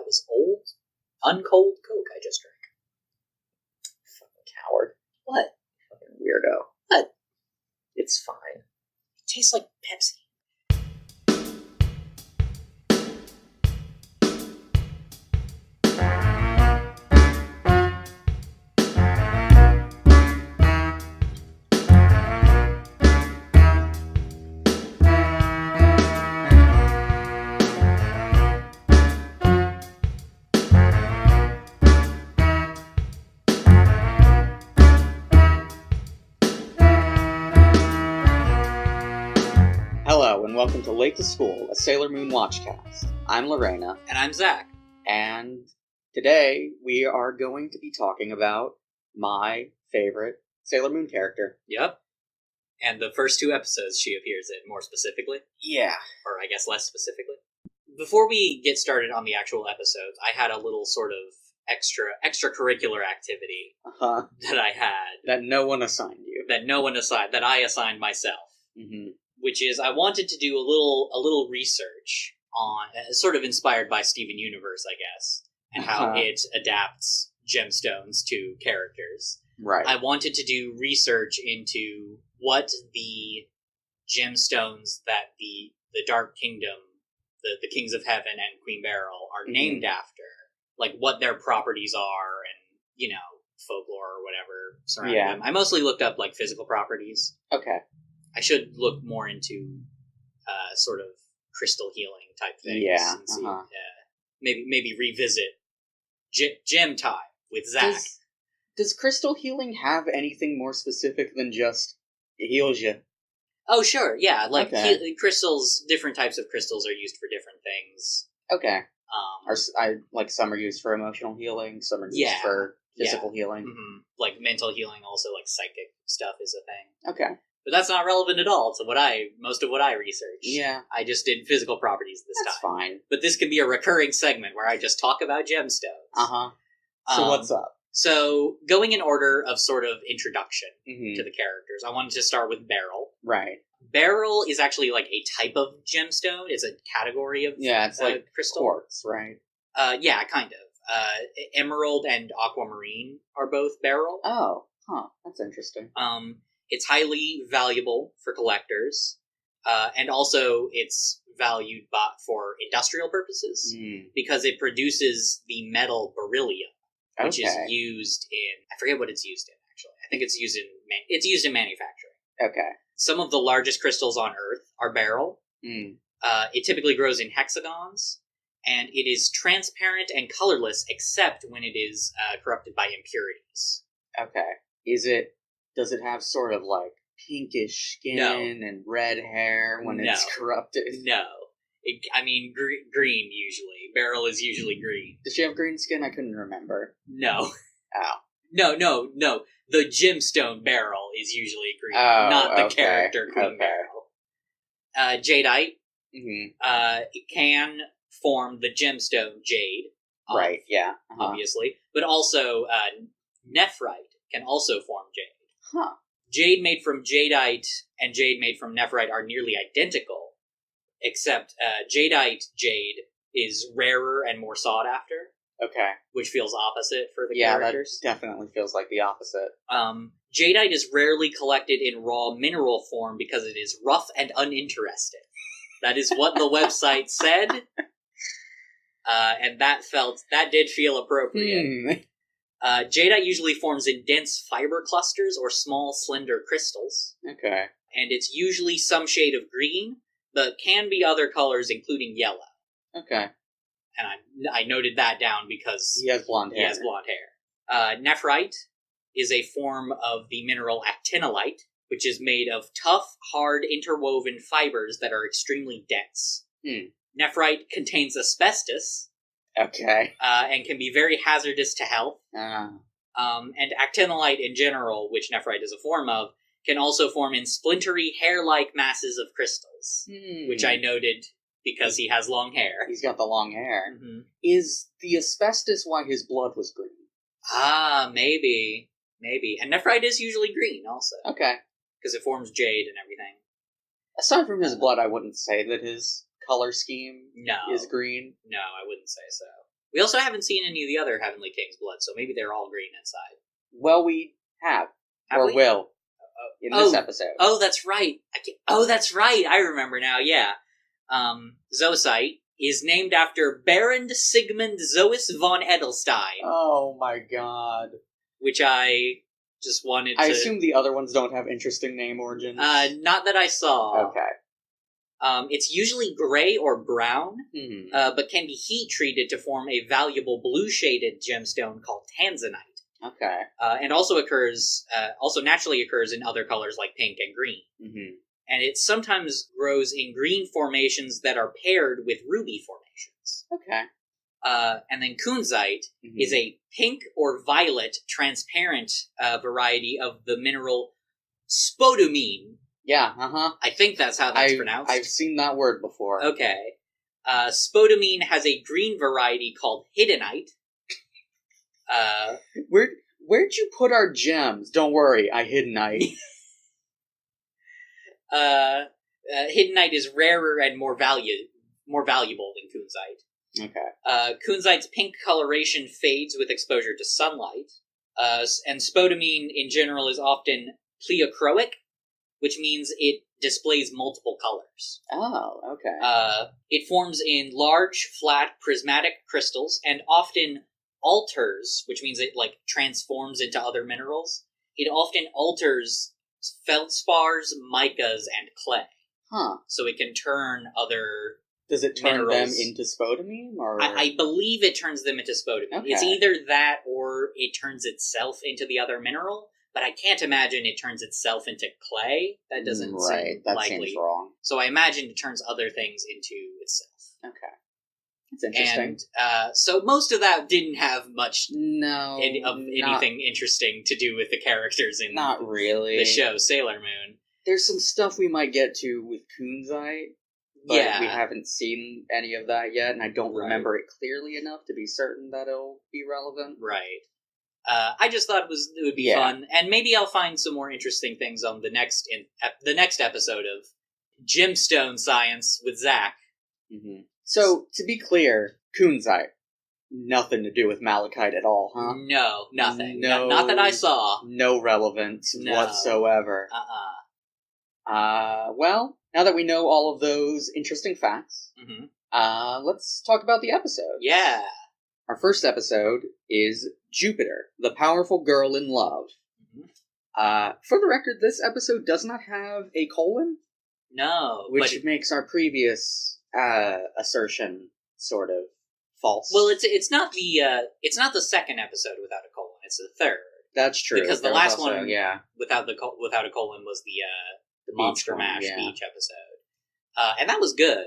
That was old, uncold Coke I just drank. Fucking coward. What? Fucking weirdo. What? It's fine. It tastes like Pepsi. Hello, and welcome to Late to School, a Sailor Moon watchcast. I'm Lorena. And I'm Zach. And today we are going to be talking about my favorite Sailor Moon character. Yep. And the first two episodes she appears in, more specifically. Yeah. Or I guess less specifically. Before we get started on the actual episodes, I had a little sort of extracurricular activity that I had. That no one assigned you. That I assigned myself. Mm-hmm. Which is, I wanted to do a little research on, sort of inspired by Steven Universe, I guess, and how it adapts gemstones to characters. Right. I wanted to do research into what the gemstones that the Dark Kingdom, the Kings of Heaven and Queen Beryl are named after, like what their properties are, and folklore or whatever surrounding them. I mostly looked up like physical properties. Okay. I should look more into sort of crystal healing type things. Yeah. And see, maybe revisit Gem Time with Zach. Does crystal healing have anything more specific than just it heals you? Oh, sure. Yeah. Like crystals, different types of crystals are used for different things. Okay. Some are used for emotional healing, some are used for physical healing. Mm-hmm. Like mental healing, also like psychic stuff is a thing. Okay. But that's not relevant at all to most of what I researched. Yeah. I just did physical properties this time. That's fine. But this could be a recurring segment where I just talk about gemstones. Uh-huh. So what's up? So, going in order of sort of introduction to the characters, I wanted to start with Beryl. Right. Beryl is actually like a type of gemstone. It's a category of it's like crystal. Quartz, right? Yeah, kind of. Emerald and aquamarine are both Beryl. Oh, that's interesting. It's highly valuable for collectors, and also it's valued for industrial purposes because it produces the metal beryllium, which is used in, I forget what it's used in actually. I think it's used in manufacturing. Okay. Some of the largest crystals on Earth are beryl. It typically grows in hexagons, and it is transparent and colorless except when it is corrupted by impurities. Okay. Does it have sort of like pinkish skin and red hair when it's corrupted? No. Green usually. Beryl is usually green. Does she have green skin? I couldn't remember. No. Oh. No. The gemstone Beryl is usually green, not the character Queen Beryl. Jadeite can form the gemstone jade. Right, yeah. Obviously. But also, nephrite can also form jade. Jade made from jadeite and jade made from nephrite are nearly identical, except jadeite jade is rarer and more sought after. Okay. Which feels opposite for the characters. Yeah, that definitely feels like the opposite. Jadeite is rarely collected in raw mineral form because it is rough and uninteresting. That is what the website said. And that did feel appropriate. Jadeite usually forms in dense fiber clusters or small, slender crystals. Okay. And it's usually some shade of green, but can be other colors, including yellow. Okay. And I noted that down because he has blonde hair. Nephrite is a form of the mineral actinolite, which is made of tough, hard, interwoven fibers that are extremely dense. Nephrite contains asbestos. Okay. And can be very hazardous to health. And actinolite in general, which nephrite is a form of, can also form in splintery hair-like masses of crystals, which I noted because he has long hair. He's got the long hair. Mm-hmm. Is the asbestos why his blood was green? Maybe. And nephrite is usually green also. Okay. Because it forms jade and everything. Aside from his blood, I wouldn't say that his color scheme is green. No, I wouldn't say so. We also haven't seen any of the other Heavenly King's blood, so maybe they're all green inside. Well, we have or we? will in this episode. Oh, that's right. That's right. I remember now. Yeah. Zoisite is named after Baron Sigmund Zois von Edelstein. Oh my god. Which I just wanted to... I assume the other ones don't have interesting name origins? Not that I saw. Okay. It's usually gray or brown, but can be heat treated to form a valuable blue-shaded gemstone called tanzanite. Okay. And also naturally occurs in other colors like pink and green. Mm-hmm. And it sometimes grows in green formations that are paired with ruby formations. Okay. And then kunzite is a pink or violet transparent variety of the mineral spodumene. Yeah, uh-huh. I think that's how that's pronounced. I've seen that word before. Okay. Spodumene has a green variety called hiddenite. Where'd you put our gems? Don't worry, I hiddenite. Hiddenite is rarer and more valuable than kunzite. Okay. Kunzite's pink coloration fades with exposure to sunlight, and spodumene in general is often pleochroic, which means it displays multiple colors. Oh, okay. It forms in large, flat, prismatic crystals, and often alters, which means it transforms into other minerals. It often alters feldspars, micas, and clay. Huh. So it can turn other... Does it turn minerals. them into spodumene? Or... I believe it turns them into spodumene. Okay. It's either that or it turns itself into the other mineral, but I can't imagine it turns itself into clay. That doesn't seem that likely. Seems wrong. So I imagine it turns other things into itself. Okay. That's interesting. And so most of that didn't have much anything interesting to do with the characters in not really. the show Sailor Moon. There's some stuff we might get to with kunzite. But we haven't seen any of that yet, and I don't remember it clearly enough to be certain that it'll be relevant. Right. I just thought it would be fun, and maybe I'll find some more interesting things on the next episode of Gemstone Science with Zach. Mm-hmm. So, to be clear, kunzite, nothing to do with malachite at all, huh? No, nothing. Not that I saw. No relevance whatsoever. Well, now that we know all of those interesting facts, let's talk about the episode. Yeah. Our first episode is Jupiter, the Powerful Girl in Love. For the record, this episode does not have a colon. No. Which makes our previous assertion sort of false. Well, it's not the second episode without a colon. It's the third. That's true. Because the last one without a colon was the Monster Mash Beach episode. And that was good.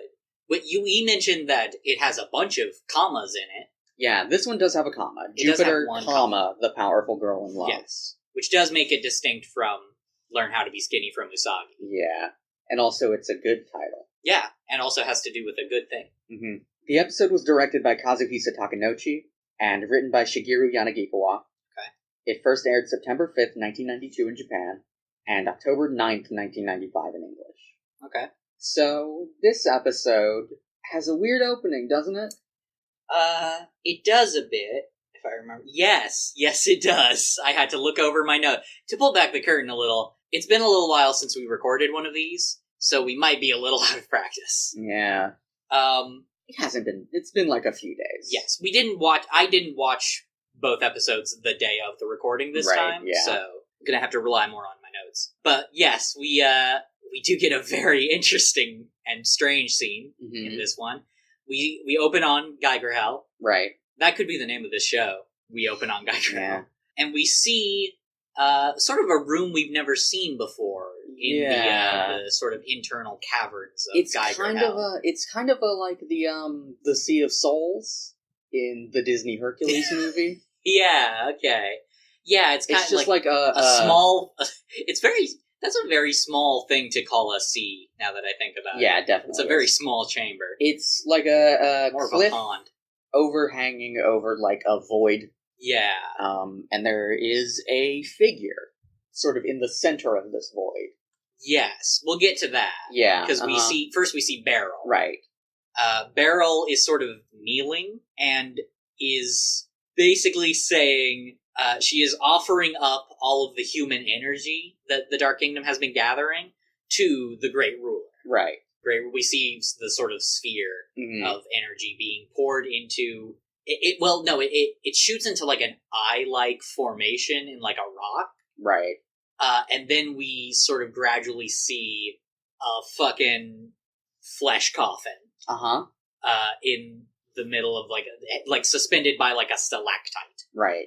We mentioned that it has a bunch of commas in it. Yeah, this one does have a comma. Jupiter, comma, the Powerful Girl in Love. Yes. Which does make it distinct from Learn How to Be Skinny from Usagi. Yeah. And also it's a good title. Yeah, and also has to do with a good thing. Mm-hmm. The episode was directed by Kazuhisa Takenouchi and written by Shigeru Yanagisawa. Okay. It first aired September 5th, 1992 in Japan, and October 9th, 1995 in English. Okay. So, this episode has a weird opening, doesn't it? It does a bit, if I remember. Yes, it does. I had to look over my note. To pull back the curtain a little, it's been a little while since we recorded one of these, so we might be a little out of practice. Yeah. It hasn't been, it's been like a few days. Yes, I didn't watch both episodes the day of the recording this time, so I'm gonna have to rely more on my notes. But yes, we do get a very interesting and strange scene in this one. We open on Geiger Hell. Right. That could be the name of this show. We open on Geiger Hell. And we see sort of a room we've never seen before in the sort of internal caverns of Geiger Hell. It's kind of like the Sea of Souls in the Disney Hercules movie. Yeah, okay. Yeah, it's kind of just like a small... That's a very small thing to call a sea, now that I think about it. Yeah, definitely. It's a very small chamber. It's like a more cliff of a pond. Overhanging over like a void. Yeah. And there is a figure sort of in the center of this void. Yes, we'll get to that. Yeah. Because we see Beryl. Right. Beryl is sort of kneeling, and is basically saying she is offering up all of the human energy that the Dark Kingdom has been gathering to the Great Ruler. Right. We see the sort of sphere of energy being poured into it shoots into like an eye-like formation in like a rock. Right. And then we sort of gradually see a fucking flesh coffin. In the middle of like suspended by like a stalactite. Right.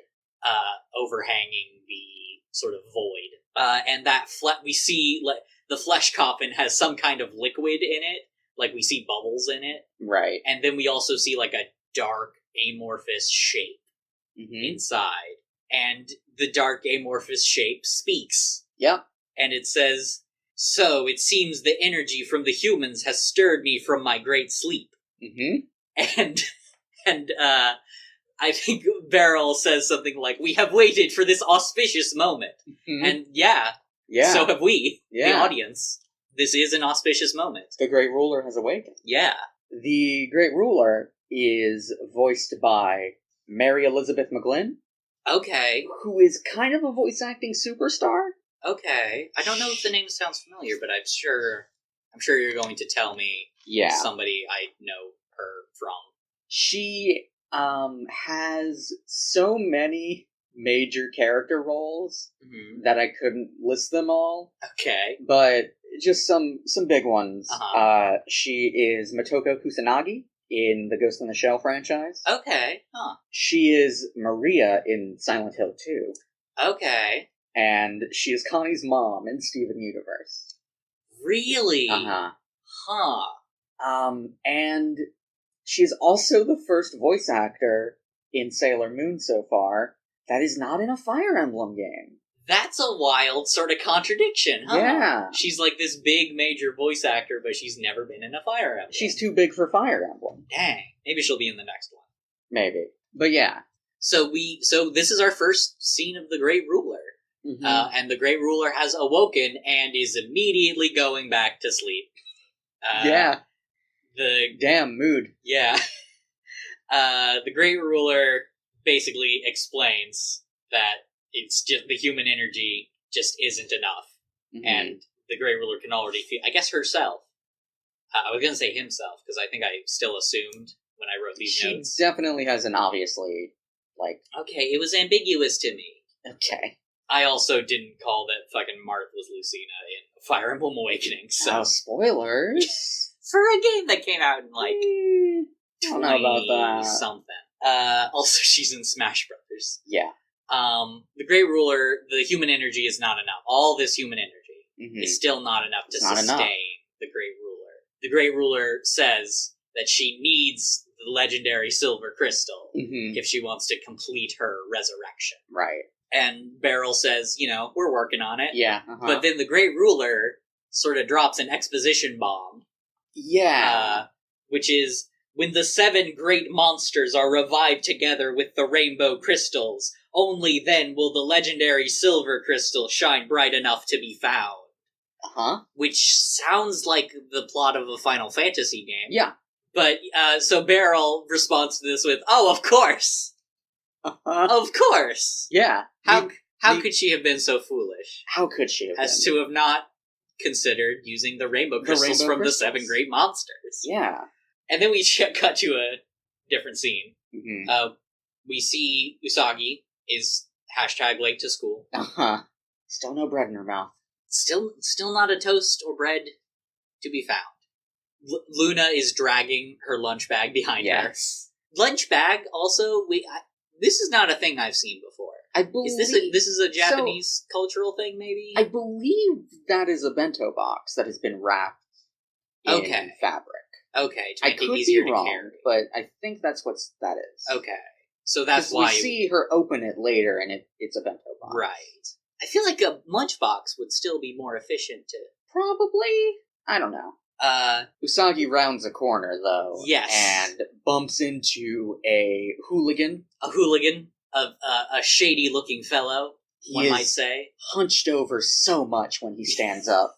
Overhanging the sort of void. And that we see the flesh coffin has some kind of liquid in it. Like we see bubbles in it. Right. And then we also see like a dark amorphous shape inside. And the dark amorphous shape speaks. Yep. And it says, "So it seems the energy from the humans has stirred me from my great sleep." And I think Beryl says something like, "We have waited for this auspicious moment." And yeah, so have we, the audience. This is an auspicious moment. The Great Ruler has awakened. Yeah. The Great Ruler is voiced by Mary Elizabeth McGlynn. Okay. Who is kind of a voice acting superstar. Okay. I don't know if the name sounds familiar, but I'm sure you're going to tell me somebody I know her from. She has so many major character roles that I couldn't list them all. Okay. But just some big ones. She is Motoko Kusanagi in the Ghost in the Shell franchise. Okay. Huh. She is Maria in Silent Hill 2. Okay. And she is Connie's mom in Steven Universe. Really? Huh. And she's also the first voice actor in Sailor Moon so far that is not in a Fire Emblem game. That's a wild sort of contradiction, huh? Yeah. She's like this big major voice actor, but she's never been in a Fire Emblem. She's too big for Fire Emblem. Dang. Maybe she'll be in the next one. Maybe. But yeah. So this is our first scene of the Great Ruler. And the Great Ruler has awoken and is immediately going back to sleep. The damn mood. Yeah. The Great Ruler basically explains that it's just the human energy just isn't enough. And the Great Ruler can already feel, I guess herself. I was going to say himself, because I think I still assumed when I wrote these notes. She definitely has an obviously, Okay, it was ambiguous to me. Okay. I also didn't call that fucking Marth was Lucina in Fire Emblem Awakening, so... Oh, spoilers! For a game that came out in, I don't know about that. Something. Also, she's in Smash Brothers. Yeah. The Great Ruler, the human energy is not enough. All this human energy is still not enough to sustain the Great Ruler. The Great Ruler says that she needs the legendary silver crystal if she wants to complete her resurrection. Right. And Beryl says, we're working on it. Yeah. But then the Great Ruler sort of drops an exposition bomb. Yeah. Which is, when the 7 great monsters are revived together with the rainbow crystals, only then will the legendary silver crystal shine bright enough to be found. Which sounds like the plot of a Final Fantasy game. Yeah. But, so Beryl responds to this with, "Oh, of course! Of course!" Yeah. How could she have been so foolish? How could she have As to have not considered using the rainbow crystals from the 7 great monsters. Yeah. And then we cut to a different scene. We see Usagi is #late to school. Still no bread in her mouth. Still not a toast or bread to be found. Luna is dragging her lunch bag behind her. Lunch bag, also, this is not a thing I've seen before. I believe... This is a Japanese cultural thing, maybe? I believe that is a bento box that has been wrapped in fabric. Okay, to make it easier to carry. But I think that's what that is. Okay. So that's why... we see her open it later, and it's a bento box. Right. I feel like a lunchbox would still be more efficient to... Probably? I don't know. Usagi rounds a corner, though. Yes. And bumps into a hooligan. A hooligan. A shady-looking fellow, one might say. Hunched over so much when he stands up.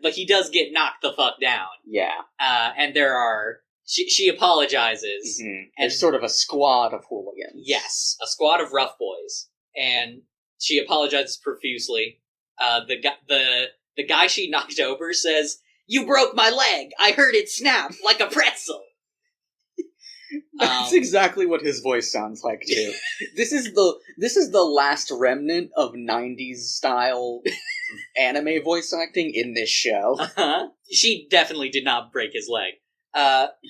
But he does get knocked the fuck down. Yeah. And there are she apologizes. And there's sort of a squad of hooligans. Yes, a squad of rough boys, and she apologizes profusely. The guy she knocked over says, "You broke my leg. I heard it snap like a pretzel." That's exactly what his voice sounds like too. This is the last remnant of 90s style anime voice acting in this show. She definitely did not break his leg.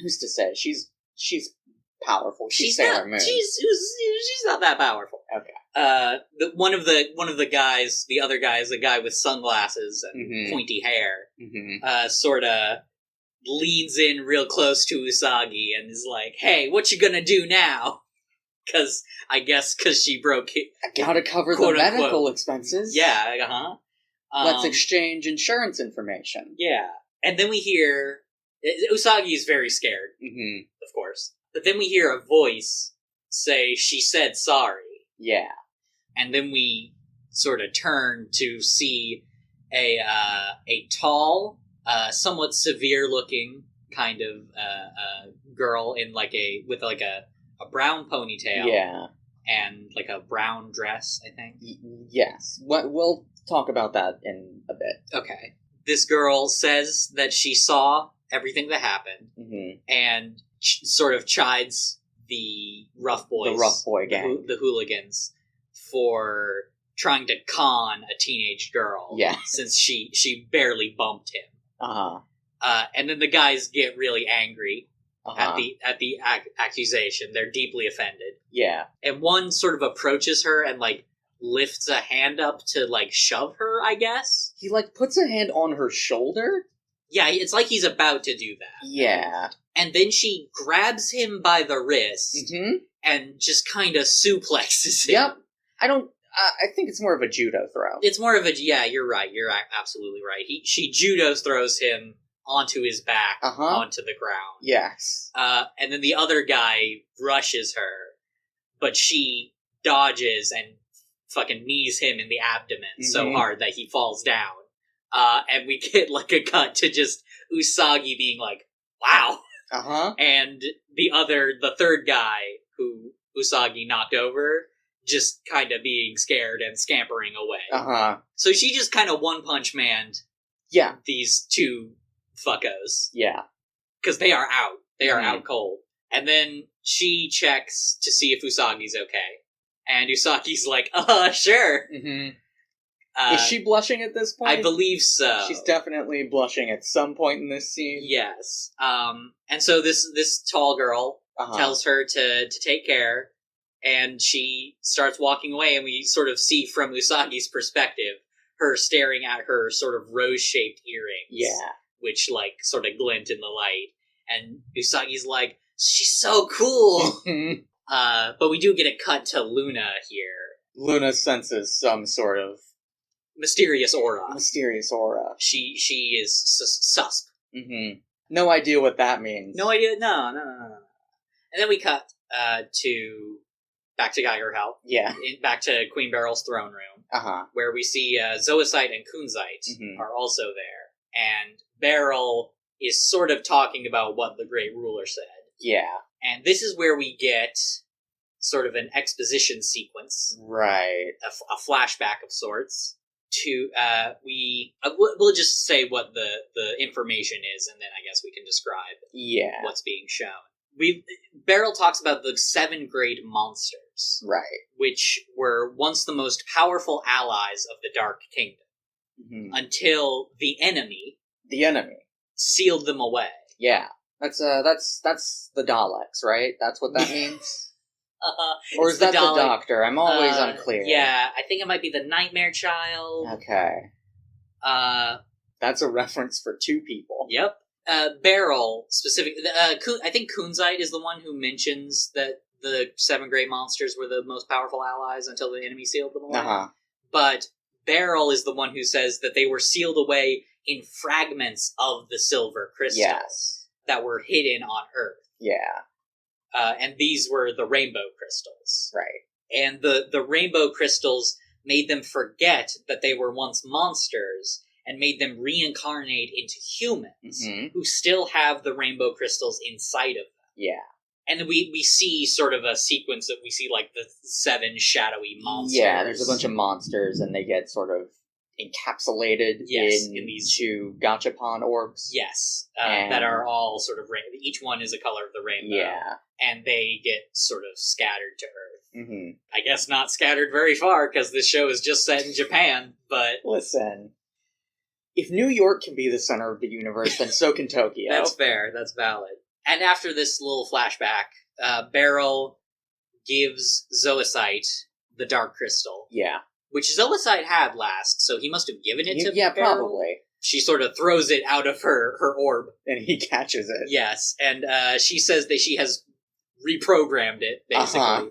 Who's to say? She's powerful. She's Sailor Moon. She's not that powerful. Okay. One of the guys, the other guy is a guy with sunglasses and pointy hair. Sort of leans in real close to Usagi and is like, "Hey, what you gonna do now?" Because she broke it. I gotta cover the medical expenses. Yeah. Let's exchange insurance information. Yeah, and then we hear Usagi is very scared, of course. But then we hear a voice say, "She said sorry." Yeah. And then we sort of turn to see a tall, somewhat severe-looking kind of girl in with a brown ponytail. Yeah. And like a brown dress, I think. Yes. We'll talk about that in a bit. Okay. This girl says that she saw everything that happened, and sort of chides the rough boys, the rough boy gang, the hooligans, for trying to con a teenage girl. Yeah, since she barely bumped him. And then the guys get really angry at the accusation. They're deeply offended. Yeah, and one sort of approaches her and lifts a hand up to shove her. I guess he puts a hand on her shoulder. Yeah, it's like he's about to do that. Yeah. And then she grabs him by the wrist and just kind of suplexes him. Yep. I think it's more of a judo throw. It's more of a, yeah, you're right. You're absolutely right. She judo throws him onto his back, onto the ground. Yes. And then the other guy rushes her, but she dodges and fucking knees him in the abdomen so hard that he falls down. And we get a cut to just Usagi being like, "Wow." And the third guy who Usagi knocked over, just kind of being scared and scampering away. So she just kind of one-punch manned these two fuckos. Yeah. Because they are out. They are out cold. And then she checks to see if Usagi's okay. And Usagi's like, sure. Is she blushing at this point? I believe so. She's definitely blushing at some point in this scene. Yes. And so this tall girl tells her to take care, and she starts walking away, and we sort of see from Usagi's perspective her staring at her sort of rose-shaped earrings. Yeah. Which, sort of glint in the light. And Usagi's like, "She's so cool!" But we do get a cut to Luna here. Luna senses some sort of mysterious aura. She is susp. No idea what that means. No idea. No. And then we cut back to Geiger Hell. Yeah. Back to Queen Beryl's throne room. Where we see Zoisite and Kunzite are also there. And Beryl is sort of talking about what the Great Ruler said. Yeah. And this is where we get sort of an exposition sequence. Right. A flashback of sorts. We'll just say what the information is, and then I guess we can describe what's being shown. Beryl talks about the 7 great monsters. Right. Which were once the most powerful allies of the Dark Kingdom. Until the enemy sealed them away. Yeah. That's the Daleks, right? That's what that means? Or is that the Doctor? I'm always unclear. Yeah, I think it might be the Nightmare Child. Okay. That's a reference for 2 people. Yep. Beryl, specifically, I think Kunzite is the one who mentions that the 7 great monsters were the most powerful allies until the enemy sealed them away. But Beryl is the one who says that they were sealed away in fragments of the silver crystals that were hidden on Earth. Yeah. And these were the rainbow crystals. Right. And the rainbow crystals made them forget that they were once monsters, and made them reincarnate into humans Mm-hmm. who still have the rainbow crystals inside of them. Yeah. And then we see sort of a sequence that we see like the 7 shadowy monsters. Yeah, there's a bunch of monsters, and they get sort of encapsulated in these 2 gachapon orbs. Yes, that are all sort of each one is a color of the rainbow. Yeah. And they get sort of scattered to Earth. Mm-hmm. I guess not scattered very far, because this show is just set in Japan, but... Listen, if New York can be the center of the universe, then so can Tokyo. That's fair, that's valid. And after this little flashback, Beryl gives Zoisite the Dark Crystal. Yeah. Which Zoisite had last, so he must have given it to Yeah, Beryl. probably. She sort of throws it out of her orb. And he catches it. Yes, and she says that she has reprogrammed it, basically,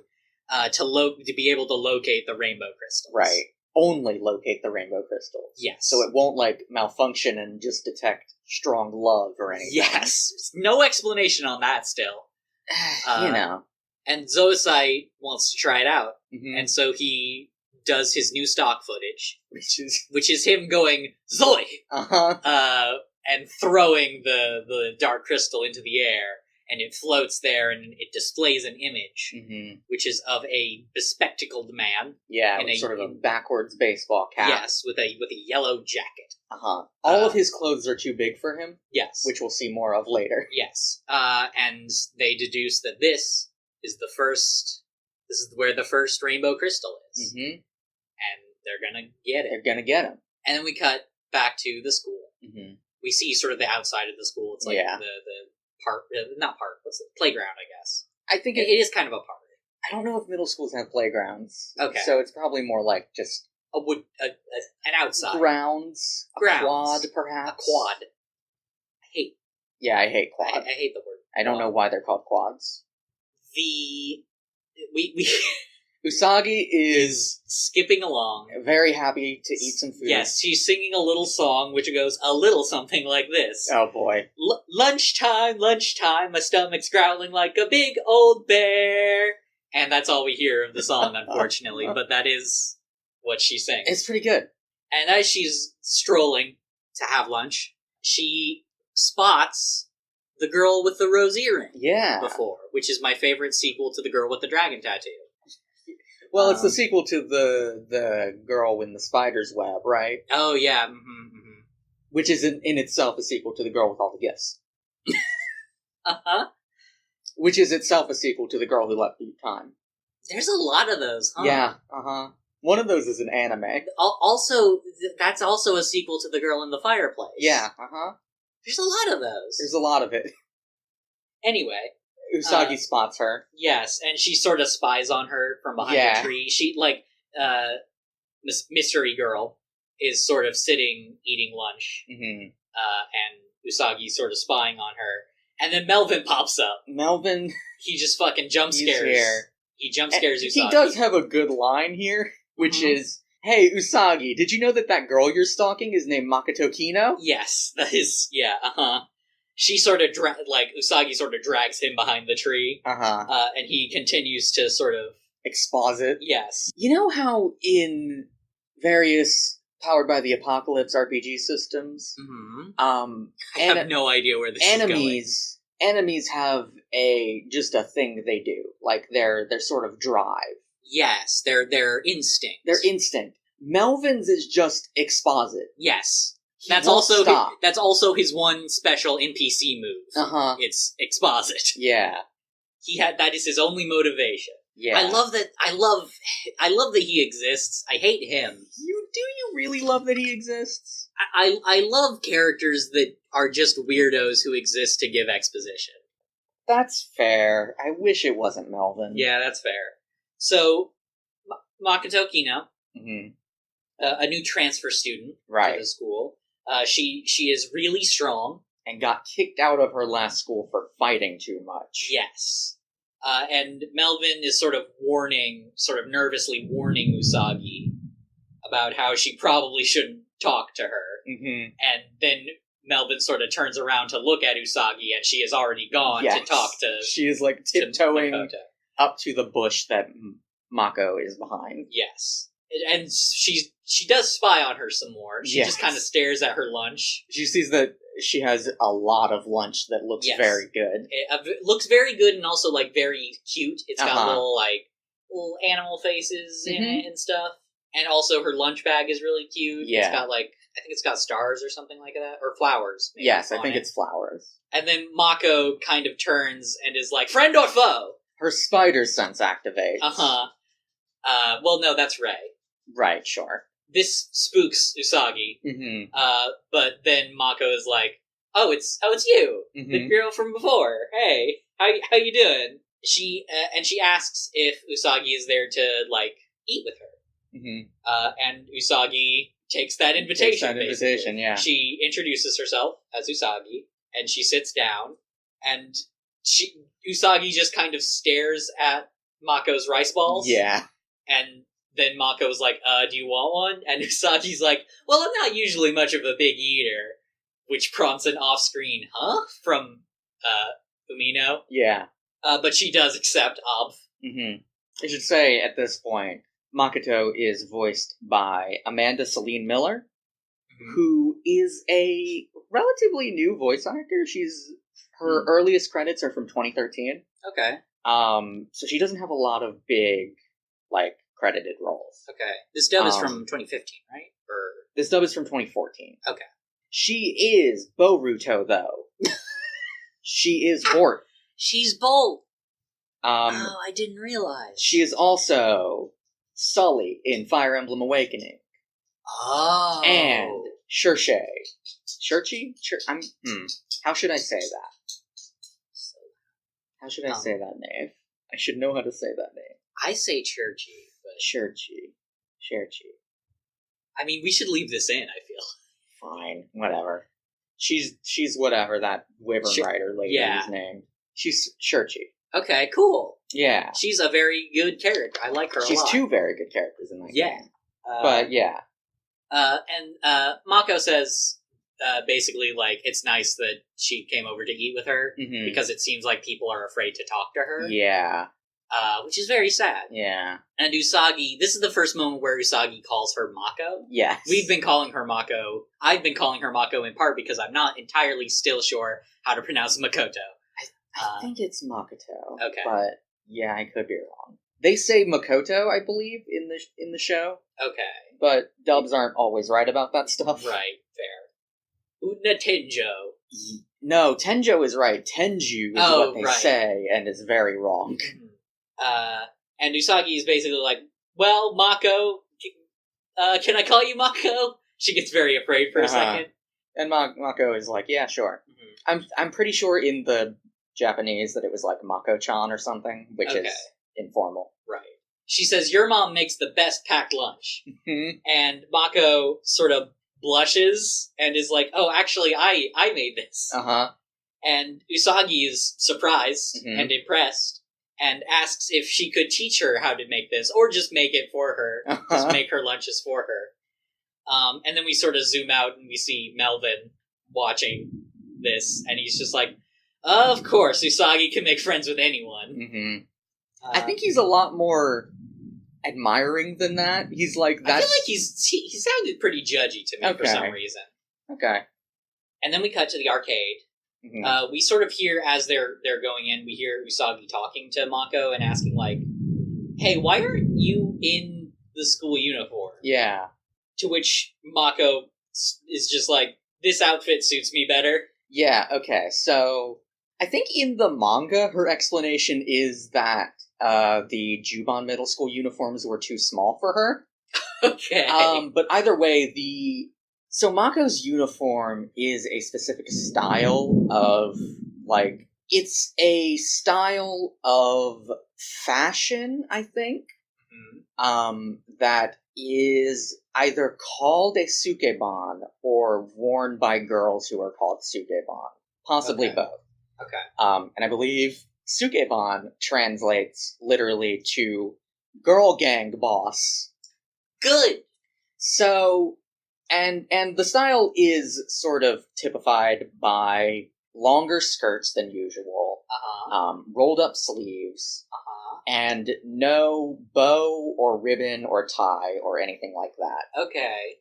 to be able to locate the rainbow crystals. Right. Only locate the rainbow crystals. Yes. So it won't, malfunction and just detect strong love or anything. Yes. No explanation on that still. You know. And Zoisite wants to try it out. Mm-hmm. And so he does his new stock footage. Which is him going, Zoe! Uh-huh. And throwing the dark crystal into the air. And it floats there, and it displays an image, which is of a bespectacled man. Yeah, with sort of a backwards baseball cap. Yes, with a yellow jacket. All of his clothes are too big for him. Yes. Which we'll see more of later. Yes. And they deduce that this is where the first rainbow crystal is. Mm-hmm. And they're gonna get it. They're gonna get him. And then we cut back to the school. Mm-hmm. We see sort of the outside of the school. It's like what's the playground, I guess. I think it is kind of a park. I don't know if middle schools have playgrounds. Okay. So it's probably more like just an outside. Grounds. A quad, perhaps. A quad. I hate quad. I hate the word. I don't know why they're called quads. We Usagi is skipping along. Very happy to eat some food. Yes, she's singing a little song which goes a little something like this. Oh boy. Lunchtime, my stomach's growling like a big old bear. And that's all we hear of the song, unfortunately, but that is what she sings. It's pretty good. And as she's strolling to have lunch, she spots the girl with the rose earring. Yeah. Before, which is my favorite sequel to the girl with the dragon tattoo. Well, it's the sequel to the girl in the spider's web, right? Oh, yeah. Mm-hmm, mm-hmm. Which is in itself a sequel to the girl with all the gifts. Uh-huh. Which is itself a sequel to the girl who left beat time. There's a lot of those, huh? Yeah, One of those is an anime. Also, that's also a sequel to the girl in the fireplace. Yeah, There's a lot of those. There's a lot of it. Anyway. Usagi spots her. Yes, and she sort of spies on her from behind a tree. She, this mystery girl is sort of sitting, eating lunch. Mm-hmm. And Usagi's sort of spying on her. And then Melvin pops up. Melvin. He just fucking jump scares. He jump scares Usagi. He does have a good line here, which is, "Hey, Usagi, did you know that girl you're stalking is named Makoto Kino?" Yes, that is, yeah, She sort of, Usagi sort of drags him behind the tree. And he continues to sort of exposit. Yes. You know how in various Powered by the Apocalypse RPG systems, I have no idea where this is going. Enemies have just a thing they do, like their sort of drive. Yes, their instinct. Their instinct. Melvin's is just exposit. Yes. That's also his one special NPC move. It's exposit. Yeah. That is his only motivation. Yeah. I love that he exists. I hate him. Do you really love that he exists? I love characters that are just weirdos who exist to give exposition. That's fair. I wish it wasn't Melvin. Yeah, that's fair. So, Makoto Kino, a new transfer student to the school. She is really strong. And got kicked out of her last school for fighting too much. Yes. And Melvin is sort of nervously warning Usagi about how she probably shouldn't talk to her. Mm-hmm. And then Melvin sort of turns around to look at Usagi, and she has already gone to talk to... She is, tiptoeing up to the bush that Mako is behind. Yes. And she's she does spy on her some more. She Yes. just kind of stares at her lunch. She sees that she has a lot of lunch that looks very good. It looks very good and also, like, very cute. It's got little animal faces in it and stuff. And also her lunch bag is really cute. Yeah. It's got, like, I think it's got stars or something like that. Or flowers. Maybe, yes, I think it's flowers. And then Mako kind of turns and is like, friend or foe? Her spider sense activates. Well, no, that's Rei. Right, sure. This spooks Usagi. Mm-hmm. But then Mako is like, oh, it's you, the girl from before. Hey, how you doing? She asks if Usagi is there to, like, eat with her. Mm-hmm. And Usagi takes that invitation. Yeah. She introduces herself as Usagi, and she sits down, and Usagi just kind of stares at Mako's rice balls. Yeah. And then Mako's like, do you want one? And Usagi's like, well, I'm not usually much of a big eater. Which prompts an off-screen, huh? From, Umino. Yeah. But she does accept Ob. Mm-hmm. I should say, at this point, Makoto is voiced by Amanda Celine Miller, who is a relatively new voice actor. Her earliest credits are from 2013. Okay. So she doesn't have a lot of big, like, credited roles. Okay. This dub is from 2015, right? This dub is from 2014. Okay. She is Boruto, though. She is Bort. She's Bolt. Oh, I didn't realize. She is also Sully in Fire Emblem Awakening. Oh. And Shurche. Shurchi? How should I say that? How should I say that name? I should know how to say that name. I say Churchy, but... Shurchi. I mean, we should leave this in, I feel. Fine, whatever. She's whatever that Wyvern Rider lady is named. She's Shurchi. Okay, cool. Yeah. She's a very good character. I like her a lot. She's two very good characters in that game. But, yeah. And Mako says, basically, like, it's nice that she came over to eat with her, because it seems like people are afraid to talk to her. Yeah. Which is very sad. Yeah. And Usagi, this is the first moment where Usagi calls her Mako. Yes. We've been calling her Mako. I've been calling her Mako in part because I'm not entirely still sure how to pronounce Makoto. I think it's Makoto. Okay. But, yeah, I could be wrong. They say Makoto, I believe, in the show. Okay. But dubs aren't always right about that stuff. Right, fair. Una Tenjo. No, Tenjo is right. Tenju is what they say, and is very wrong. And Usagi is basically like, well, Mako, can I call you Mako? She gets very afraid for a second. And Mako is like, yeah, sure. I'm pretty sure in the Japanese that it was like Mako-chan or something, which is informal. Right. She says, your mom makes the best packed lunch. And Mako sort of blushes and is like, oh, actually, I made this. And Usagi is surprised and impressed and asks if she could teach her how to make this, or just make it for her. Just make her lunches for her. And then we sort of zoom out and we see Melvin watching this, and he's just like, of course, Usagi can make friends with anyone. I think he's a lot more admiring than that. He's like, I feel like he sounded pretty judgy to me for some reason. Okay. And then we cut to the arcade. We sort of hear, as they're going in, we hear Usagi talking to Mako and asking, like, hey, why aren't you in the school uniform? Yeah. To which Mako is just like, this outfit suits me better. Yeah, okay, so I think in the manga, her explanation is that the Juban Middle School uniforms were too small for her. Okay. But either way, so Mako's uniform is a specific style of, like, it's a style of fashion, I think, that is either called a sukeban or worn by girls who are called sukeban. Possibly both. Okay. And I believe sukeban translates literally to girl gang boss. Good! So, and the style is sort of typified by longer skirts than usual, rolled up sleeves, And no bow or ribbon or tie or anything like that. Okay.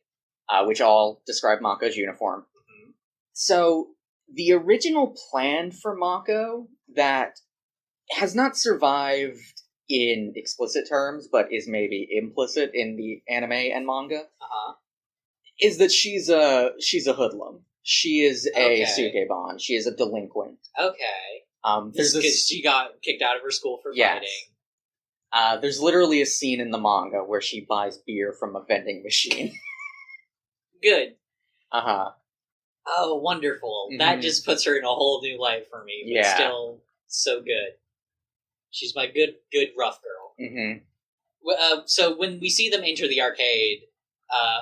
Which all describe Mako's uniform. Mm-hmm. So, the original plan for Mako that has not survived in explicit terms, but is maybe implicit in the anime and manga, is that she's a hoodlum. She is a Sukeban. She is a delinquent. Okay. Because she got kicked out of her school for fighting. There's literally a scene in the manga where she buys beer from a vending machine. Good. Uh-huh. Oh, wonderful. Mm-hmm. That just puts her in a whole new light for me, but still so good. She's my good rough girl. Mm-hmm. So when we see them enter the arcade,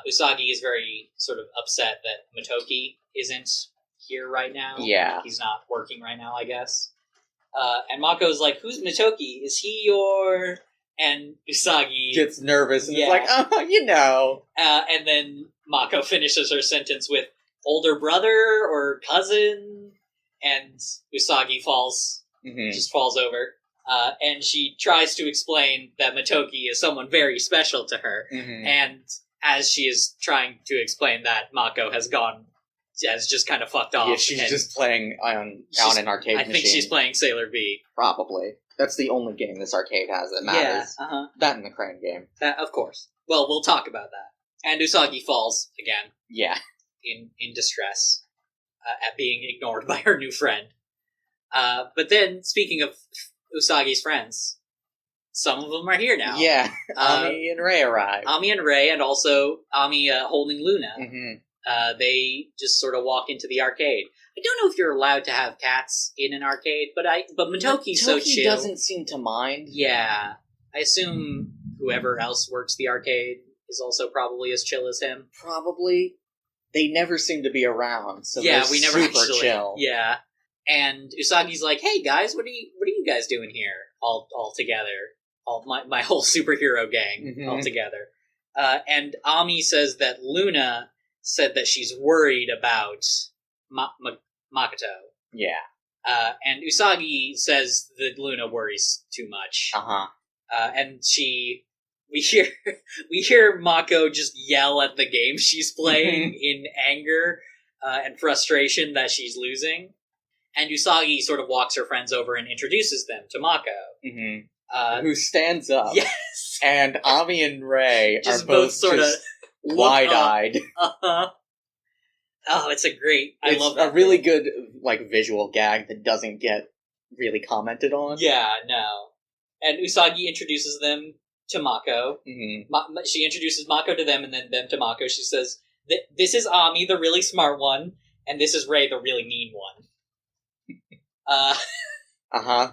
Usagi is very sort of upset that Motoki isn't here right now. Yeah. He's not working right now, I guess. And Mako's like, who's Motoki? Is he your... And Usagi... gets nervous and is like, oh, you know. And then Mako finishes her sentence with, older brother or cousin? And Usagi falls, just falls over. And she tries to explain that Motoki is someone very special to her. Mm-hmm. And as she is trying to explain that, Mako has just kind of fucked off. Yeah, she's just playing on an arcade machine. I think she's playing Sailor V. Probably. That's the only game this arcade has that matters. Yeah, That and the Crane game. That, of course. Well, we'll talk about that. And Usagi falls again. Yeah. In distress at being ignored by her new friend. But then, speaking of Usagi's friends, some of them are here now. Yeah, Ami and Rei arrive. Ami and Rei, and also Ami holding Luna. Mm-hmm. They just sort of walk into the arcade. I don't know if you're allowed to have cats in an arcade, but Motoki's so chill. Motoki doesn't seem to mind. Yeah. I assume whoever else works the arcade is also probably as chill as him. Probably. They never seem to be around, so yeah, we never super actually, chill. Yeah. And Usagi's like, hey guys, what are you guys doing here? All together. All my whole superhero gang all together. And Ami says that Luna said that she's worried about Makoto. Yeah. And Usagi says that Luna worries too much. And we hear Mako just yell at the game she's playing in anger and frustration that she's losing. And Usagi sort of walks her friends over and introduces them to Mako. Who stands up. Yes. And Ami and Rei just are both sort of wide-eyed. Oh, it's I love that. It's a really good visual gag that doesn't get really commented on. Yeah, no. And Usagi introduces them to Mako. She introduces Mako to them and then them to Mako. She says, this is Ami, the really smart one, and this is Rei, the really mean one.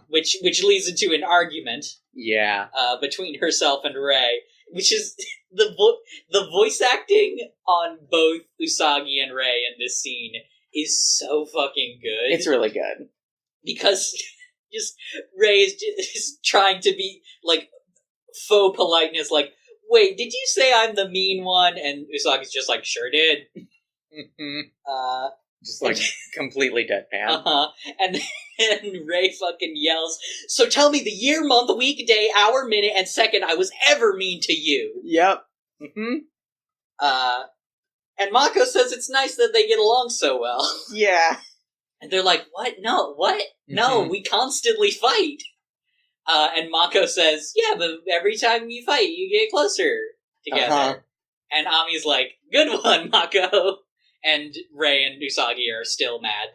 Which leads into an argument. Yeah. Between herself and Rei, which is the voice acting on both Usagi and Rei in this scene is so fucking good. It's really good. Because just Rei is just trying to be faux politeness, wait, did you say I'm the mean one? And Usagi's just sure did. Just completely deadpan. And then Rei fucking yells, so tell me the year, month, week, day, hour, minute, and second I was ever mean to you. Yep. And Mako says it's nice that they get along so well. Yeah. And they're like, what? No, what? No, we constantly fight. And Mako says, yeah, but every time you fight, you get closer together. And Ami's like, good one, Mako. And Rei and Usagi are still mad.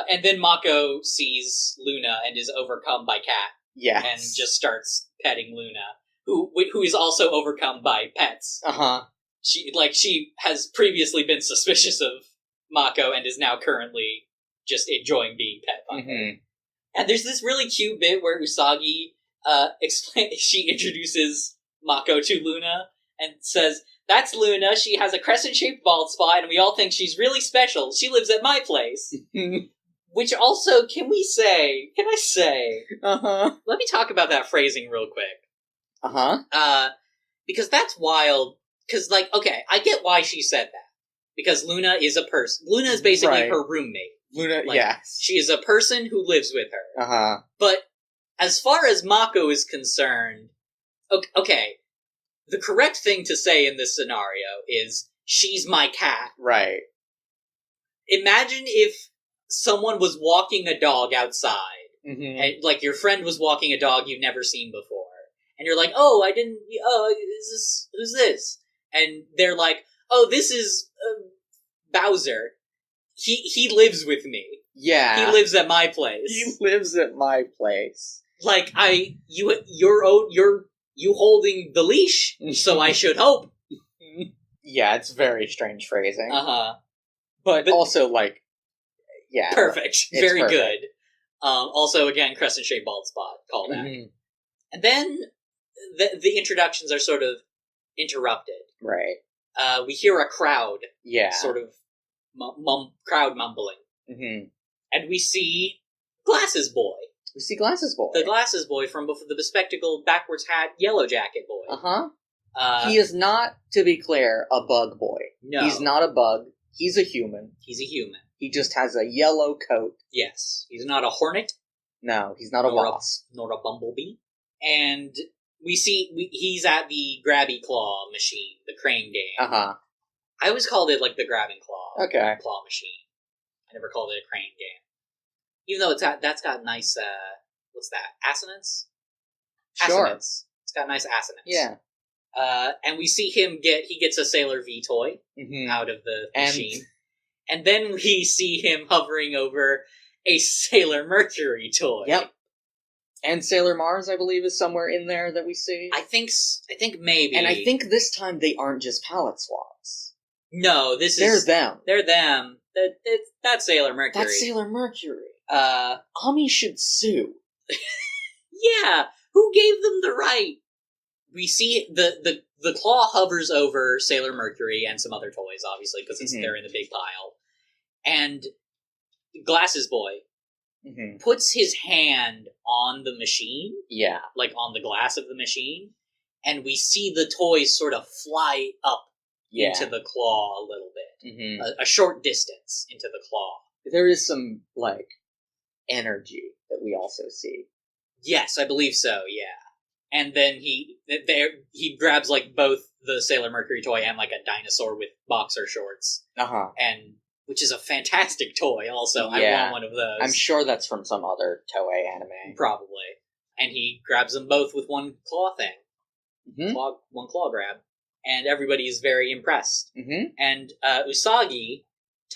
And then Mako sees Luna and is overcome by Cat. Yes. And just starts petting Luna, who is also overcome by pets. She has previously been suspicious of Mako and is now currently just enjoying being pet by her. And there's this really cute bit where Usagi she introduces Mako to Luna and says, that's Luna, she has a crescent-shaped bald spot, and we all think she's really special. She lives at my place. Which also, can I say... Let me talk about that phrasing real quick. Because that's wild. Because, okay, I get why she said that. Because Luna is a person. Luna is basically her roommate. Luna, yes. She is a person who lives with her. But as far as Mako is concerned, okay, the correct thing to say in this scenario is, she's my cat. Right. Imagine if someone was walking a dog outside, and, like, your friend was walking a dog you've never seen before, and you're like, who's this? And they're like, oh, this is Bowser. He lives with me. Yeah. He lives at my place. He lives at my place. Like, you holding the leash, so I should hope. Yeah, it's very strange phrasing. But also, like, yeah. Perfect. Very perfect. good. Also, again, crescent-shaped bald spot. Callback. And then the introductions are sort of interrupted. Right. We hear a crowd. Yeah. Sort of crowd mumbling. And we see Glasses Boy. The Glasses Boy from the bespectacled, backwards hat, yellow jacket boy. He is not, to be clear, a bug boy. No. He's not a bug. He's a human. He just has a yellow coat. Yes. He's not a hornet. No, he's not a wasp. Nor a bumblebee. And we see he's at the grabby claw machine, the crane game. I always called it, like, the grabbing claw. Okay. Claw machine. I never called it a crane game. Even though that's got nice, what's that? Assonance? Sure. Assonance. It's got nice assonance. Yeah. And we see him he gets a Sailor V toy out of the machine. And then we see him hovering over a Sailor Mercury toy. Yep. And Sailor Mars, I believe, is somewhere in there that we see. I think maybe. And I think this time they aren't just palette swaps. No, They're them. They're them. That's Sailor Mercury. That's Sailor Mercury. Ami should sue. Yeah, who gave them the right? We see the claw hovers over Sailor Mercury and some other toys, obviously, because they're in the big pile. And Glasses Boy puts his hand on the machine. Yeah. Like, on the glass of the machine. And we see the toys sort of fly up into the claw a little bit. A short distance into the claw. There is some, like, energy that we also see. Yes, I believe so, yeah. And then he grabs, like, both the Sailor Mercury toy and, like, a dinosaur with boxer shorts. And which is a fantastic toy, also. I want one of those. I'm sure that's from some other Toei anime. Probably. And he grabs them both with one claw thing. One claw grab. And everybody is very impressed. And Usagi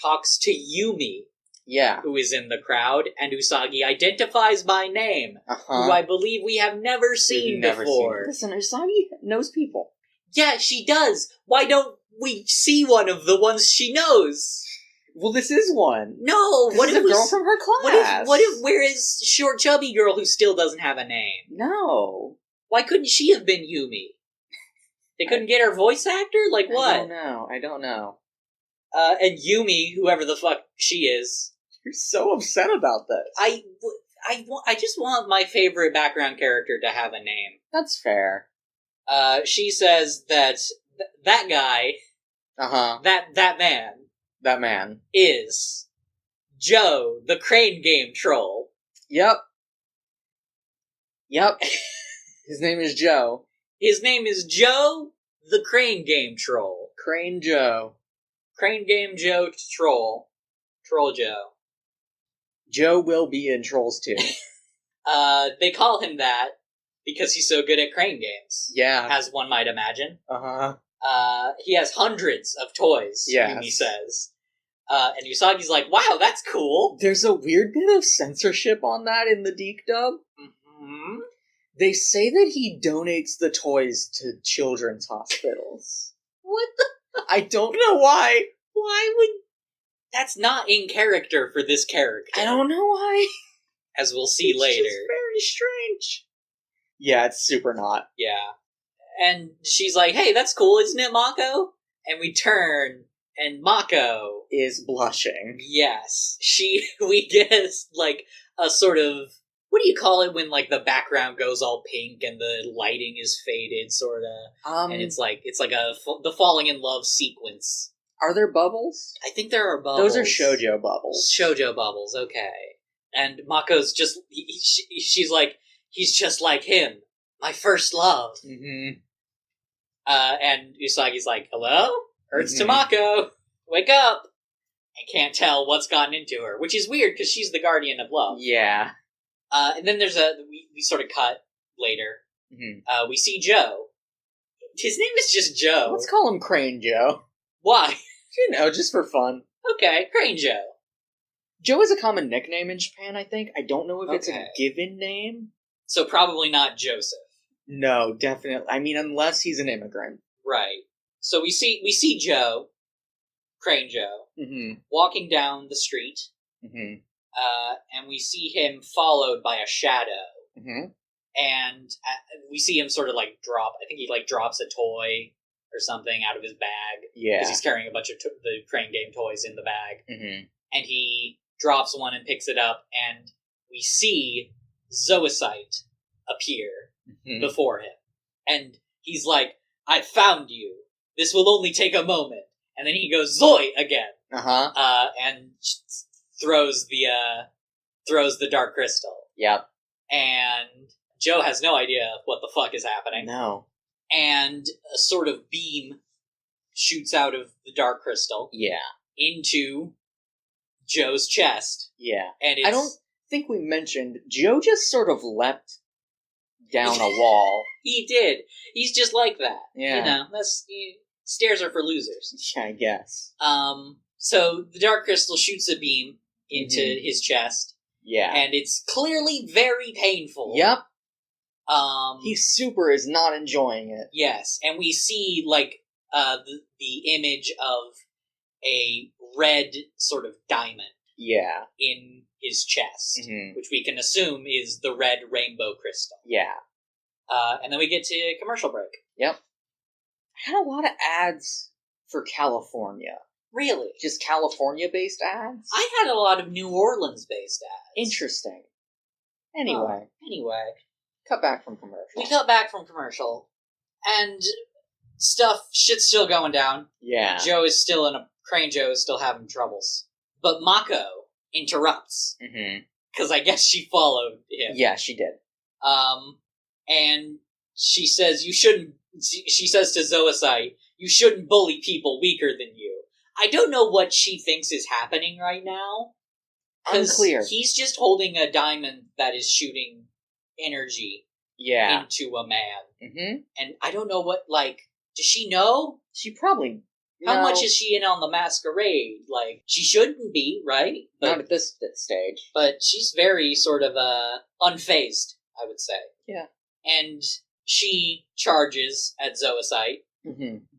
talks to Yumi. Yeah. Who is in the crowd, and Usagi identifies by name, who I believe we have never seen before. Listen, Usagi knows people. Yeah, she does. Why don't we see one of the ones she knows? Well, this is one. No, what if a girl from her class? Where is short chubby girl who still doesn't have a name? No. Why couldn't she have been Yumi? They couldn't get her voice actor? Like what? I don't know. And Yumi, whoever the fuck she is. You're so upset about this. I just want my favorite background character to have a name. That's fair. She says that that guy, that man is Joe, the crane game troll. Yep. His name is Joe. His name is Joe, the crane game troll. Crane Joe. Crane game Joe troll. Troll Joe. Joe will be in Trolls 2. They call him that because he's so good at crane games. Yeah. As one might imagine. He has hundreds of toys, Yumi says. And Usagi's like, wow, that's cool. There's a weird bit of censorship on that in the Deke dub. They say that he donates the toys to children's hospitals. What the? I don't know why. Why would... That's not in character for this character. I don't know why. As we'll see later. It's just very strange. Yeah, it's super not. Yeah. And she's like, hey, that's cool, isn't it, Mako? And we turn, and Mako... is blushing. Yes. We get, like, a sort of... What do you call it when, like, the background goes all pink and the lighting is faded, sort of? And it's like the falling in love sequence. Are there bubbles? I think there are bubbles. Those are shoujo bubbles. Shoujo bubbles, okay. And Mako's just... She's like, he's just like him, my first love. Mm-hmm. And Usagi's like, hello? Earth's Tamako, wake up! And can't tell what's gotten into her, which is weird because she's the guardian of love. Yeah. And then there's we sort of cut later. Mm-hmm. We see Joe. His name is just Joe. Let's call him Crane Joe. Why? Just for fun. Okay, Crane Joe. Joe is a common nickname in Japan, I think. I don't know if it's a given name. So probably not Joseph. No, definitely. I mean, unless he's an immigrant. Right. So we see Joe, Crane Joe, walking down the street, and we see him followed by a shadow, and we see him sort of like drop. I think he like drops a toy or something out of his bag. Yeah, because he's carrying a bunch of the Crane game toys in the bag, and he drops one and picks it up, and we see Zoisite appear before him, and he's like, I found you. This will only take a moment. And then he goes, Zoi! Again. And throws the dark crystal. Yep. And Joe has no idea what the fuck is happening. No. And a sort of beam shoots out of the dark crystal. Yeah. Into Joe's chest. Yeah. And I don't think we mentioned, Joe just sort of leapt down a wall. He did. He's just like that. Yeah. You know, stairs are for losers. Yeah, I guess. So the dark crystal shoots a beam into his chest. Yeah. And it's clearly very painful. Yep. He super is not enjoying it. Yes. And we see, like, the image of a red sort of diamond. Yeah. In his chest. Which we can assume is the red rainbow crystal. Yeah. And then we get to commercial break. Yep. I had a lot of ads for California. Really? Just California-based ads? I had a lot of New Orleans-based ads. Interesting. Anyway. Cut back from commercial. We cut back from commercial. And shit's still going down. Yeah. Crane Joe is still having troubles. But Mako interrupts. Because I guess she followed him. Yeah, she did. And she says, she says to Zoisite, you shouldn't bully people weaker than you. I don't know what she thinks is happening right now. Unclear. He's just holding a diamond that is shooting energy into a man. And I don't know does she know? She probably... How much is she in on the masquerade? Like, she shouldn't be, right? Not at this stage. But she's very sort of unfazed, I would say. Yeah. And she charges at Zoisite,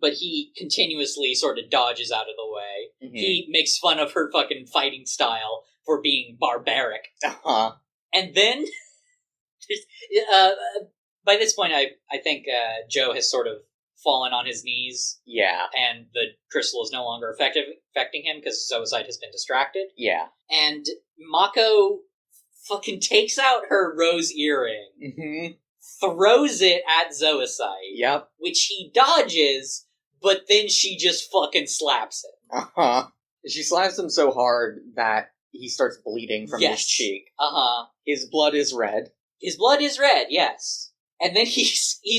but he continuously sort of dodges out of the way. He makes fun of her fucking fighting style for being barbaric. And then, by this point, I think Joe has sort of fallen on his knees. Yeah. And the crystal is no longer affecting him because Zoisite has been distracted. Yeah. And Mako fucking takes out her rose earring, throws it at Zoisite. Yep. Which he dodges, but then she just fucking slaps him. She slaps him so hard that he starts bleeding from his cheek. His blood is red. His blood is red, yes. And then he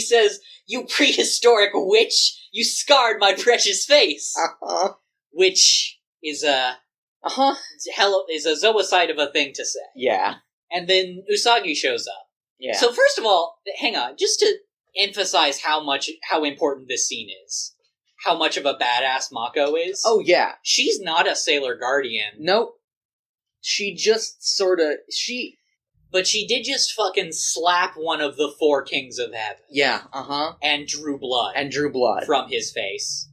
says, you prehistoric witch, you scarred my precious face. Which is a Zoisite of a thing to say. Yeah. And then Usagi shows up. Yeah. So first of all, hang on, just to emphasize how important this scene is. How much of a badass Mako is. Oh, yeah. She's not a Sailor Guardian. Nope. She just But she did just fucking slap one of the 4 kings of heaven. Yeah, And drew blood. From his face.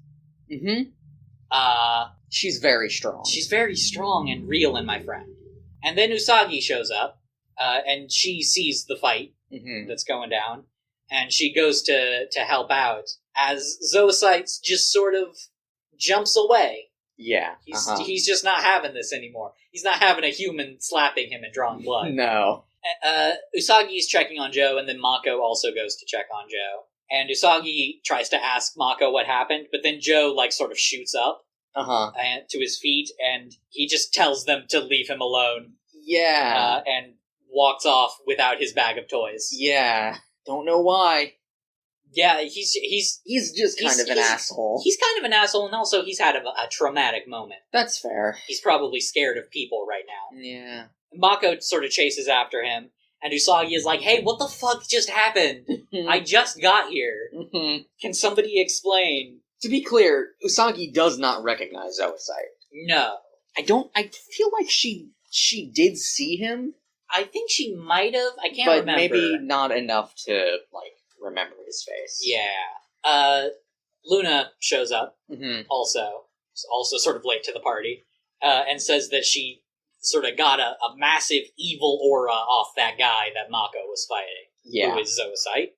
She's very strong. She's very strong and real, my friend. And then Usagi shows up, and she sees the fight that's going down, and she goes to help out, as Zoisite just sort of jumps away. Yeah. He's just not having this anymore. He's not having a human slapping him and drawing blood. No. Usagi's checking on Joe, and then Mako also goes to check on Joe. And Usagi tries to ask Mako what happened, but then Joe, sort of shoots up to his feet, and he just tells them to leave him alone. Yeah. And walks off without his bag of toys. Yeah. Don't know why. Yeah, he's just kind of an asshole. He's kind of an asshole, and also he's had a traumatic moment. That's fair. He's probably scared of people right now. Yeah. Mako sort of chases after him, and Usagi is like, hey, what the fuck just happened? I just got here. Can somebody explain? To be clear, Usagi does not recognize Zoisite. No. I feel like she did see him. I think she might have. I can't remember. But maybe not enough to, remember his face. Yeah. Luna shows up, also sort of late to the party, and says that she sort of got a massive evil aura off that guy that Mako was fighting, who is Zoisite,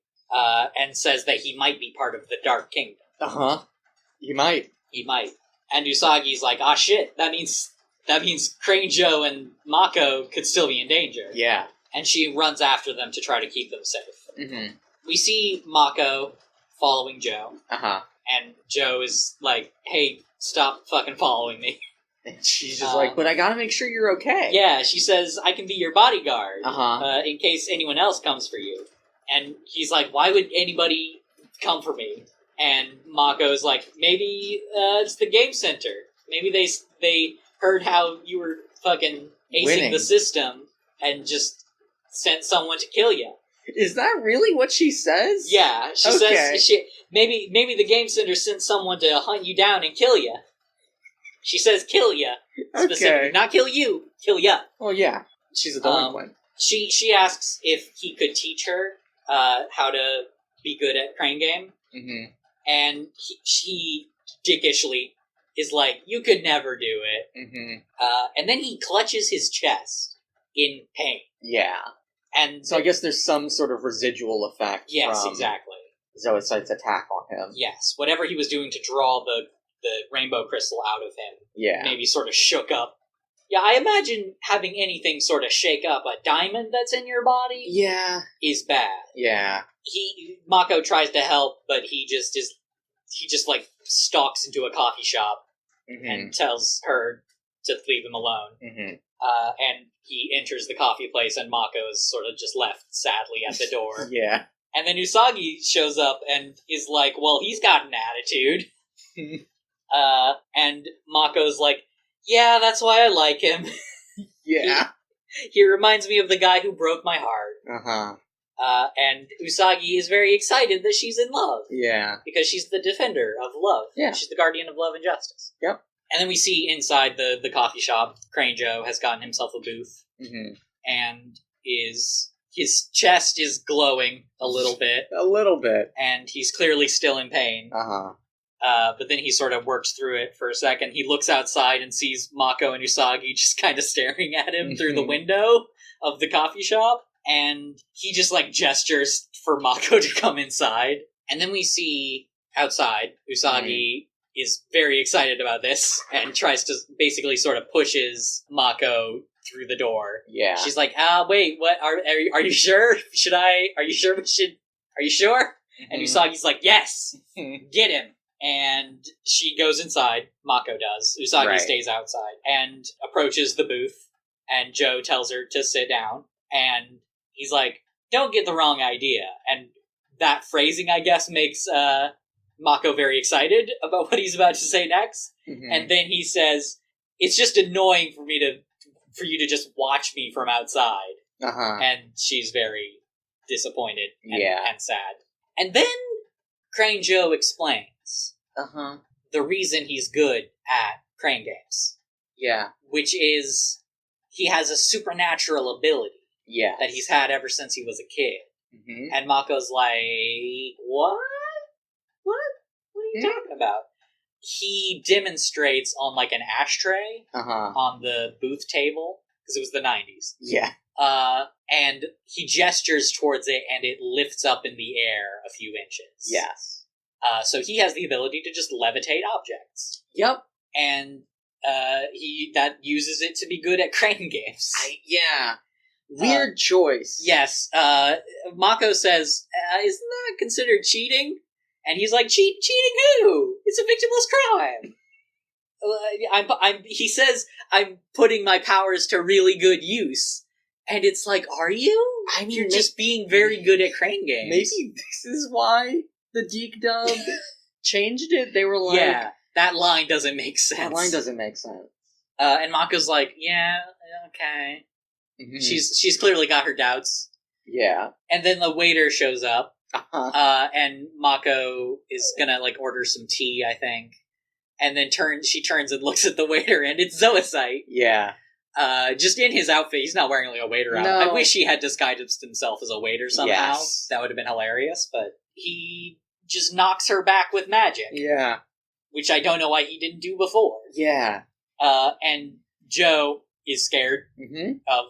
and says that he might be part of the Dark Kingdom. Uh-huh. He might. And Usagi's like, ah, shit, that means Crane Joe and Mako could still be in danger. Yeah. And she runs after them to try to keep them safe. Mm-hmm. We see Mako following Joe. Uh-huh. And Joe is like, hey, stop fucking following me. And she's just like, but I gotta make sure you're okay. Yeah, she says, I can be your bodyguard, uh-huh. In case anyone else comes for you. And he's like, why would anybody come for me? And Mako's like, maybe it's the game center. Maybe they heard how you were fucking acing the system and just sent someone to kill you. Is that really what she says? Yeah, she says maybe the game center sent someone to hunt you down and kill you. She says kill you specifically, not kill you, kill ya. Oh yeah, she's a delinquent. She asks if he could teach her how to be good at crane game, and she dickishly is like, "You could never do it." And then he clutches his chest in pain. Yeah. And so I guess there's some sort of residual effect. Yes, exactly. Zoisite's attack on him. Yes, whatever he was doing to draw the rainbow crystal out of him. Yeah. Maybe sort of shook up. Yeah, I imagine having anything sort of shake up a diamond that's in your body. Yeah. Is bad. Yeah. Mako tries to help, but he just like stalks into a coffee shop and tells her to leave him alone. And he enters the coffee place, and Mako is sort of just left sadly at the door. Yeah. And then Usagi shows up and is like, well, he's got an attitude. And Mako's like, yeah, that's why I like him. Yeah. He reminds me of the guy who broke my heart. And Usagi is very excited that she's in love. Yeah. Because she's the defender of love. Yeah. She's the guardian of love and justice. Yep. And then we see inside the coffee shop, Crane Joe has gotten himself a booth. And his chest is glowing a little bit. A little bit. And he's clearly still in pain. But then he sort of works through it for a second. He looks outside and sees Mako and Usagi just kind of staring at him through the window of the coffee shop. And he just, gestures for Mako to come inside. And then we see outside, Usagi is very excited about this and tries to basically sort of pushes Mako through the door. Yeah. She's like, wait, what? Are you sure? Are you sure we should? Are you sure? And Usagi's like, yes! Get him! And she goes inside. Mako does. Usagi stays outside and approaches the booth. And Joe tells her to sit down. And he's like, don't get the wrong idea. And that phrasing, I guess, makes Mako very excited about what he's about to say next. And then he says, it's just annoying for you to just watch me from outside. And she's very disappointed and sad. And then Crane Joe explains the reason he's good at crane games. Yeah. Which is he has a supernatural ability that he's had ever since he was a kid. And Mako's like, what? What are you talking about? He demonstrates on an ashtray on the booth table, because it was the 90s. Yeah. And he gestures towards it, and it lifts up in the air a few inches. Yes. So he has the ability to just levitate objects. Yep. And he uses it to be good at crane games. Weird choice. Yes. Mako says, isn't that considered cheating? And he's like, cheating who? It's a victimless crime. He says, I'm putting my powers to really good use. And it's like, are you? I mean, you're just being very good at crane games. Maybe this is why the Deke dub changed it. They were like, yeah, that line doesn't make sense. That line doesn't make sense. And Mako's like, yeah, okay. Mm-hmm. She's clearly got her doubts. Yeah. And then the waiter shows up. Uh-huh. And Mako is gonna, like, order some tea, I think. And then she turns and looks at the waiter, and it's Zoisite. Yeah. Just in his outfit. He's not wearing, like, a waiter outfit. I wish he had disguised himself as a waiter somehow. Yes. That would have been hilarious, but he just knocks her back with magic. Yeah. Which I don't know why he didn't do before. Yeah. And Joe is scared of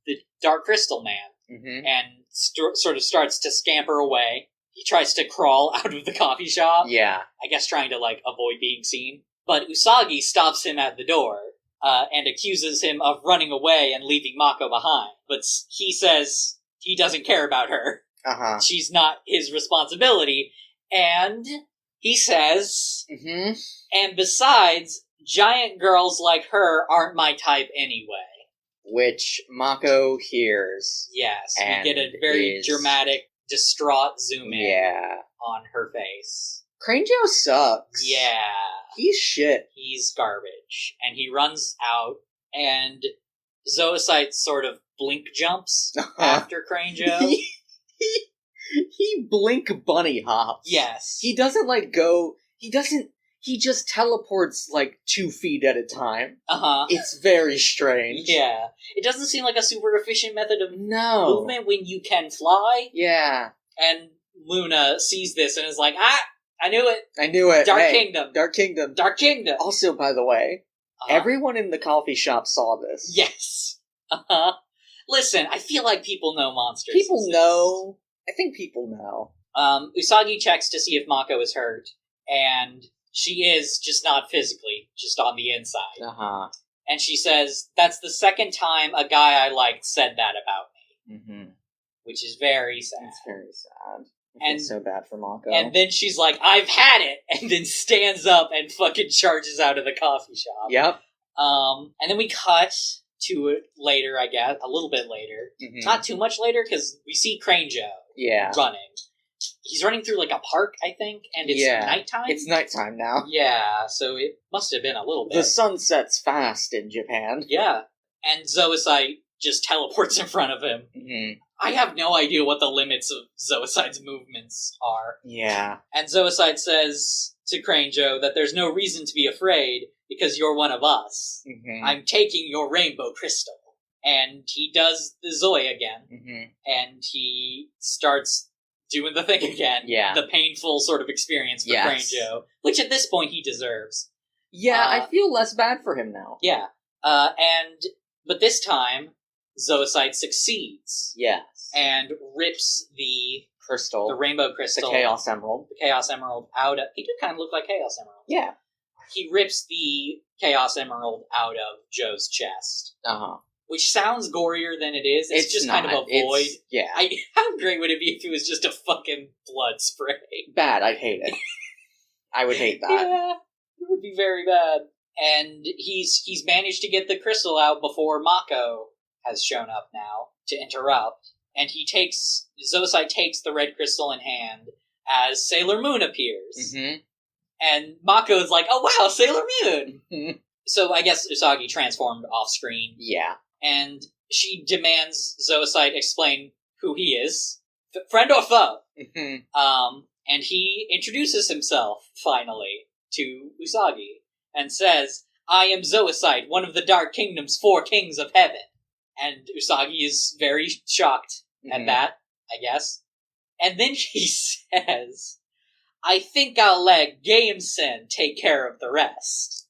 the Dark Crystal Man, and sort of starts to scamper away. He tries to crawl out of the coffee shop. Yeah. I guess trying to, like, avoid being seen. But Usagi stops him at the door, and accuses him of running away and leaving Mako behind. But he says he doesn't care about her. She's not his responsibility. And he says, and besides, giant girls like her aren't my type anyway. Which Mako hears. Yes, we get a very dramatic, distraught zoom in on her face. Cranjo sucks. Yeah. He's shit. He's garbage. And he runs out, and Zoisite sort of blink jumps after Cranjo. He blink bunny hops. Yes. He doesn't, like, go... He just teleports, like, 2 feet at a time. It's very strange. Yeah. It doesn't seem like a super efficient method of movement when you can fly. Yeah. And Luna sees this and is like, I knew it. I knew it. Dark Kingdom. Dark Kingdom. Dark Kingdom. Also, by the way, everyone in the coffee shop saw this. Yes. Listen, I feel like people know monsters. People know. I think people know. Usagi checks to see if Mako is hurt, and she is, just not physically, just on the inside. And she says, that's the second time a guy I liked said that about me. Which is very sad. It's very sad. It's so bad for Mako. And then she's like, I've had it! And then stands up and fucking charges out of the coffee shop. Yep. And then we cut to it later, I guess, a little bit later. Not too much later, because we see Cranjo running. He's running through, like, a park, I think, and it's nighttime? It's nighttime now. Yeah, so it must have been a little bit. The sun sets fast in Japan. Yeah. And Zoisite just teleports in front of him. I have no idea what the limits of Zoisite's movements are. Yeah. And Zoisite says to Cranjo that there's no reason to be afraid because you're one of us. I'm taking your rainbow crystal. And he does the Zoe again. And he starts doing the thing again. Yeah. The painful sort of experience for Cranjo, which at this point he deserves. Yeah, I feel less bad for him now. Yeah. But this time, Zoisite succeeds. Yes. And rips the crystal. The rainbow crystal. The Chaos Emerald. The Chaos Emerald out of... He did kind of look like Chaos Emerald. Yeah. He rips the Chaos Emerald out of Joe's chest. Which sounds gorier than it is. It's just not. Kind of a void. Yeah. How great would it be if it was just a fucking blood spray? Bad. I'd hate it. I would hate that. Yeah. It would be very bad. And he's managed to get the crystal out before Mako has shown up now to interrupt. And Zoisite takes the red crystal in hand as Sailor Moon appears. And Mako is like, oh wow, Sailor Moon! So I guess Usagi transformed off screen. Yeah. And she demands Zoisite explain who he is. Friend or foe? And he introduces himself, finally, to Usagi. And says, I am Zoisite, one of the Dark Kingdom's 4 kings of heaven. And Usagi is very shocked at that, I guess. And then he says, I think I'll let Gameson take care of the rest.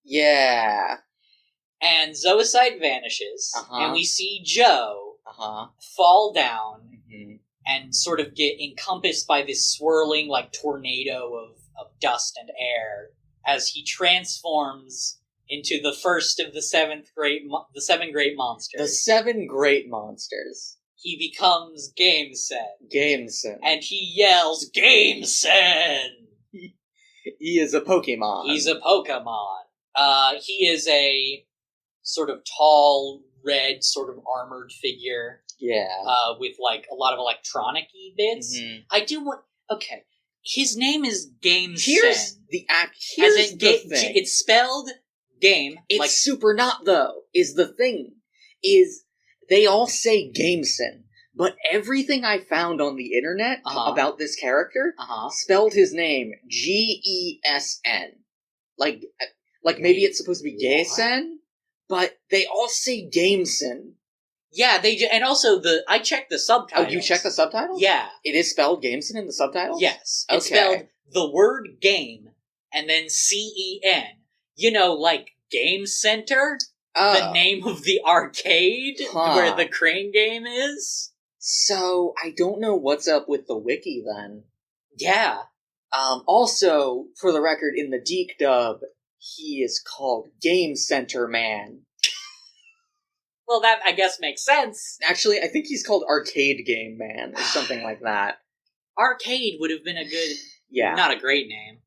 Yeah. And Zoisite vanishes, and we see Joe fall down and sort of get encompassed by this swirling, like, tornado of dust and air as he transforms into the first of the 7 great monsters. The 7 great monsters. He becomes Gameson. Gameson. And he yells, Gameson! He is a Pokemon. He's a Pokemon. He is a sort of tall, red sort of armored figure. Yeah. With, like, a lot of electronic-y bits. Mm-hmm. I do want... Okay. His name is Game Sen. Here's the thing. It's spelled game. It's like, super not, though, is the thing. Is they all say Gameson, but everything I found on the internet about this character spelled his name G-E-S-N. Like maybe it's supposed to be Gaesen, but they all say Gameson. Yeah, they do, and also I checked the subtitles. Oh, you checked the subtitles? Yeah. It is spelled Gameson in the subtitles? Yes. It's spelled the word game, and then C-E-N. You know, like Game Center? The name of the arcade where the crane game is? So, I don't know what's up with the wiki, then. Yeah. Also, for the record, in the Deke dub, he is called Game Center Man. Well, that, I guess, makes sense. Actually, I think he's called Arcade Game Man, or something like that. Arcade would have been a good... Yeah. Not a great name,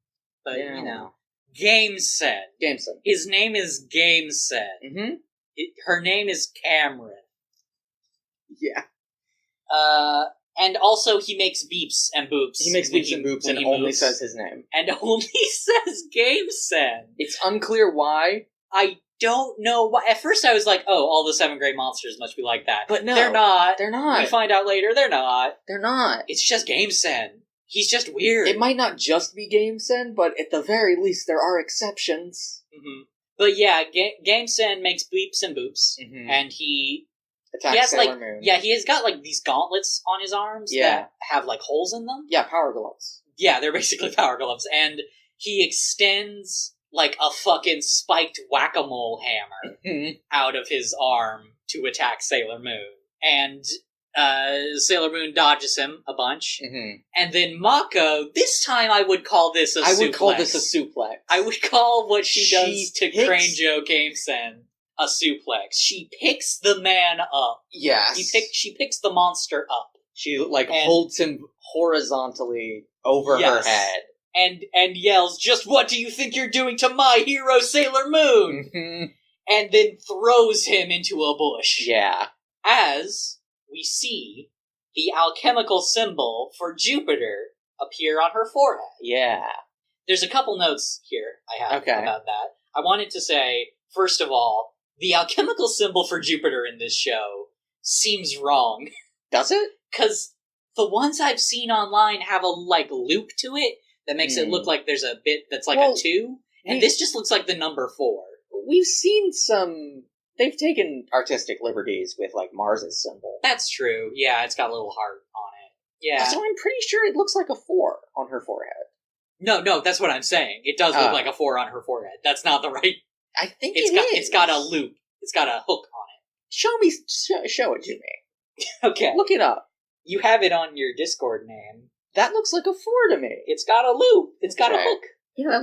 but, you know. Gameson. Gameson. His name is Gameson. Mm-hmm. Her name is Cameron. Yeah. And also he makes beeps and boops. He makes beeps and boops and only says his name. And only says Gameson. It's unclear why. I don't know why. At first I was like, oh, all the 7 great monsters must be like that. But no. They're not. They're not. We find out later they're not. They're not. It's just Gameson. He's just weird. It might not just be Gameson, but at the very least there are exceptions. Mm-hmm. But yeah, Gameson makes beeps and boops, and he attacks Sailor Moon. Yeah, he has got like these gauntlets on his arms that have like holes in them. Yeah, power gloves. Yeah, they're basically power gloves, and he extends like a fucking spiked whack-a-mole hammer out of his arm to attack Sailor Moon. And Sailor Moon dodges him a bunch. Mm-hmm. And then Mako, this time I would call this a suplex. I would call this a suplex. I would call what she does to Cranjo Gameson a suplex. She picks the man up. Yes. She picks the monster up. She, holds him horizontally over her head. And yells, "Just what do you think you're doing to my hero, Sailor Moon?" Mm-hmm. And then throws him into a bush. Yeah. As we see the alchemical symbol for Jupiter appear on her forehead. Yeah. There's a couple notes here I have about that. I wanted to say, first of all, the alchemical symbol for Jupiter in this show seems wrong. Does it? Because the ones I've seen online have a, loop to it that makes it look like there's a bit that's a 2, and this just looks like the number 4. We've seen some... They've taken artistic liberties with, Mars's symbol. That's true. Yeah, it's got a little heart on it. Yeah. So I'm pretty sure it looks like a 4 on her forehead. No, that's what I'm saying. It does look like a 4 on her forehead. That's not the right... I think It's got a loop. It's got a hook on it. Show it to me. Okay. Look it up. You have it on your Discord name. That looks like a 4 to me. It's got a loop. It's got a hook. Yeah, that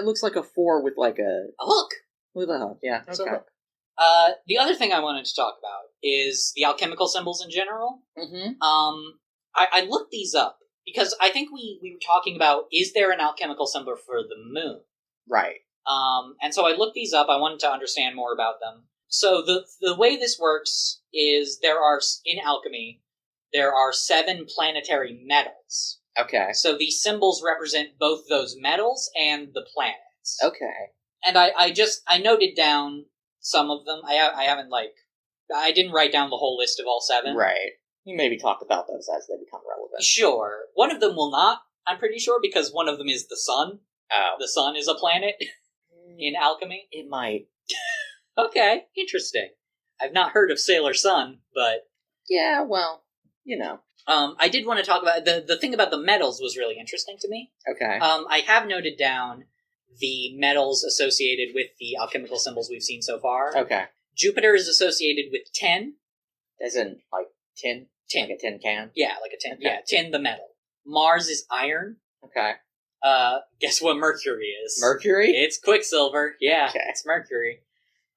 looks like a 4 with a hook. With a hook, yeah. Okay. Hook. The other thing I wanted to talk about is the alchemical symbols in general. Mm-hmm. I looked these up because I think we were talking about, is there an alchemical symbol for the moon? Right. And so I looked these up. I wanted to understand more about them. So the way this works is in alchemy, there are 7 planetary metals. Okay. So these symbols represent both those metals and the planets. Okay. And I noted down some of them. I didn't write down the whole list of all 7. Right. You maybe talk about those as they become relevant. Sure. One of them will not, I'm pretty sure, because one of them is the sun. Oh. The sun is a planet in alchemy. It might. Okay, interesting. I've not heard of Sailor Sun, but... Yeah, well, I did want to talk about... The thing about the metals was really interesting to me. Okay. I have noted down the metals associated with the alchemical symbols we've seen so far. Okay. Jupiter is associated with tin. As in, tin? Tin. Like a tin can? Yeah, like a tin. Okay. Yeah, tin, the metal. Mars is iron. Okay. Guess what Mercury is? Mercury? It's Quicksilver. Yeah, okay. It's Mercury.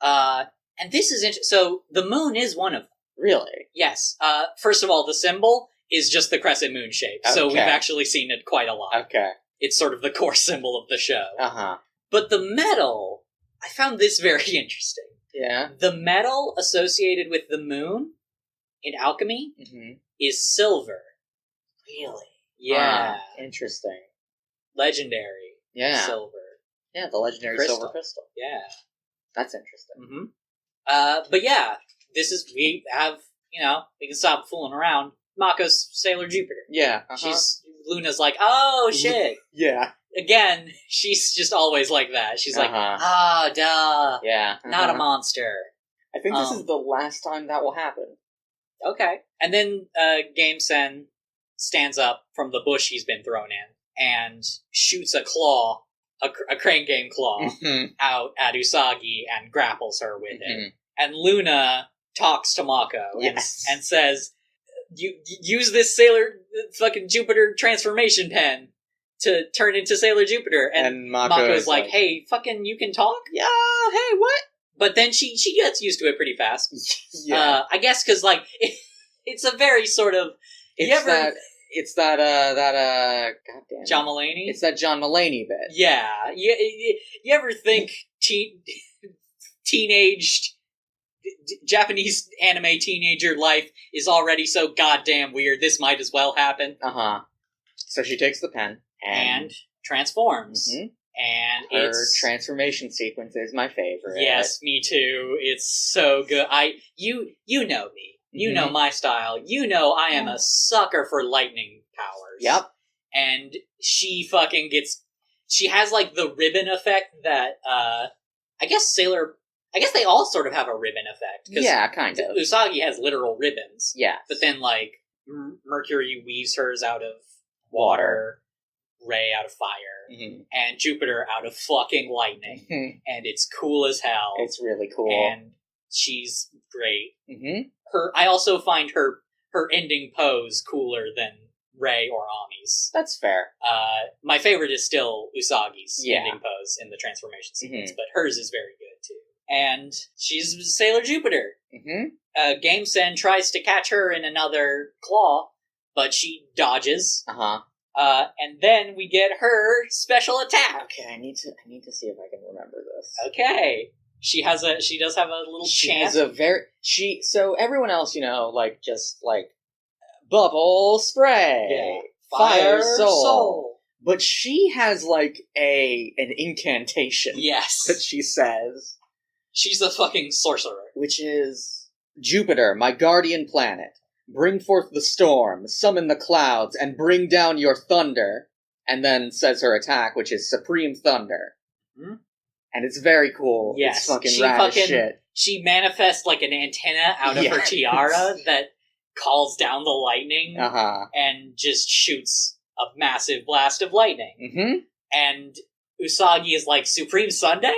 And this is interesting. So, the moon is one of them. Really? Yes. First of all, the symbol is just the crescent moon shape. Okay. So we've actually seen it quite a lot. Okay. It's sort of the core symbol of the show. Uh-huh. But the metal, I found this very interesting. Yeah. The metal associated with the moon in alchemy is silver. Really? Yeah. Interesting. Legendary. Yeah. Silver. Yeah, the legendary silver crystal. Yeah. That's interesting. But yeah, we can stop fooling around. Mako's Sailor Jupiter. Yeah. Luna's like, oh shit. Yeah. Again, she's just always like that. She's like, duh. Yeah. Not a monster. I think this is the last time that will happen. Okay. And then Game Sen stands up from the bush he's been thrown in and shoots a claw, a crane game claw, out at Usagi and grapples her with it. And Luna talks to Mako and says, "You use this Sailor fucking Jupiter transformation pen to turn into Sailor Jupiter." And Mako's like, "Hey, fucking, you can talk? Yeah, hey, what?" But then she gets used to it pretty fast. I guess because, like, it's a very sort of... It's that goddamn... John Mulaney? It's that John Mulaney bit. Yeah. You ever think teenaged... Japanese anime teenager life is already so goddamn weird, this might as well happen? So she takes the pen and transforms. And her transformation sequence is my favorite. Yes, me too. It's so good. You know me. You know my style. You know I am a sucker for lightning powers. Yep. And she fucking she has like the ribbon effect that I guess they all sort of have a ribbon effect. Yeah, kind of. Usagi has literal ribbons. Yeah. But then like Mercury weaves hers out of water. Ray out of fire, and Jupiter out of fucking lightning, and it's cool as hell. It's really cool, and she's great. I also find her ending pose cooler than Ray or Ami's. That's fair. My favorite is still Usagi's ending pose in the transformation sequence, but hers is very good too. And she's Sailor Jupiter. Game Sen tries to catch her in another claw, but she dodges. And then we get her special attack. Okay, I need to see if I can remember this. Okay. She does have a little chant. So everyone else, just bubble spray. Fire soul. But she has an incantation. Yes. That she says. She's a fucking sorcerer. Which is, Jupiter, my guardian planet. Bring forth the storm, summon the clouds, and bring down your thunder. And then says her attack, which is Supreme Thunder. And it's very cool. Yes. It's fucking rad as shit. She manifests like an antenna out of her tiara that calls down the lightning and just shoots a massive blast of lightning. And Usagi is like, Supreme Sunday?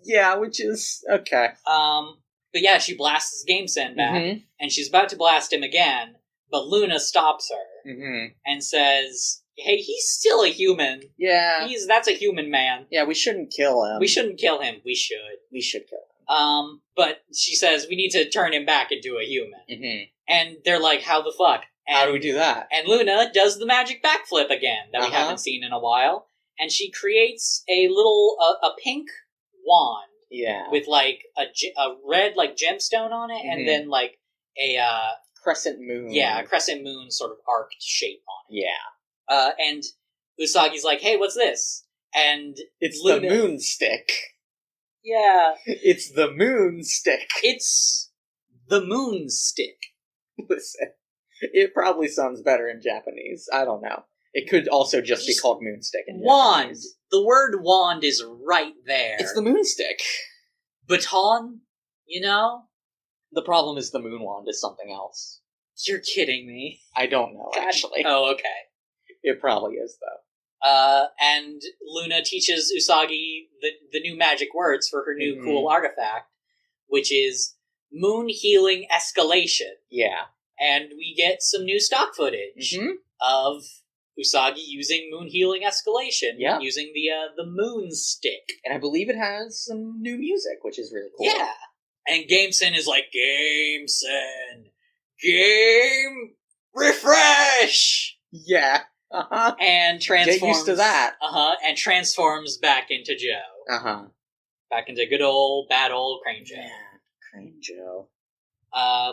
Yeah, which is... okay. But yeah, she blasts Game Sen back, and she's about to blast him again, but Luna stops her and says, "Hey, he's still a human. Yeah. That's a human man. Yeah, we shouldn't kill him. We shouldn't kill him. We should. We should kill him. But she says, we need to turn him back into a human. And they're like, how the fuck? And, how do we do that? And Luna does the magic backflip again that we haven't seen in a while, and she creates a little, a pink wand. Yeah. With, a red, gemstone on it, and then, a, crescent moon. Yeah, a crescent moon sort of arced shape on it. Yeah. And Usagi's like, hey, what's this? And it's Luna... the moon stick. Yeah. It's the moon stick. It's the moon stick. Listen, it probably sounds better in Japanese. I don't know. It could also just be called moonstick in wand. Japanese. The word wand is right there. It's the moonstick. Baton, The problem is the moon wand is something else. You're kidding me. I don't know, actually. Oh, okay. It probably is, though. And Luna teaches Usagi the new magic words for her new cool artifact, which is moon healing escalation. Yeah. And we get some new stock footage of Usagi using moon healing escalation, using the moon stick. And I believe it has some new music, which is really cool. Yeah. And Game Sen is like, Game Sen, game refresh! Yeah. And transforms... Get used to that. And transforms back into Joe. Back into good old, bad old Crane Joe. Man, Crane Joe.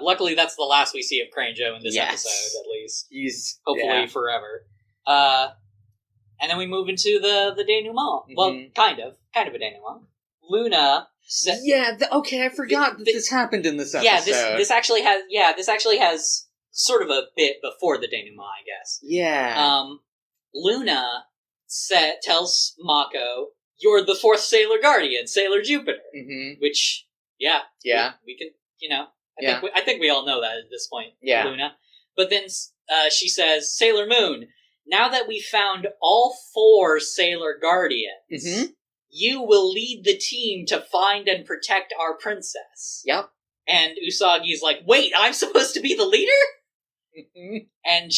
Luckily, that's the last we see of Crane Joe in this episode, at least. He's hopefully forever. And then we move into the denouement. Well, kind of a denouement. Luna. I forgot that this happened in this episode. Yeah, this actually has sort of a bit before the denouement, I guess. Yeah. Luna tells Mako, "You're the fourth Sailor Guardian, Sailor Jupiter." Mm-hmm. Which, we can, I think we all know that at this point, Luna. But then she says, "Sailor Moon, now that we've found all 4 Sailor Guardians, you will lead the team to find and protect our princess." Yep. And Usagi's like, "Wait, I'm supposed to be the leader?" And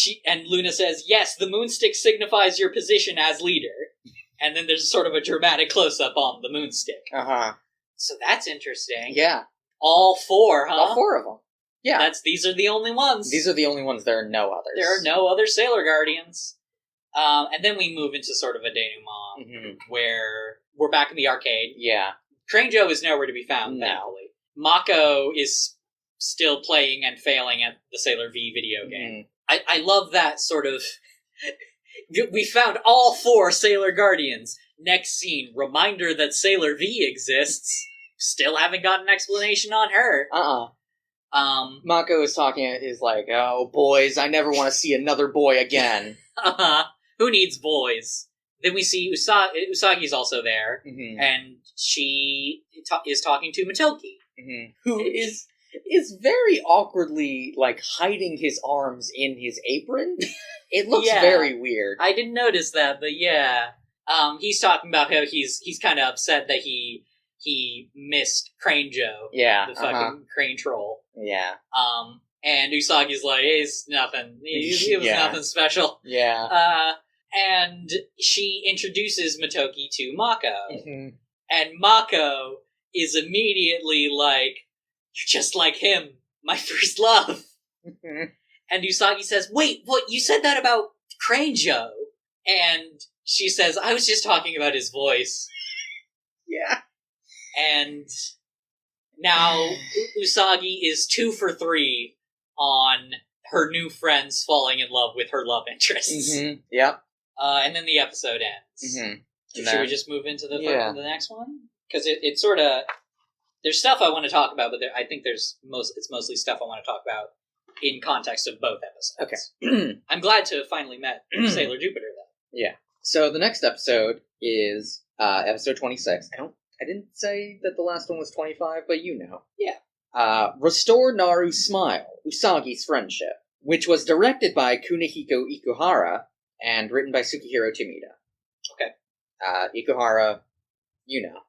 Luna says, "Yes, the moonstick signifies your position as leader." And then there's sort of a dramatic close-up on the moonstick. Uh-huh. So that's interesting. Yeah. All 4, huh? All 4 of them. Yeah. These are the only ones. These are the only ones. There are no others. There are no other Sailor Guardians. And then we move into sort of a denouement, where we're back in the arcade. Yeah. Crane Joe is nowhere to be found, thankfully. Mako is still playing and failing at the Sailor V video game. I love that sort of... We found all 4 Sailor Guardians. Next scene, reminder that Sailor V exists. Still haven't got an explanation on her. Mako is like, "Oh, boys, I never want to see another boy again." Who needs boys? Then we see Usagi's also there, and she is talking to Motoki. Who is very awkwardly, like, hiding his arms in his apron. It looks very weird. I didn't notice that, but yeah. He's talking about how he's kind of upset that he missed Crane Joe. Yeah. The fucking crane troll. Yeah. And Usagi's like, "Hey, it's nothing. It was nothing special." Yeah. And she introduces Motoki to Mako. And Mako is immediately like, "You're just like him, my first love." And Usagi says, "Wait, what? You said that about Crane Joe?" And she says, "I was just talking about his voice." Yeah. And now Usagi is 2 for 3 on her new friends falling in love with her love interests. Yep. And then the episode ends. Should we just move into the next one? Because it's sort of... There's stuff I want to talk about, but I think it's mostly stuff I want to talk about in context of both episodes. Okay. I'm glad to have finally met Sailor Jupiter, though. Yeah. So the next episode is episode 26. I didn't say that the last one was 25, but you know. Yeah. Restore Naru's Smile, Usagi's Friendship, which was directed by Kunihiko Ikuhara and written by Sukihiro Tomita. Okay. Ikuhara, you know.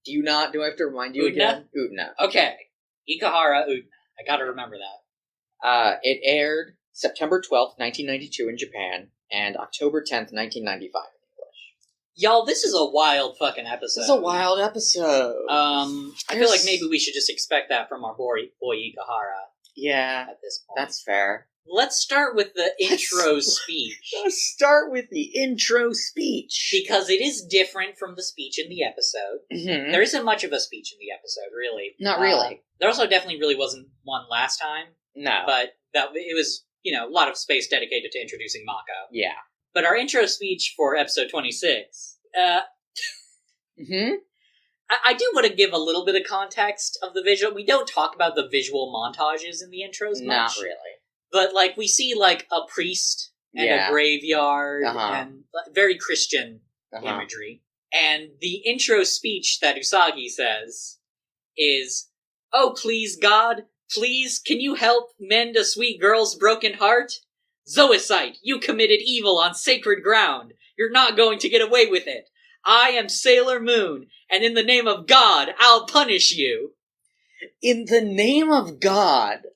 Do you not? Do I have to remind you again? Utena. Okay. Ikuhara Utena. I gotta remember that. It aired September 12th, 1992 in Japan, and October 10th, 1995 in English. Y'all, this is a wild fucking episode. This is a wild episode. I feel like maybe we should just expect that from our boy Ikuhara. Yeah, at this point. That's fair. Let's start with the intro speech. Let's start with the intro speech. Because it is different from the speech in the episode. There isn't much of a speech in the episode, really. Not really. There also definitely really wasn't one last time. No. But it was, a lot of space dedicated to introducing Mako. Yeah. But our intro speech for episode 26, I do want to give a little bit of context of the visual. We don't talk about the visual montages in the intros much. Not really. But, we see, a priest and a graveyard and very Christian imagery. And the intro speech that Usagi says is, "Oh, please, God, please, can you help mend a sweet girl's broken heart? Zoisite, you committed evil on sacred ground. You're not going to get away with it. I am Sailor Moon, and in the name of God, I'll punish you." In the name of God,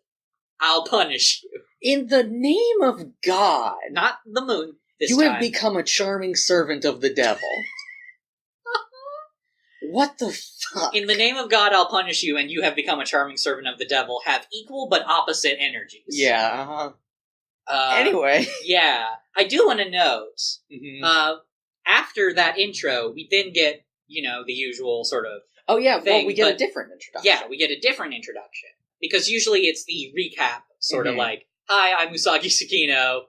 I'll punish you. In the name of God. Not the moon this you time. You have become a charming servant of the devil. What the fuck? In the name of God, I'll punish you, and you have become a charming servant of the devil, have equal but opposite energies. Yeah, anyway. Yeah. I do want to note, after that intro, we then get, the usual sort of Oh, yeah, thing, well, we get a different introduction. Yeah, we get a different introduction. Because usually it's the recap, sort of like, hi, I'm Usagi Tsukino,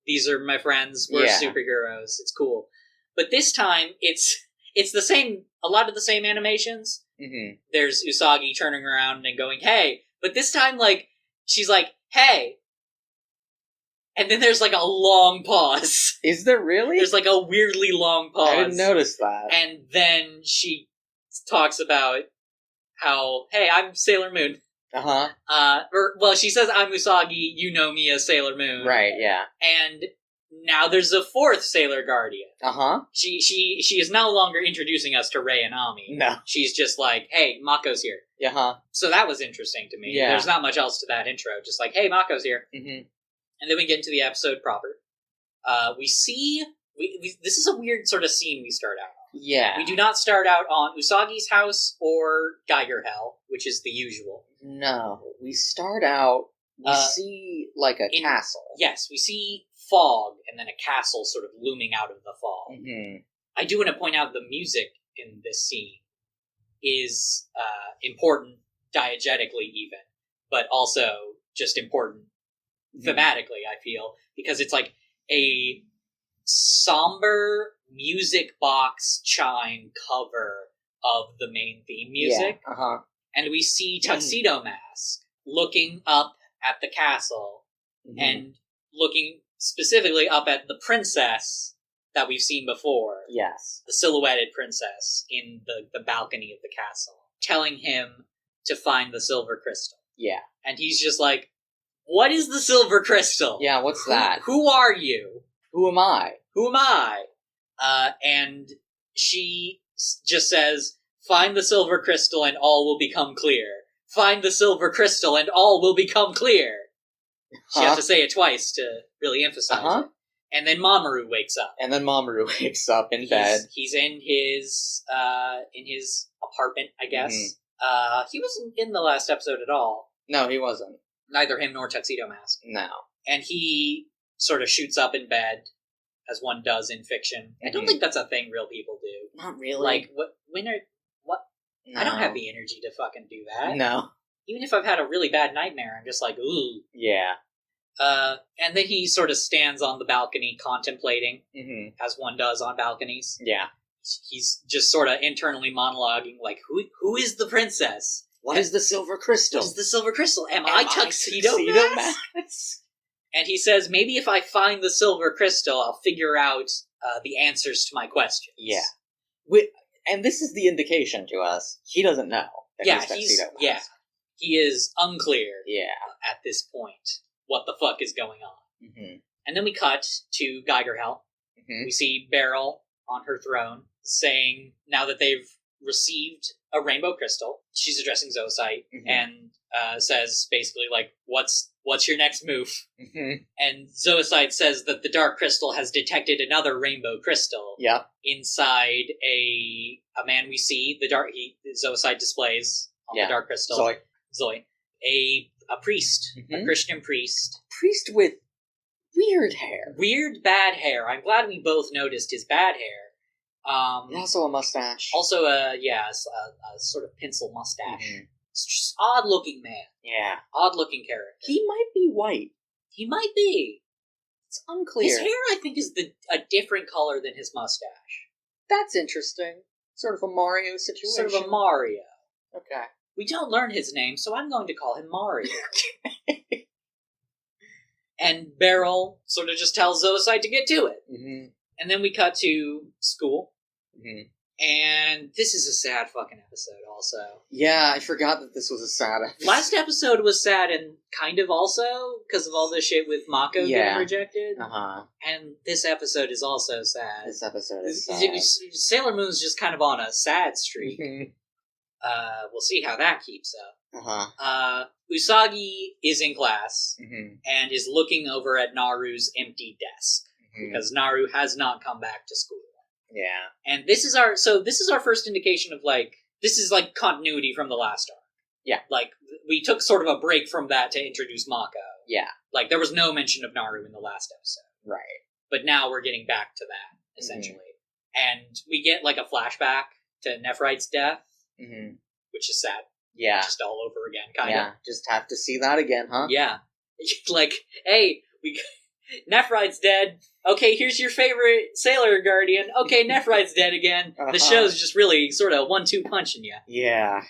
these are my friends, we're superheroes, it's cool. But this time, it's the same, a lot of the same animations. There's Usagi turning around and going, hey, but this time, like, she's like, hey, and then there's, like, a long pause. Is there really? There's, like, a weirdly long pause. I didn't notice that. And then she talks about how, hey, I'm Sailor Moon. She says, I'm Usagi, you know me as Sailor Moon. Right, yeah. And now there's a fourth Sailor Guardian. She is no longer introducing us to Rei and Ami. No. She's just like, hey, Mako's here. So that was interesting to me. Yeah. There's not much else to that intro. Just like, hey, Mako's here. And then we get into the episode proper. We see... this is a weird sort of scene we start out on. Yeah. We do not start out on Usagi's house or Geiger Hell, which is the usual. No. We start out... We see, like, a castle. Yes, we see fog, and then a castle sort of looming out of the fog. I do want to point out the music in this scene is important diegetically even, but also just important thematically, I feel, because it's like a somber music box chime cover of the main theme music. And we see Tuxedo Mask looking up at the castle and looking specifically up at the princess that we've seen before. Yes. The silhouetted princess in the balcony of the castle, telling him to find the silver crystal. Yeah. And he's just like, what is the silver crystal? Yeah, what's that? Who are you? Who am I? Who am I? And she just says, find the silver crystal and all will become clear. Find the silver crystal and all will become clear. She has to say it twice to really emphasize it. And then Mamoru wakes up. In bed. He's in his apartment, I guess. He wasn't in the last episode at all. No, he wasn't. Neither him nor Tuxedo Mask. No. And he sort of shoots up in bed, as one does in fiction. I don't think that's a thing real people do. Not really. Like, what? No. I don't have the energy to fucking do that. No. Even if I've had a really bad nightmare, I'm just like, ooh. Yeah. And then he sort of stands on the balcony contemplating, as one does on balconies. Yeah. He's just sort of internally monologuing, like, who is the princess? What is the silver crystal? What is the silver crystal? Am I Tuxedo Mask? And he says, maybe if I find the silver crystal, I'll figure out the answers to my questions. Yeah. And this is the indication to us. He doesn't know that he's Tuxedo Mask. Yeah. He is unclear at this point what the fuck is going on. And then we cut to Geiger Hell. We see Beryl on her throne saying, now that they've received a rainbow crystal, she's addressing Zoisite and says basically, like, what's your next move? And Zoisite says that the dark crystal has detected another rainbow crystal inside a man we see. Zoisite displays on the dark crystal. Zoe. A priest. A Christian priest. Priest with weird hair. Weird bad hair. I'm glad we both noticed his bad hair. Also a mustache. Also a sort of pencil mustache. It's just odd-looking man. Yeah. Odd-looking character. He might be white. He might be. It's unclear. His hair, I think, is a different color than his mustache. That's interesting. Sort of a Mario situation. Sort of a Mario. Okay. We don't learn his name, so I'm going to call him Mario. And Beryl sort of just tells Zoisite to get to it. And then we cut to school. And this is a sad fucking episode also. Yeah, I forgot that this was a sad episode. Last episode was sad and kind of also because of all the shit with Mako getting rejected. And this episode is also sad. This episode is sad. Sailor Moon's just kind of on a sad streak. We'll see how that keeps up. Usagi is in class and is looking over at Naru's empty desk because Naru has not come back to school. Yeah. And this is our first indication of, like, this is like continuity from the last arc. Yeah. Like, we took sort of a break from that to introduce Mako. Yeah. Like, there was no mention of Naru in the last episode. Right. But now we're getting back to that, essentially. And we get, like, a flashback to Nephrite's death, which is sad. Yeah. Just all over again, kind of. Yeah, just have to see that again, huh? Yeah. Like, hey, Nephrite's dead. Okay, here's your favorite Sailor Guardian. Okay, Nephrite's dead again. The show's just really sort of 1-2 punching you. Yeah.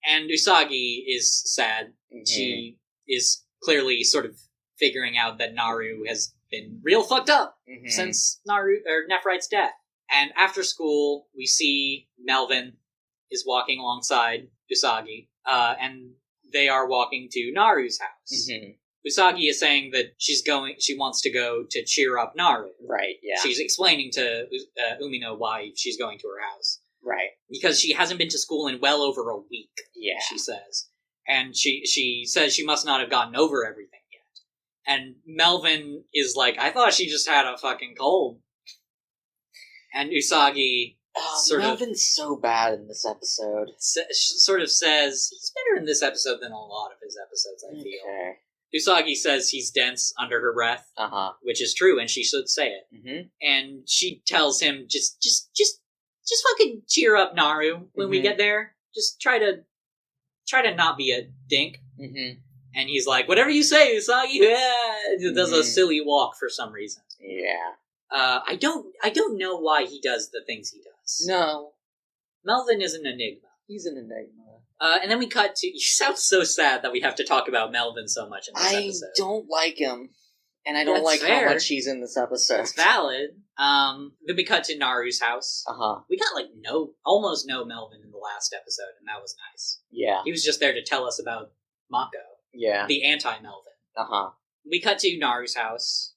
And Usagi is sad. She is clearly sort of figuring out that Naru has been real fucked up since Nephrite's death. And after school, we see Melvin is walking alongside Usagi, and they are walking to Naru's house. Usagi is saying that she wants to go to cheer up Naru. Right, yeah. She's explaining to Umino why she's going to her house. Right. Because she hasn't been to school in well over a week, she says. And she says she must not have gotten over everything yet. And Melvin is like, I thought she just had a fucking cold. And Usagi Melvin's so bad in this episode. Sort of says, he's better in this episode than a lot of his episodes, I feel. Usagi says he's dense under her breath, which is true, and she should say it. And she tells him, just fucking cheer up Naru when we get there. Just try to not be a dink. And he's like, whatever you say, Usagi. He does a silly walk for some reason. Yeah. I don't know why he does the things he does. No. Melvin is an enigma. He's an enigma. And then we cut to... You sound so sad that we have to talk about Melvin so much in this episode. I don't like him. And I don't like how much he's in this episode. It's valid. Then we cut to Naru's house. We got, almost no Melvin in the last episode, and that was nice. Yeah. He was just there to tell us about Mako. Yeah. The anti-Melvin. We cut to Naru's house,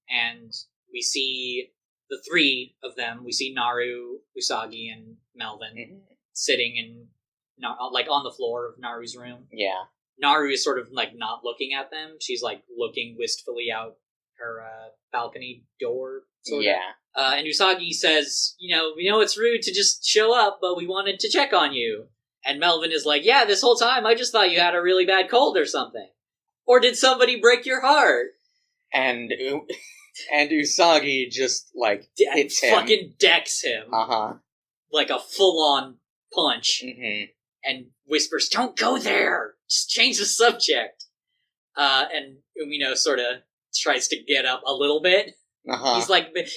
and we see the three of them. We see Naru, Usagi, and Melvin sitting in... on the floor of Naru's room. Yeah. Naru is sort of, not looking at them. She's, looking wistfully out her balcony door, sort of. Yeah. And Usagi says, we know it's rude to just show up, but we wanted to check on you. And Melvin is like, yeah, this whole time I just thought you had a really bad cold or something. Or did somebody break your heart? And Usagi just, hits him. Fucking decks him. Like a full-on punch. And whispers, don't go there! Just change the subject! And Umino sort of tries to get up a little bit.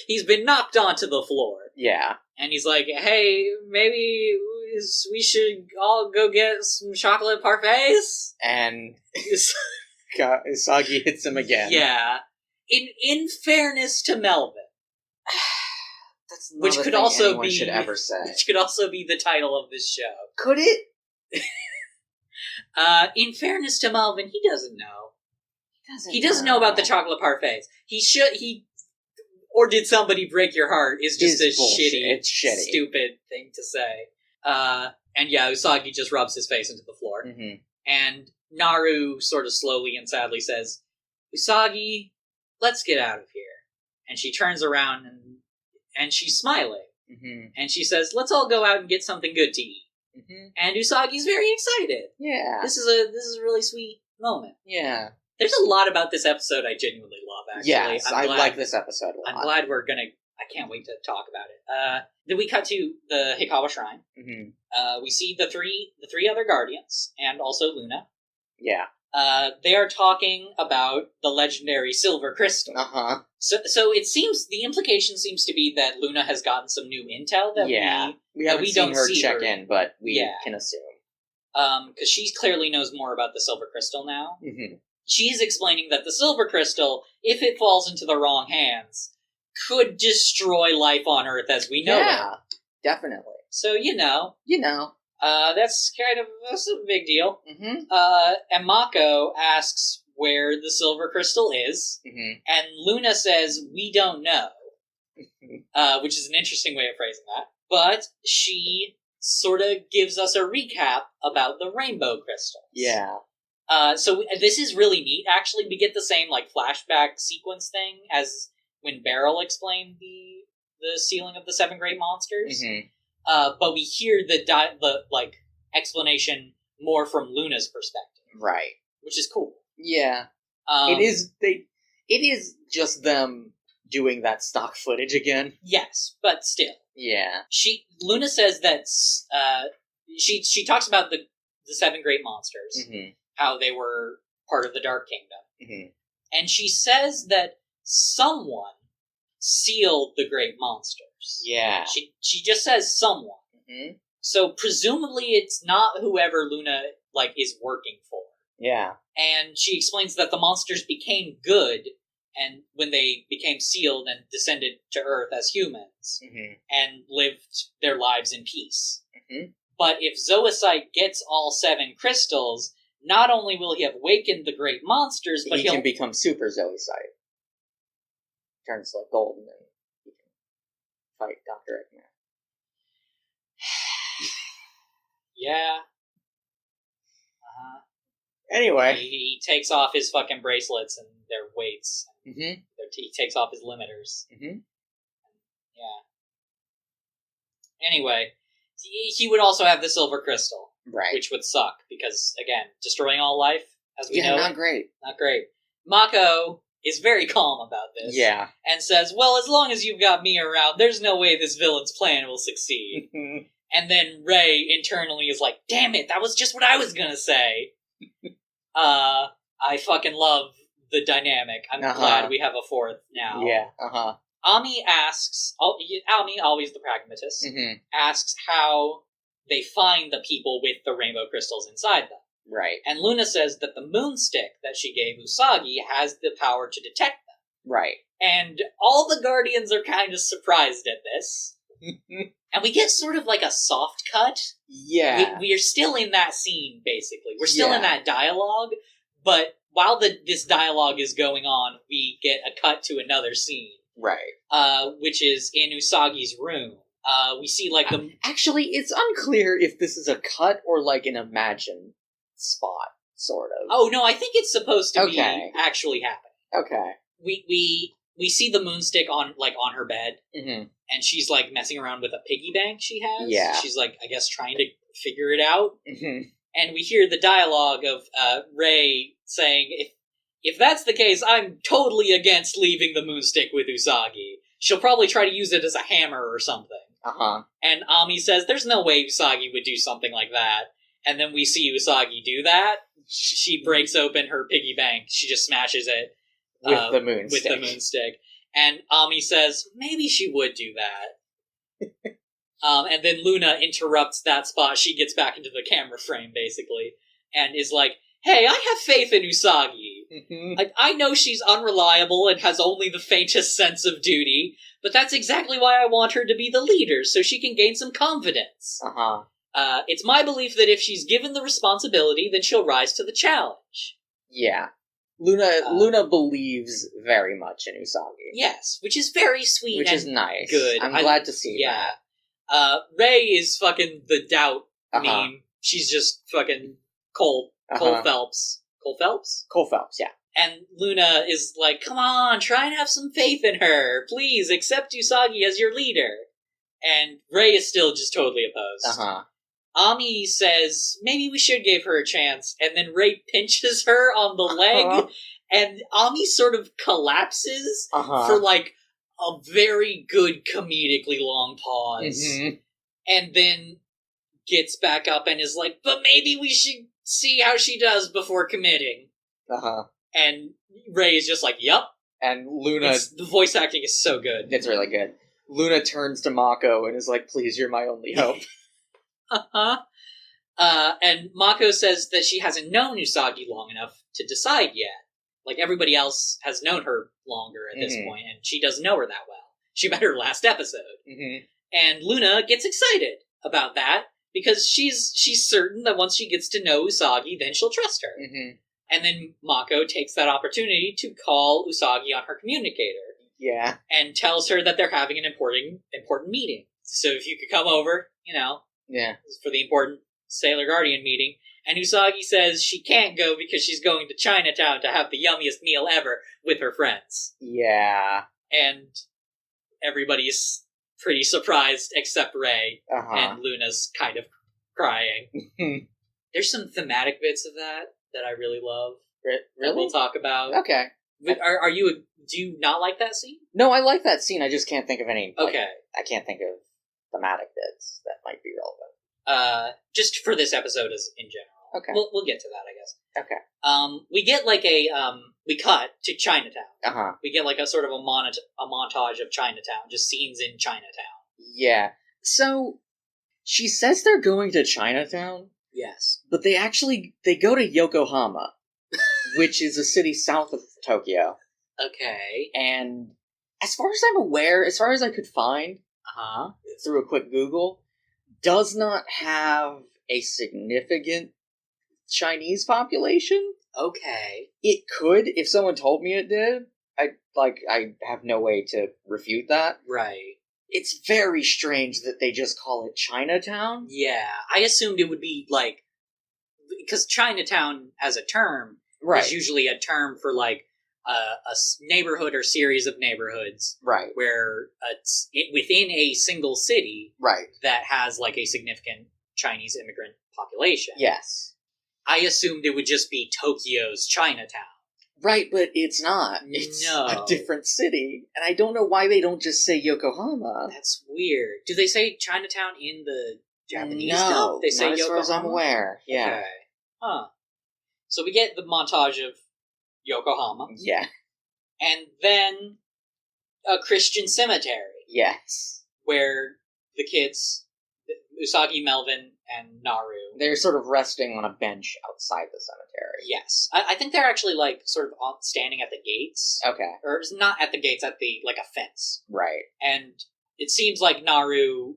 He's been knocked onto the floor. Yeah. And he's like, hey, maybe we should all go get some chocolate parfaits? And Usagi hits him again. Yeah. In fairness to Melvin. That's not a thing anyone should ever say. Which could also be the title of this show. Could it? In fairness to Melvin, he doesn't know. He doesn't know about the chocolate parfaits. Or did somebody break your heart is just shitty, stupid thing to say. And yeah, Usagi just rubs his face into the floor. And Naru sort of slowly and sadly says, Usagi, let's get out of here. And she turns around and she's smiling. And she says, let's all go out and get something good to eat. And Usagi's very excited. Yeah. This is a really sweet moment. Yeah. There's a lot about this episode I genuinely love, actually. Yes, I like this episode a lot. I'm glad I can't wait to talk about it. Then we cut to the Hikawa Shrine. We see the three other Guardians, and also Luna. Yeah. They are talking about the legendary Silver Crystal. So it seems, the implication seems to be that Luna has gotten some new intel that we haven't seen her check in, but we can assume. Because she clearly knows more about the Silver Crystal now. She's explaining that the Silver Crystal, if it falls into the wrong hands, could destroy life on Earth as we know it. Yeah, definitely. So, that's a big deal. And Mako asks where the Silver Crystal is, and Luna says, we don't know. Which is an interesting way of phrasing that. But she sort of gives us a recap about the Rainbow Crystals. Yeah. So this is really neat, actually. We get the same, flashback sequence thing as when Beryl explained the sealing of the 7 Great Monsters. But we hear the explanation more from Luna's perspective. Right. Which is cool. Yeah. It is just them doing that stock footage again. Yes, but still. Yeah. Luna says that she talks about the 7 great monsters, how they were part of the Dark Kingdom, and she says that someone sealed the great monsters. Yeah. She just says someone. So presumably it's not whoever Luna is working for. Yeah. And she explains that the monsters became good and when they became sealed and descended to Earth as humans and lived their lives in peace. But if Zoisite gets all 7 crystals, not only will he have awakened the great monsters, but he can become Super Zoisite. Turns golden and he can fight Dr. Eggman. Yeah. Anyway. He takes off his fucking bracelets and their weights. He takes off his limiters. Yeah. Anyway, he would also have the silver crystal. Right. Which would suck, because, again, destroying all life, as we know. Yeah, not great. Not great. Mako is very calm about this. Yeah. And says, well, as long as you've got me around, there's no way this villain's plan will succeed. And then Ray internally is like, damn it, that was just what I was gonna say. I fucking love the dynamic. I'm glad we have a 4th now. Yeah, Ami asks, Ami, always the pragmatist, asks how they find the people with the rainbow crystals inside them. Right. And Luna says that the moonstick that she gave Usagi has the power to detect them. Right. And all the Guardians are kind of surprised at this. And we get sort of a soft cut. Yeah. We are still in that scene, basically. We're still in that dialogue, but while this dialogue is going on, we get a cut to another scene. Right. Which is in Usagi's room. We see the... Actually, it's unclear if this is a cut or an imagined spot, sort of. Oh, no, I think it's supposed to be actually happening. Okay. We see the moonstick on her bed, and she's like messing around with a piggy bank she has. Yeah. She's I guess trying to figure it out. And we hear the dialogue of Ray saying, if that's the case, I'm totally against leaving the moonstick with Usagi. She'll probably try to use it as a hammer or something. And Ami says, there's no way Usagi would do something like that. And then we see Usagi do that. She breaks open her piggy bank. She just smashes it. With the moonstick. And Ami says, maybe she would do that. And then Luna interrupts that spot. She gets back into the camera frame, basically, and is like, hey, I have faith in Usagi. I know she's unreliable and has only the faintest sense of duty, but that's exactly why I want her to be the leader, so she can gain some confidence. It's my belief that if she's given the responsibility, then she'll rise to the challenge. Yeah. Luna believes very much in Usagi. Yes, which is very sweet which and is nice. Good. I'm glad to see that. Ray is fucking the doubt meme. She's just fucking Cole Phelps. Cole Phelps? Cole Phelps, yeah. And Luna is like, come on, try and have some faith in her. Please, accept Usagi as your leader. And Ray is still just totally opposed. Ami says, maybe we should give her a chance, and then Ray pinches her on the leg, and Ami sort of collapses for a very good comedically long pause, and then gets back up and is like, but maybe we should see how she does before committing. And Ray is just like, yup. And Luna... The voice acting is so good. It's really good. Luna turns to Mako and is like, please, you're my only hope. And Mako says that she hasn't known Usagi long enough to decide yet. Everybody else has known her longer at this point, and she doesn't know her that well. She met her last episode. And Luna gets excited about that, because she's certain that once she gets to know Usagi, then she'll trust her. And then Mako takes that opportunity to call Usagi on her communicator. Yeah. And tells her that they're having an important meeting. So if you could come over, for the important Sailor Guardian meeting. And Usagi says she can't go because she's going to Chinatown to have the yummiest meal ever with her friends. Yeah. And everybody's pretty surprised except Ray. And Luna's kind of crying. There's some thematic bits of that I really love. Really? That we'll talk about. Okay. Do you not like that scene? No, I like that scene. I just can't think of any. Okay. I can't think of thematic bits that might be relevant. Just for this episode as in general. Okay. We'll get to that, I guess. Okay. We get like we cut to Chinatown. Uh-huh. We get like a sort of a montage of Chinatown, just scenes in Chinatown. Yeah. So, she says they're going to Chinatown. Yes. But they go to Yokohama, which is a city south of Tokyo. Okay. And as far as I'm aware, as far as I could find, through a quick Google, does not have a significant Chinese population. Okay. It could, if someone told me it did. I have no way to refute that. Right. It's very strange that they just call it Chinatown. Yeah, I assumed it would be like, because Chinatown as a term is usually a term for like a neighborhood or series of neighborhoods, right? Where it's within a single city, right, that has like a significant Chinese immigrant population. Yes, I assumed it would just be Tokyo's Chinatown. Right, but it's not. It's a different city, and I don't know why they don't just say Yokohama. That's weird. Do they say Chinatown in the Japanese dub? No, they say not as Yokohama? far as I'm aware. Yeah. Okay. Huh. So we get the montage of Yokohama. Yeah. And then a Christian cemetery. Yes. Where the kids, Usagi, Melvin, and Naru, they're sort of resting on a bench outside the cemetery. Yes. I think they're actually, like, sort of standing at the gates. Okay. Or not at the gates, at the, like, a fence. Right. And it seems like Naru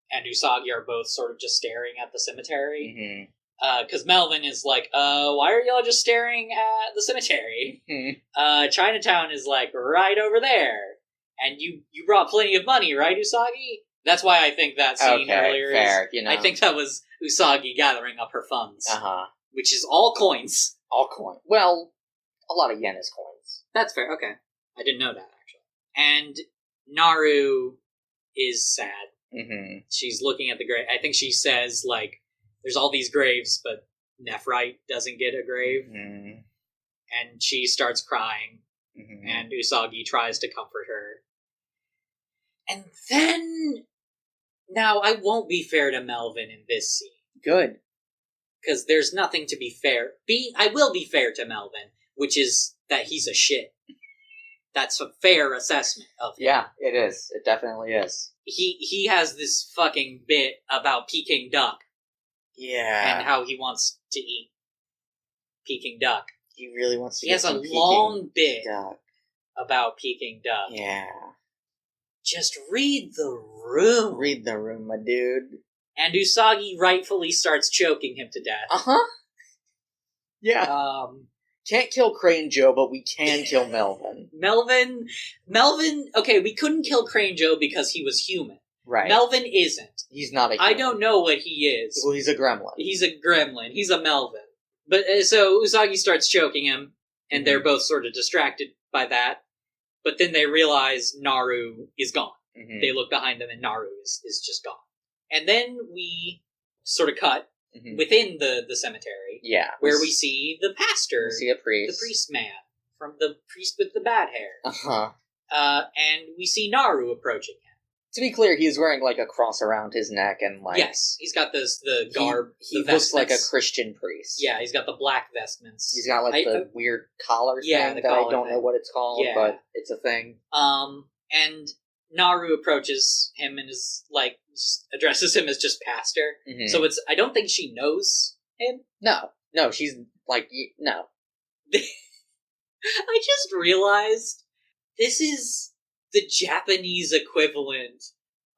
and Usagi are both sort of just staring at the cemetery. Mm-hmm. Because Melvin is like, why are y'all just staring at the cemetery? Mm-hmm. Chinatown is, like, right over there. And you brought plenty of money, right, Usagi? That's why I think that scene earlier fair, is... I think that was Usagi gathering up her funds. Which is all coins. All coins. Well, a lot of yen is coins. That's fair, okay. I didn't know that, actually. And Naru is sad. Mm-hmm. She's looking at the grave. I think she says, like, there's all these graves, but Nephrite doesn't get a grave. Mm-hmm. And she starts crying. Mm-hmm. And Usagi tries to comfort her. And then... Now, I won't be fair to Melvin in this scene. Good. Because there's nothing to be fair. I will be fair to Melvin, which is that he's a shit. That's a fair assessment of him. Yeah, it is. It definitely is. He has this fucking bit about Peking duck. Yeah. And how he wants to eat Peking duck. He really wants to He has a long bit about Peking duck. Yeah. Just read the room. Read the room, my dude. And Usagi rightfully starts choking him to death. Uh-huh. Yeah. Can't kill Crane Joe, but we can kill Melvin. Melvin, okay, we couldn't kill Crane Joe because he was human. Right. Melvin isn't. He's not a human. I don't know what he is. Well, he's a gremlin. He's a gremlin. He's a Melvin. But, so Usagi starts choking him, and they're both sort of distracted by that. But then they realize Naru is gone. Mm-hmm. They look behind them and Naru is just gone. And then we sort of cut within the cemetery. Yeah. Where we see the pastor. We see a priest. The priest man. From the priest with the bad hair. Uh-huh. And we see Naru approaching him. To be clear, he's wearing, like, a cross around his neck and, like... Yes, he's got the garb, he looks like a Christian priest. Yeah, he's got the black vestments. He's got, like, the weird collar thing that I don't know what it's called, but it's a thing. And Naru approaches him and is, like, just addresses him as just pastor. Mm-hmm. So I don't think she knows him. No, she's, like, no. I just realized this is the Japanese equivalent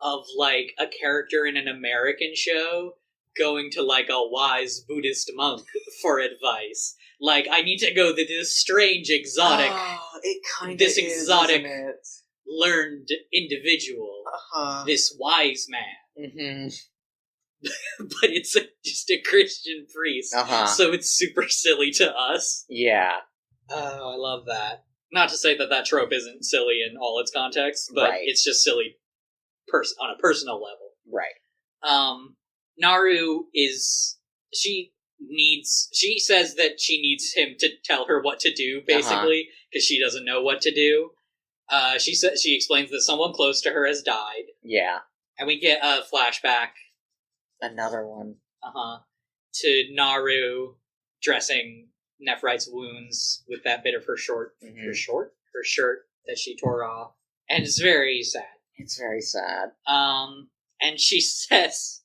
of, like, a character in an American show going to, like, a wise Buddhist monk for advice. Like, I need to go to this strange, exotic... it kind this of exotic, isn't it? Learned individual. This wise man. Mm-hmm. But it's just a Christian priest. So it's super silly to us. Yeah. Oh, I love that. Not to say that trope isn't silly in all its contexts, but it's just silly on a personal level. Right. Naru is... She she says that she needs him to tell her what to do, basically, because she doesn't know what to do. She explains that someone close to her has died. Yeah. And we get a flashback. Another one. To Naru dressing Nephrite's wounds with that bit of her shirt that she tore off. And it's very sad. It's very sad. And she says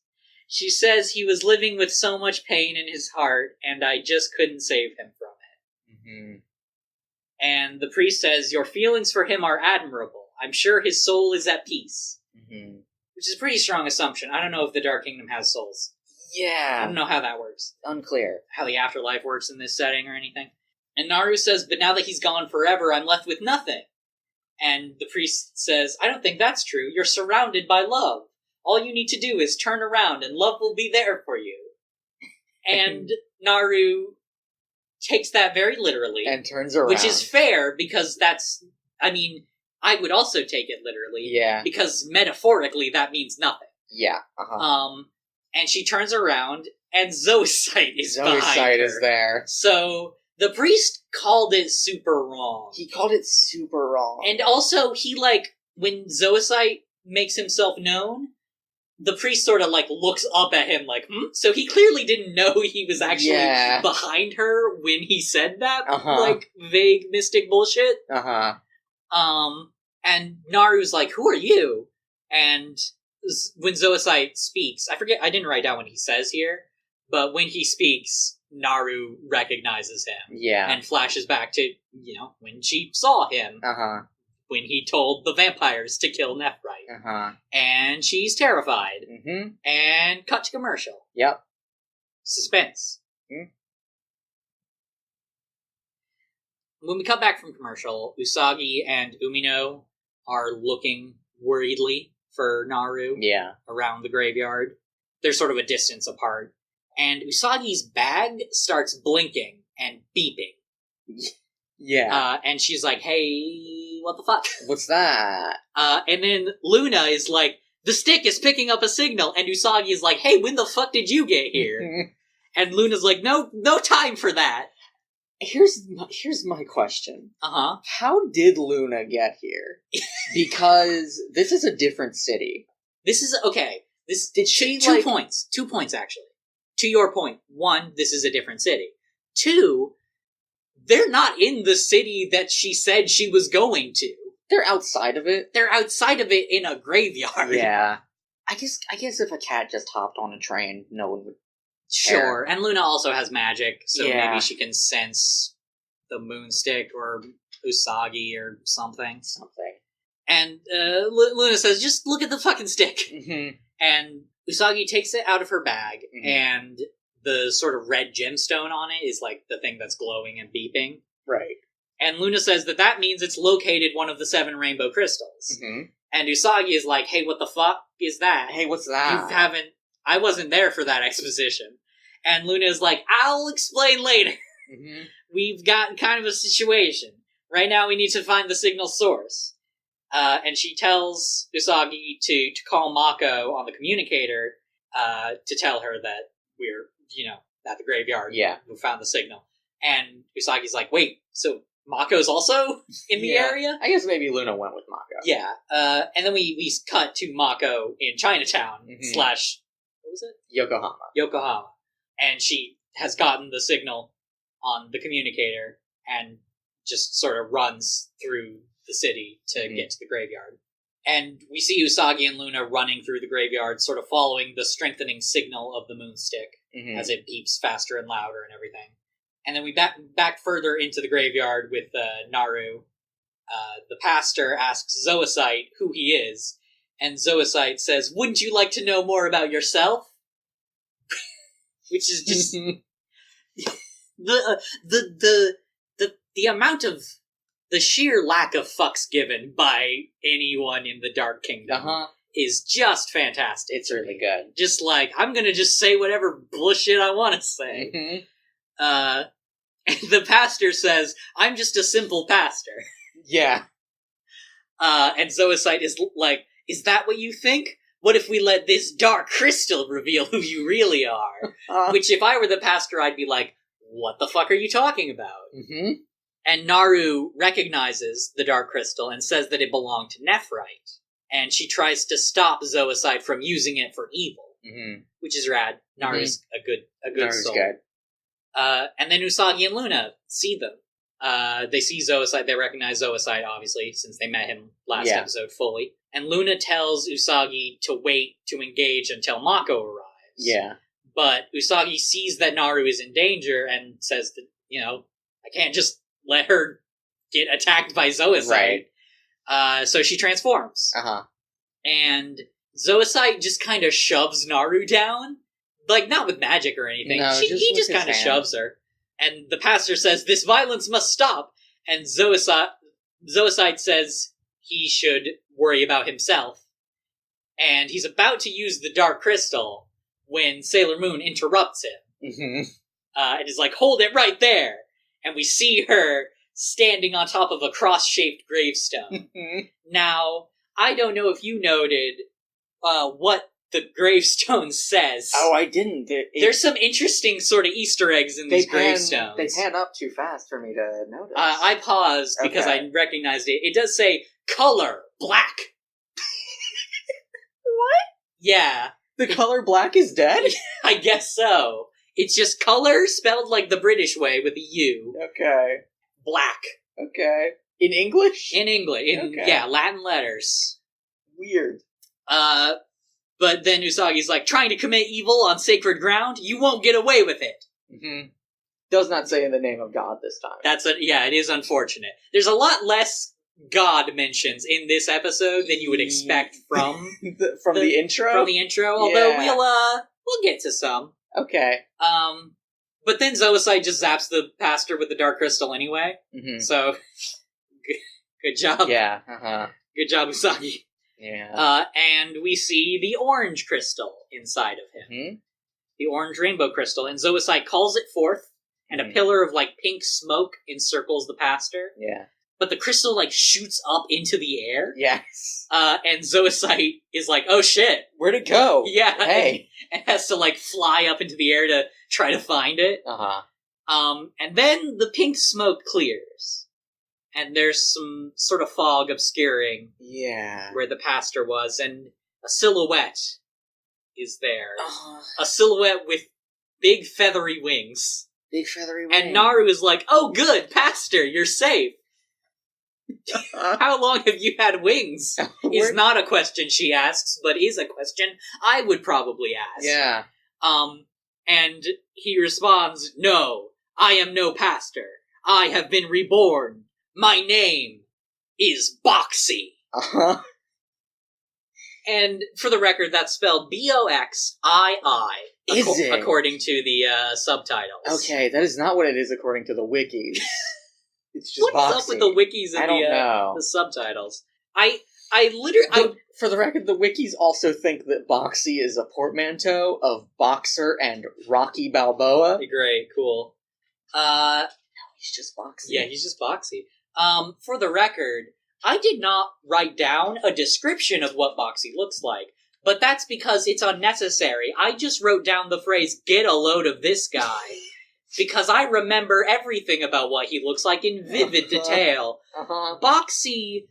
he was living with so much pain in his heart, and I just couldn't save him from it. Mm-hmm. And the priest says, your feelings for him are admirable. I'm sure his soul is at peace. Mm-hmm. Which is a pretty strong assumption. I don't know if the Dark Kingdom has souls. Yeah. I don't know how that works. Unclear. How the afterlife works in this setting or anything. And Naru says, but now that he's gone forever, I'm left with nothing. And the priest says, I don't think that's true. You're surrounded by love. All you need to do is turn around and love will be there for you. And Naru takes that very literally. And turns around. Which is fair, because I would also take it literally. Yeah. Because metaphorically, that means nothing. Yeah. And she turns around, and Zoisite is behind her. Zoisite is there. So, the priest called it super wrong. He called it super wrong. And also, when Zoisite makes himself known, the priest sort of, looks up at him So he clearly didn't know he was actually behind her when he said that, vague mystic bullshit. And Naru's like, who are you? And when Zoisite speaks, I didn't write down what he says here, but when he speaks, Naru recognizes him. Yeah. And flashes back to, when she saw him. When he told the vampires to kill Nephrite. And she's terrified. Mm-hmm. And cut to commercial. Yep. Suspense. Mm-hmm. When we cut back from commercial, Usagi and Umino are looking worriedly for Naru around the graveyard. They're sort of a distance apart. And Usagi's bag starts blinking and beeping. Yeah. And she's like, hey, what the fuck? What's that? And then Luna is like, the stick is picking up a signal. And Usagi is like, hey, when the fuck did you get here? And Luna's like, no time for that. Here's my question. How did Luna get here? Because this is a different city. This is, okay. Did she, Two points, actually. To your point, one, this is a different city. Two, they're not in the city that she said she was going to. They're outside of it. They're outside of it in a graveyard. Yeah. I guess if a cat just hopped on a train, no one would. Sure, and Luna also has magic, so maybe she can sense the moonstick or Usagi or something. And Luna says, just look at the fucking stick. Mm-hmm. And Usagi takes it out of her bag, and the sort of red gemstone on it is the thing that's glowing and beeping. Right. And Luna says that means it's located one of the 7 rainbow crystals. Mm-hmm. And Usagi is like, hey, what the fuck is that? Hey, what's that? I wasn't there for that exposition. And Luna is like, I'll explain later. Mm-hmm. We've got kind of a situation. Right now we need to find the signal source. And she tells Usagi to call Mako on the communicator to tell her that we're, at the graveyard. Yeah. We found the signal. And Usagi's like, wait, so Mako's also in the area? I guess maybe Luna went with Mako. Yeah. And then we cut to Mako in Chinatown / what was it? Yokohama. And she has gotten the signal on the communicator and just sort of runs through the city to get to the graveyard. And we see Usagi and Luna running through the graveyard, sort of following the strengthening signal of the moonstick as it beeps faster and louder and everything. And then we back further into the graveyard with Naru. The pastor asks Zoisite who he is, and Zoisite says, wouldn't you like to know more about yourself? Which is just the amount of the sheer lack of fucks given by anyone in the Dark Kingdom is just fantastic. It's really good. Just I'm gonna just say whatever bullshit I want to say. And the pastor says, I'm just a simple pastor. Yeah. And Zoisite is like, is that what you think? what if we let this dark crystal reveal who you really are? Which, if I were the pastor, I'd be like, what the fuck are you talking about? Mm-hmm. And Naru recognizes the dark crystal and says that it belonged to Nephrite. And she tries to stop Zoisite from using it for evil. Mm-hmm. Which is rad. Naru's a good Naru's soul. good. And then Usagi and Luna see them. They see Zoisite. They recognize Zoisite, obviously, since they met him last episode fully. And Luna tells Usagi to wait to engage until Mako arrives. Yeah. But Usagi sees that Naru is in danger and says that, I can't just let her get attacked by Zoisite. Right. So she transforms. Uh-huh. And Zoisite just kind of shoves Naru down. Like, not with magic or anything. No, he just kind of shoves her. And the pastor says, this violence must stop. And Zoisite says he should worry about himself. And he's about to use the Dark Crystal when Sailor Moon interrupts him. Mm-hmm. And is like, hold it right there. And we see her standing on top of a cross-shaped gravestone. Mm-hmm. Now, I don't know if you noted what the gravestone says. Oh, I didn't. There's some interesting sort of Easter eggs in these gravestones. They pan up too fast for me to notice. I paused because I recognized it. It does say, color, black. What? Yeah. The color black is dead? I guess so. It's just color spelled like the British way with a U. Okay. Black. Okay. In English? In English. Yeah, Latin letters. Weird. But then Usagi's like, trying to commit evil on sacred ground? You won't get away with it. Mm-hmm. Does not say in the name of God this time. It is unfortunate. There's a lot less God mentions in this episode than you would expect from the intro? From the intro, although we'll get to some. Okay. But then Zoisite just zaps the pastor with the Dark Crystal anyway. Mm-hmm. So, good job. Yeah, uh-huh. Good job, Usagi. Yeah. And we see the orange crystal inside of him. Mm-hmm. The orange rainbow crystal. And Zoisite calls it forth, and a pillar of, pink smoke encircles the pastor. Yeah. But the crystal, shoots up into the air. Yes. And Zoisite is like, oh shit. Where'd it go? Yeah. Hey. And has to, fly up into the air to try to find it. Uh-huh. And then the pink smoke clears. And there's some sort of fog obscuring where the pastor was, and a silhouette is there. A silhouette with big feathery wings. Big feathery wings. And Naru is like, oh good, pastor, you're safe. How long have you had wings? Is not a question she asks, but is a question I would probably ask. Yeah. And he responds, no, I am no pastor. I have been reborn. My name is Boxy. Uh-huh. And for the record, that's spelled B-O-X-I-I. Is it? According to the subtitles. Okay, that is not what it is according to the wikis. It's just What's Boxy. up with the wikis and the subtitles? I literally... For the record, the wikis also think that Boxy is a portmanteau of boxer and Rocky Balboa. Great, cool. No, he's just Boxy. Yeah, he's just Boxy. For the record, I did not write down a description of what Boxy looks like, but that's because it's unnecessary. I just wrote down the phrase, get a load of this guy, because I remember everything about what he looks like in vivid detail. Uh-huh. Boxy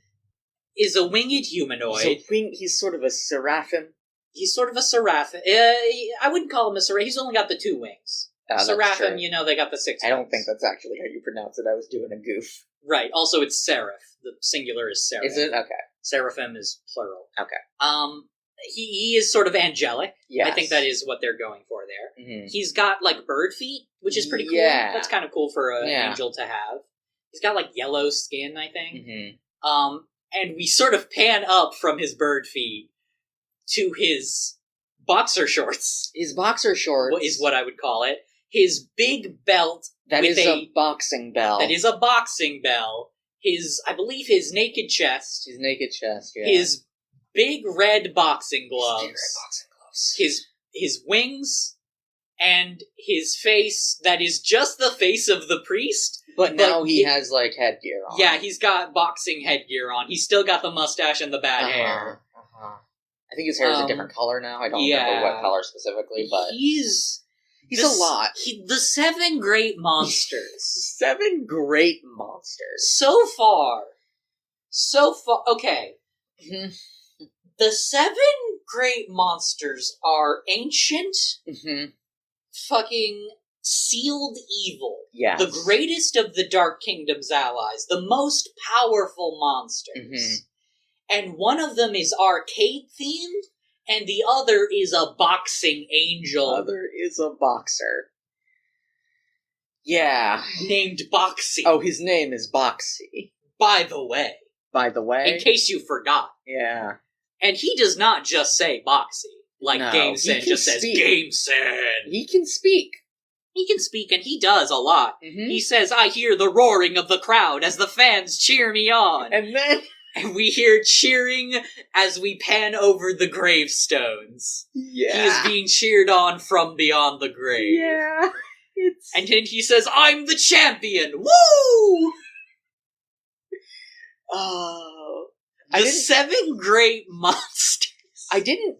is a winged humanoid. He's sort of a seraphim. He's sort of a seraphim. I wouldn't call him a seraphim. He's only got the 2 wings. Seraphim, they got the 6 I wings. don't think that's actually how you pronounce it. I was doing a goof. Right. Also, it's seraph. The singular is seraph. Is it? Okay. Seraphim is plural. Okay. He is sort of angelic. Yes. I think that is what they're going for there. Mm-hmm. He's got, bird feet, which is pretty cool. Yeah. That's kind of cool for an angel to have. He's got, yellow skin, I think. Mm-hmm. And we sort of pan up from his bird feet to his boxer shorts. His boxer shorts. Is what I would call it. His big belt. That is a boxing bell. That is a boxing bell. I believe his naked chest. His naked chest, yeah. His big red boxing gloves. His wings, and his face that is just the face of the priest. But now he has, headgear on. Yeah, he's got boxing headgear on. He's still got the mustache and the bad hair. Uh-huh. I think his hair is a different color now. I don't remember what color specifically, but... He's a lot. The 7 great monsters. 7 great monsters. So far. Okay. Mm-hmm. The 7 great monsters are ancient, fucking sealed evil. Yes. The greatest of the Dark Kingdom's allies. The most powerful monsters. And one of them is arcade-themed, and the other is a boxing angel. Other is a boxer. Yeah. Named Boxy. Oh, his name is Boxy. By the way. In case you forgot. Yeah. And he does not just say Boxy. Like GameSen just says GameSen. He can speak. He can speak, and he does a lot. He says, I hear the roaring of the crowd as the fans cheer me on. And then... And we hear cheering as we pan over the gravestones. Yeah. He is being cheered on from beyond the grave. Yeah. And then he says, I'm the champion! Woo! Oh. The 7 great monsters. I didn't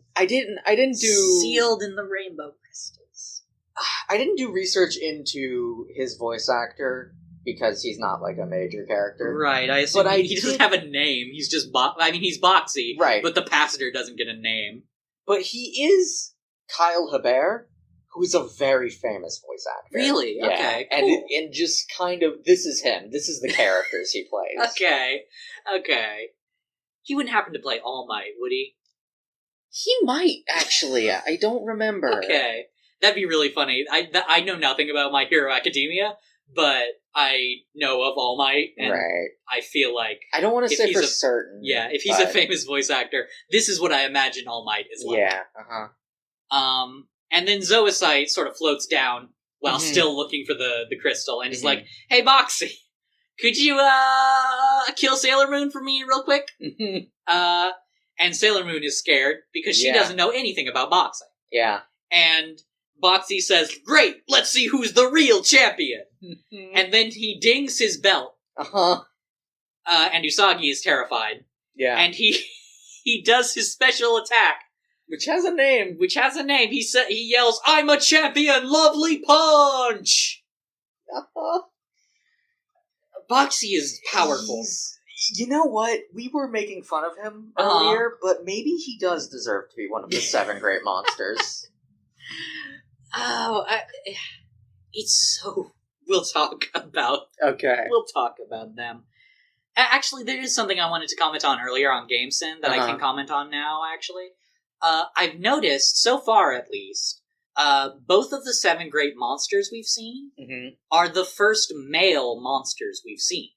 do... Sealed in the rainbow crystals. I didn't do research into his voice actor, because he's not, like, a major character. Right, I assume he doesn't have a name. He's just he's Boxy. Right. But the passenger doesn't get a name. But he is Kyle Hebert, who is a very famous voice actor. Really? Yeah. Okay, cool. And just kind of, this is him. This is the characters he plays. Okay. He wouldn't happen to play All Might, would he? He might, actually. I don't remember. Okay. That'd be really funny. I know nothing about My Hero Academia, but I know of All Might, and I feel like... I don't want to say for certain. Yeah, if he's a famous voice actor, this is what I imagine All Might is like. Yeah, And then Zoisite sort of floats down while still looking for the crystal, and is like, hey, Boxy, could you, kill Sailor Moon for me real quick? And Sailor Moon is scared, because she doesn't know anything about boxing. Yeah. And Boxy says, great, let's see who's the real champion! And then he dings his belt. And Usagi is terrified. Yeah. And he does his special attack. Which has a name. He yells, I'm a champion, lovely punch! Boxy is powerful. You know what? We were making fun of him earlier, but maybe he does deserve to be one of the 7 great monsters. It's so... We'll talk about... Okay. We'll talk about them. Actually, there is something I wanted to comment on earlier on GameSen that I can comment on now, actually. I've noticed, so far at least, both of the 7 great monsters we've seen are the first male monsters we've seen.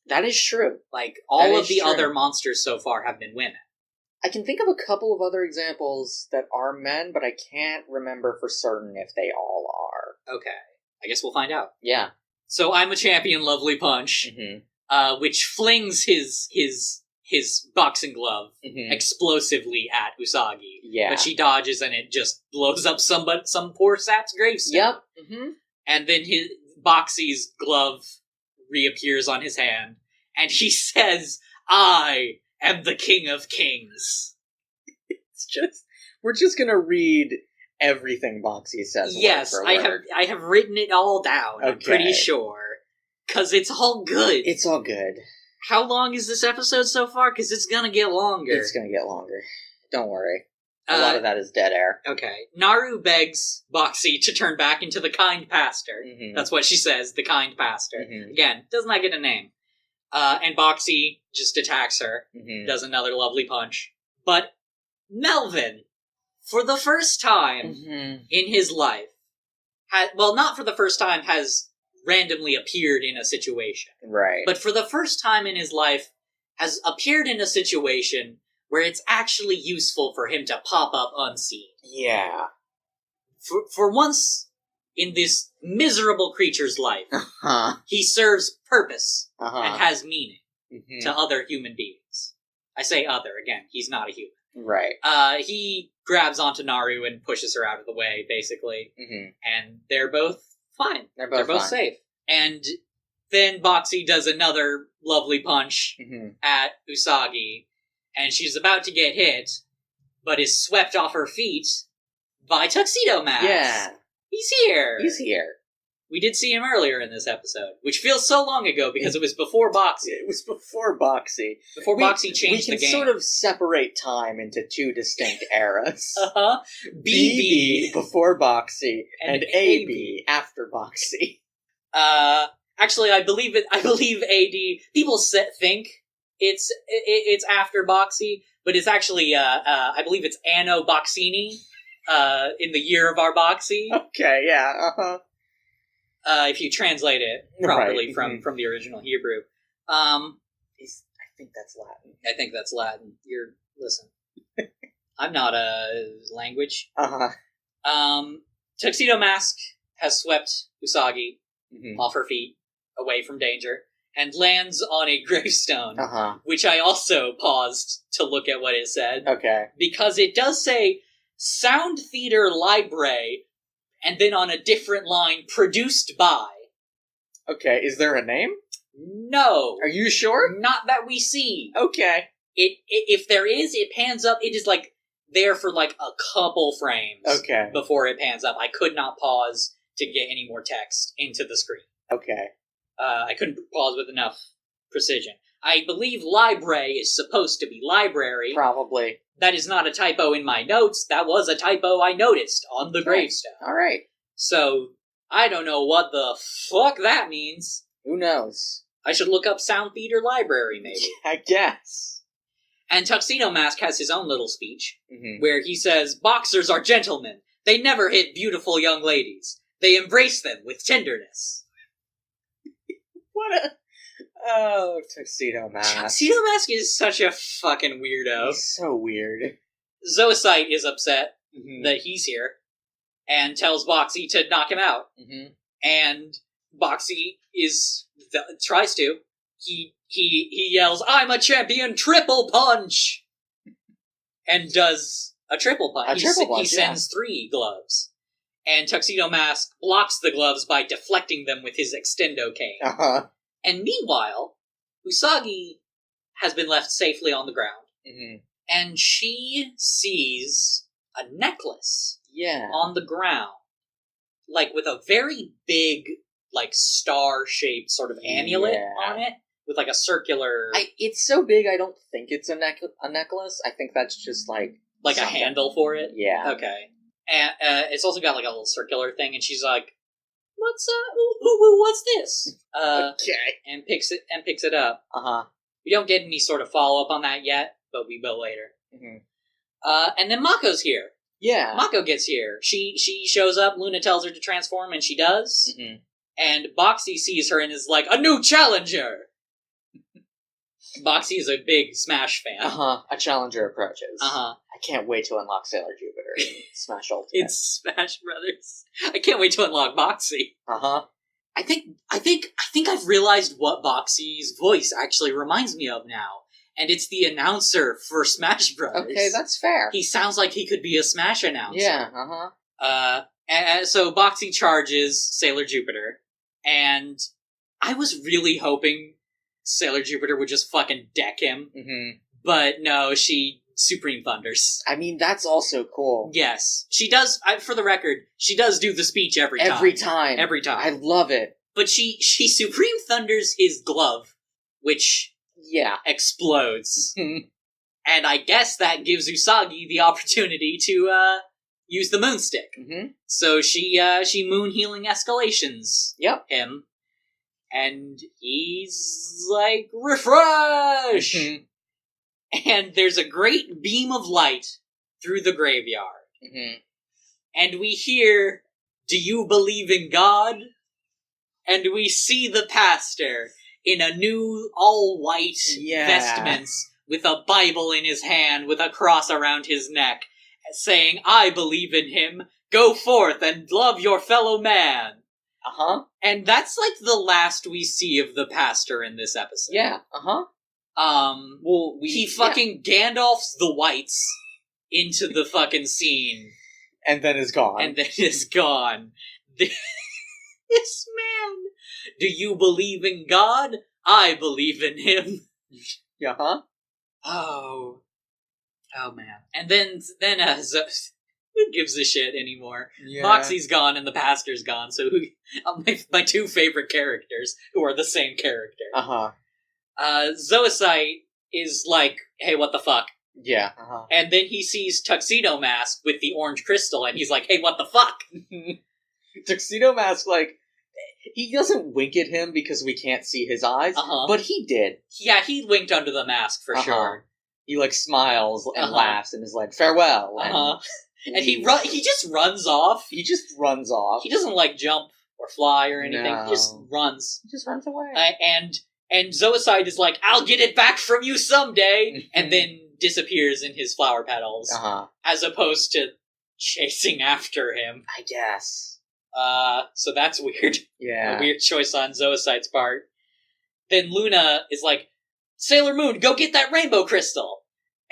That is true. Like, all of the other monsters so far have been women. I can think of a couple of other examples that are men, but I can't remember for certain if they all are. Okay. I guess we'll find out. Yeah. So, I'm a champion, lovely punch, which flings his boxing glove explosively at Usagi. Yeah. But she dodges and it just blows up some poor sap's gravestone. Yep. And then Boxy's glove reappears on his hand, and he says, I am the King of Kings. We're just gonna read everything Boxy says. Yes, word for word. I have written it all down, I'm pretty sure. Because it's all good. It's all good. How long is this episode so far? Because it's gonna get longer. It's gonna get longer. Don't worry. A lot of that is dead air. Okay. Naru begs Boxy to turn back into the kind pastor. That's what she says, the kind pastor. Again, does not get a name. And Boxy just attacks her, does another lovely punch. But Melvin, for the first time in his life, not for the first time, has randomly appeared in a situation. Right. But for the first time in his life, has appeared in a situation where it's actually useful for him to pop up unseen. Yeah. For once in this miserable creature's life, he serves purpose and has meaning to other human beings. I say other, again, he's not a human. Right. He grabs onto Naru and pushes her out of the way, basically. And they're both fine. They're both safe. And then Boxy does another lovely punch at Usagi, and she's about to get hit, but is swept off her feet by Tuxedo Mask. Yeah. He's here. He's here. We did see him earlier in this episode, which feels so long ago because it was before Boxy. It was before Boxy. Before Boxy changed the game. We can sort of separate time into two distinct eras. BB before Boxy and AB after Boxy. Actually, I believe AD. People think it's after Boxy, but it's actually I believe it's Anno Boxini. In the year of our Boxy. Okay, yeah, if you translate it properly from the original Hebrew. I think that's Latin. I think that's Latin. Listen. I'm not a language. Tuxedo Mask has swept Usagi off her feet, away from danger, and lands on a gravestone, which I also paused to look at what it said. Okay. Because it does say Sound Theater Library, and then on a different line, produced by. Okay, is there a name? No. Are you sure? Not that we see. Okay. If there is, it pans up. It is like there for like a couple frames. Okay. Before it pans up. I could not pause to get any more text into the screen. Okay. I couldn't pause with enough precision. I believe library is supposed to be library. Probably. That is not a typo in my notes. That was a typo I noticed on the gravestone. All right. So, I don't know what the fuck that means. Who knows? I should look up Sound Theater Library, maybe. I guess. And Tuxedo Mask has his own little speech, where he says, "Boxers are gentlemen. They never hit beautiful young ladies. They embrace them with tenderness." What a... Oh, Tuxedo Mask. Tuxedo Mask is such a fucking weirdo. He's so weird. Zoisite is upset that he's here, and tells Boxy to knock him out. And Boxy tries to. He yells, "I'm a champion, triple punch!" And does a triple punch. He sends 3 gloves. And Tuxedo Mask blocks the gloves by deflecting them with his extendo cane. And meanwhile, Usagi has been left safely on the ground. And she sees a necklace on the ground. Like, with a very big, like, star-shaped sort of amulet on it. With, like, a circular... It's so big, I don't think it's a necklace. I think that's just, like... Like something. A handle for it? Yeah. Okay. And it's also got, like, a little circular thing, and she's like, what's this? Okay. And picks it up. We don't get any sort of follow-up on that yet, but we will later. And then Mako's here. Yeah. Mako gets here. She shows up, Luna tells her to transform, and she does. And Boxy sees her and is like, "A new challenger!" Boxy is a big Smash fan. A challenger approaches. I can't wait to unlock Sailor Jupiter in Smash Ultimate. It's Smash Brothers. I can't wait to unlock Boxy. I think I've realized what Boxy's voice actually reminds me of now. And it's the announcer for Smash Brothers. Okay, that's fair. He sounds like he could be a Smash announcer. Yeah, and so Boxy charges Sailor Jupiter, and I was really hoping Sailor Jupiter would just fucking deck him. But no, she Supreme Thunders. I mean, that's also cool. Yes. She does, for the record, she does do the speech every time. Every time. I love it. But she Supreme Thunders his glove, which explodes. And I guess that gives Usagi the opportunity to use the Moonstick. So she Moon Healing Escalations him. And he's like, "Refresh!" And there's a great beam of light through the graveyard. And we hear, "Do you believe in God?" And we see the pastor in a new all-white vestments with a Bible in his hand with a cross around his neck, saying, "I believe in him. Go forth and love your fellow man." And that's like the last we see of the pastor in this episode. He fucking Gandalfs the whites into the fucking scene. And then is gone. This man. "Do you believe in God? I believe in him." Oh. Oh, man. And then who gives a shit anymore? Yeah. Moxie's gone and the pastor's gone, so my two favorite characters, who are the same character. Zoisite is like, hey, what the fuck? Yeah. And then he sees Tuxedo Mask with the orange crystal, and he's like, hey, what the fuck? Tuxedo Mask, like, he doesn't wink at him because we can't see his eyes, but he did. Yeah, he winked under the mask, for sure. He, like, smiles and laughs and is like, farewell. And he just runs off. He just runs off. He doesn't, like, jump or fly or anything. No. He just runs. He just runs away. And Zoisite is like, I'll get it back from you someday! And then disappears in his flower petals. As opposed to chasing after him. I guess. So that's weird. Yeah. A weird choice on Zoisite's part. Then Luna is like, Sailor Moon, go get that rainbow crystal!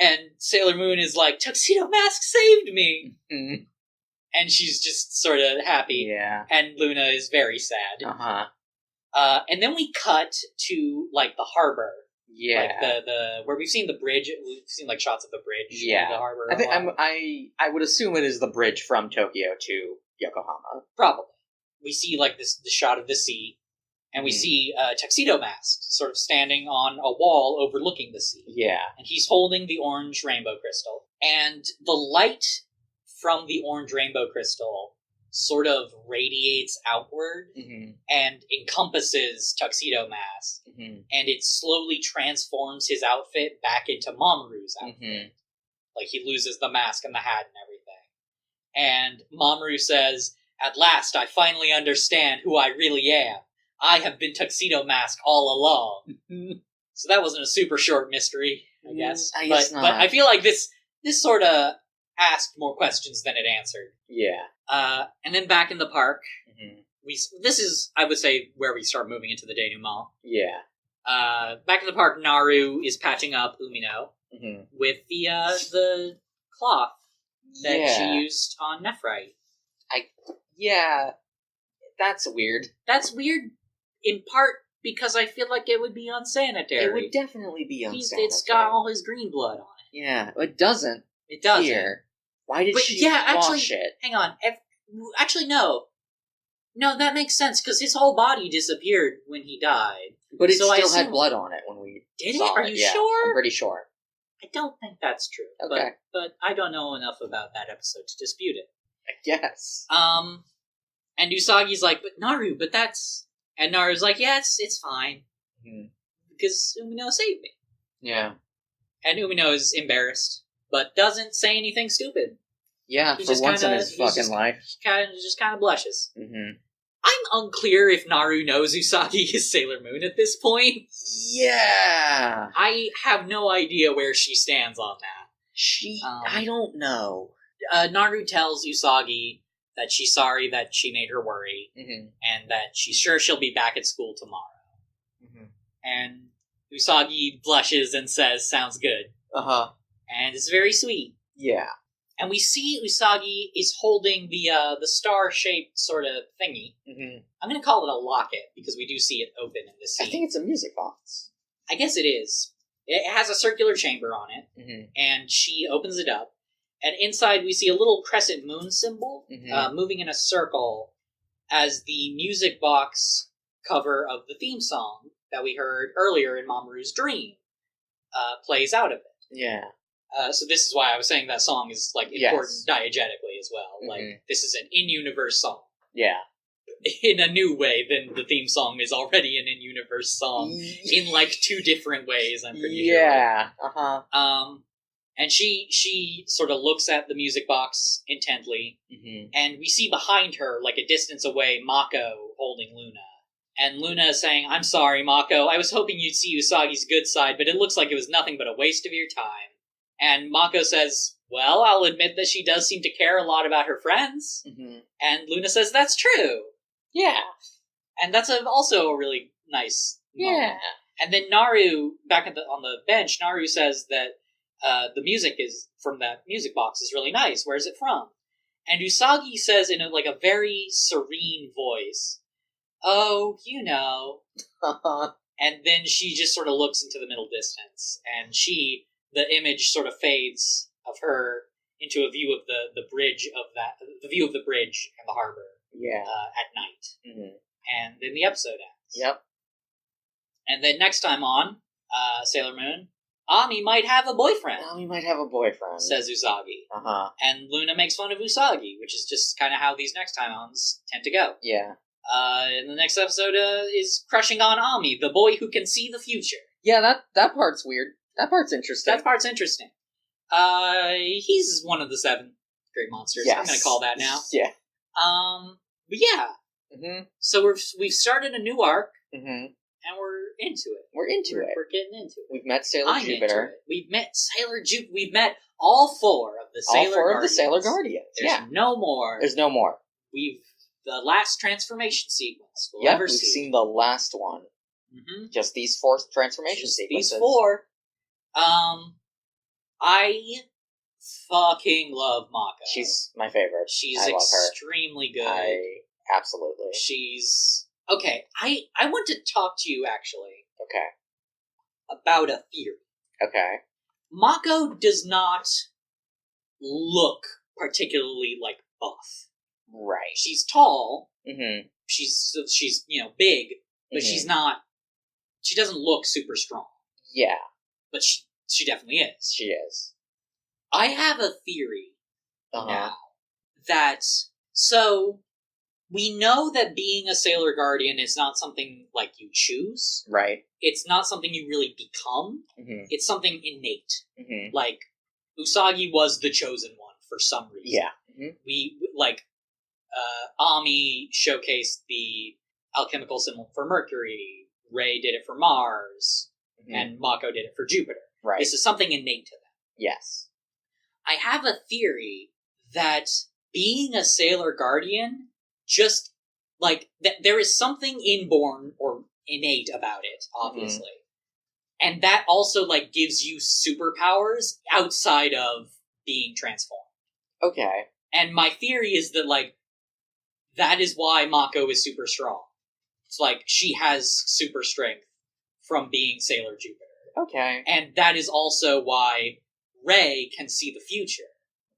And Sailor Moon is like, Tuxedo Mask saved me! And she's just sort of happy. Yeah. And Luna is very sad. And then we cut to, like, the harbor. Yeah. Like, where we've seen the bridge. We've seen, like, shots of the bridge. Yeah. The harbor. I would assume it is the bridge from Tokyo to Yokohama. Probably. We see, like, the shot of the sea. And we see Tuxedo Mask sort of standing on a wall overlooking the sea. Yeah. And he's holding the orange rainbow crystal. And the light from the orange rainbow crystal sort of radiates outward and encompasses Tuxedo Mask. And it slowly transforms his outfit back into Mamoru's outfit. Like, he loses the mask and the hat and everything. And Mamoru says, at last I finally understand who I really am. I have been Tuxedo Mask all along. So that wasn't a super short mystery, I guess. I guess not. But I feel like this sort of asked more questions than it answered. Yeah. And then back in the park, this is, I would say, where we start moving into the denouement. Yeah. Back in the park, Naru is patching up Umino with the cloth that she used on Nephrite. Yeah. That's weird. That's weird, in part because I feel like it would be unsanitary. It would definitely be unsanitary. It's got all his green blood on it. Yeah, it doesn't. It doesn't. Here. Why did she wash it? Hang on. Actually, no. No, that makes sense, because his whole body disappeared when he died. But it still had blood on it when we saw it. Are you sure? I'm pretty sure. I don't think that's true. Okay. But I don't know enough about that episode to dispute it. I guess. And Usagi's like, but Naru, but that's... And Naru's like, yeah, it's fine. Because Umino saved me. Yeah. And Umino is embarrassed, but doesn't say anything stupid. Yeah, for once in his fucking life. Just kind of blushes. I'm unclear if Naru knows Usagi is Sailor Moon at this point. Yeah. I have no idea where she stands on that. I don't know. Naru tells Usagi that she's sorry that she made her worry, and that she's sure she'll be back at school tomorrow. And Usagi blushes and says, sounds good. And it's very sweet. Yeah. And we see Usagi is holding the star-shaped sort of thingy. I'm going to call it a locket, because we do see it open in this scene. I think it's a music box. I guess it is. It has a circular chamber on it, and she opens it up. And inside we see a little crescent moon symbol moving in a circle as the music box cover of the theme song that we heard earlier in Mamoru's dream plays out of it. Yeah. So this is why I was saying that song is like important diegetically as well. Like, this is an in-universe song. Yeah. In a new way than the theme song is already an in-universe song in like 2 different ways, I'm pretty sure. Yeah. And she sort of looks at the music box intently, and we see behind her, like a distance away, Mako holding Luna. And Luna is saying, I'm sorry, Mako, I was hoping you'd see Usagi's good side, but it looks like it was nothing but a waste of your time. And Mako says, well, I'll admit that she does seem to care a lot about her friends. And Luna says, that's true. Yeah. And that's also a really nice moment. And then Naru, back on the bench, Naru says that the music is from that music box is really nice. Where's it from? And Usagi says in a very serene voice, oh, you know. And then she just sort of looks into the middle distance, and the image sort of fades of her into a view of the bridge of the view of the bridge and the harbor. Yeah. At night. Mm-hmm. And then the episode ends. Yep. And then next time on Sailor Moon, Ami might have a boyfriend. Ami might have a boyfriend, says Usagi. Uh-huh. And Luna makes fun of Usagi, which is just kind of how these next time-ons tend to go. Yeah. And the next episode is crushing on Ami, the boy who can see the future. Yeah, that part's weird. That part's interesting. He's one of the 7 great monsters. Yes. I'm going to call that now. Yeah. But yeah. Mm-hmm. So we've started a new arc. Mm-hmm. And we're into it. We're getting into it. We've met Sailor Jupiter. We've met Sailor Jupiter. We've met all 4 of the Sailor Guardians. There's no more. There's no more. The last transformation sequence we'll ever see. We've seen the last one. Mm-hmm. Just these 4 transformation sequences. These 4. I fucking love Mako. She's my favorite. She's extremely good. Absolutely. She's... Okay, I want to talk to you, actually. Okay. About a theory. Okay. Mako does not look particularly, buff. Right. She's tall. Mm-hmm. She's big, but she's not... She doesn't look super strong. Yeah. But she definitely is. She is. I have a theory now that... So... We know that being a Sailor Guardian is not something you choose. Right. It's not something you really become. Mm-hmm. It's something innate. Mm-hmm. Usagi was the chosen one for some reason. Yeah. Mm-hmm. We, Ami showcased the alchemical symbol for Mercury, Rei did it for Mars, and Mako did it for Jupiter. Right. This is something innate to them. Yes. I have a theory that being a Sailor Guardian... Just, there is something inborn or innate about it, obviously. Mm-hmm. And that also, gives you superpowers outside of being transformed. Okay. And my theory is that, that is why Mako is super strong. It's she has super strength from being Sailor Jupiter. Okay. And that is also why Rei can see the future.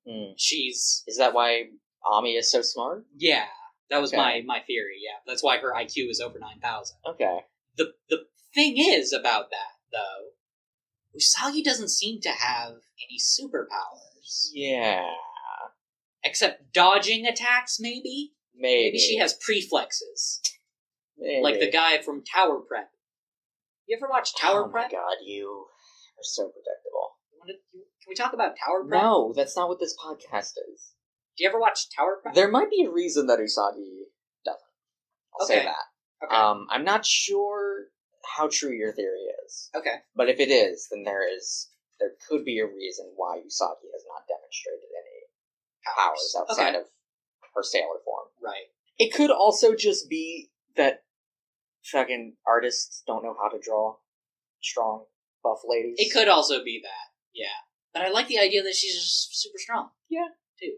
Mm. Is that why Ami is so smart? Yeah. That was my theory, yeah. That's why her IQ is over 9,000. Okay. The thing is about that, though, Usagi doesn't seem to have any superpowers. Yeah. Except dodging attacks, maybe? Maybe she has preflexes. Maybe. Like the guy from Tower Prep. You ever watch Tower Prep? Oh my god, you are so predictable. Can we talk about Tower Prep? No, that's not what this podcast is. Do you ever watch Tower Prep? There might be a reason that Usagi doesn't. I'll say that. Okay. I'm not sure how true your theory is. Okay. But if it is, then there could be a reason why Usagi has not demonstrated any powers outside of her sailor form. Right. It could also just be that fucking artists don't know how to draw strong, buff ladies. It could also be that, yeah. But I like the idea that she's just super strong. Yeah. Too.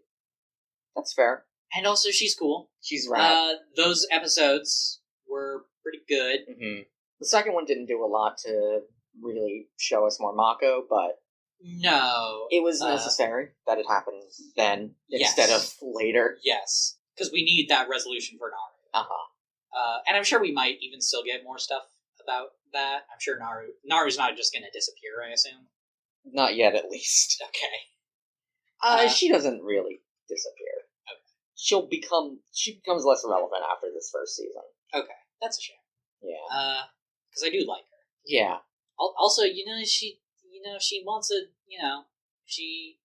That's fair. And also, she's cool. She's rad. Those episodes were pretty good. Mm-hmm. The second one didn't do a lot to really show us more Mako, but... No. It was necessary that it happens then, instead of later. Yes. Because we need that resolution for Naru. Uh-huh. And I'm sure we might even still get more stuff about that. I'm sure Naru's not just going to disappear, I assume. Not yet, at least. Okay. She doesn't really disappear. Okay. She becomes less relevant after this first season. Okay. That's a shame. Yeah. Because I do like her. Yeah. Also, she wants she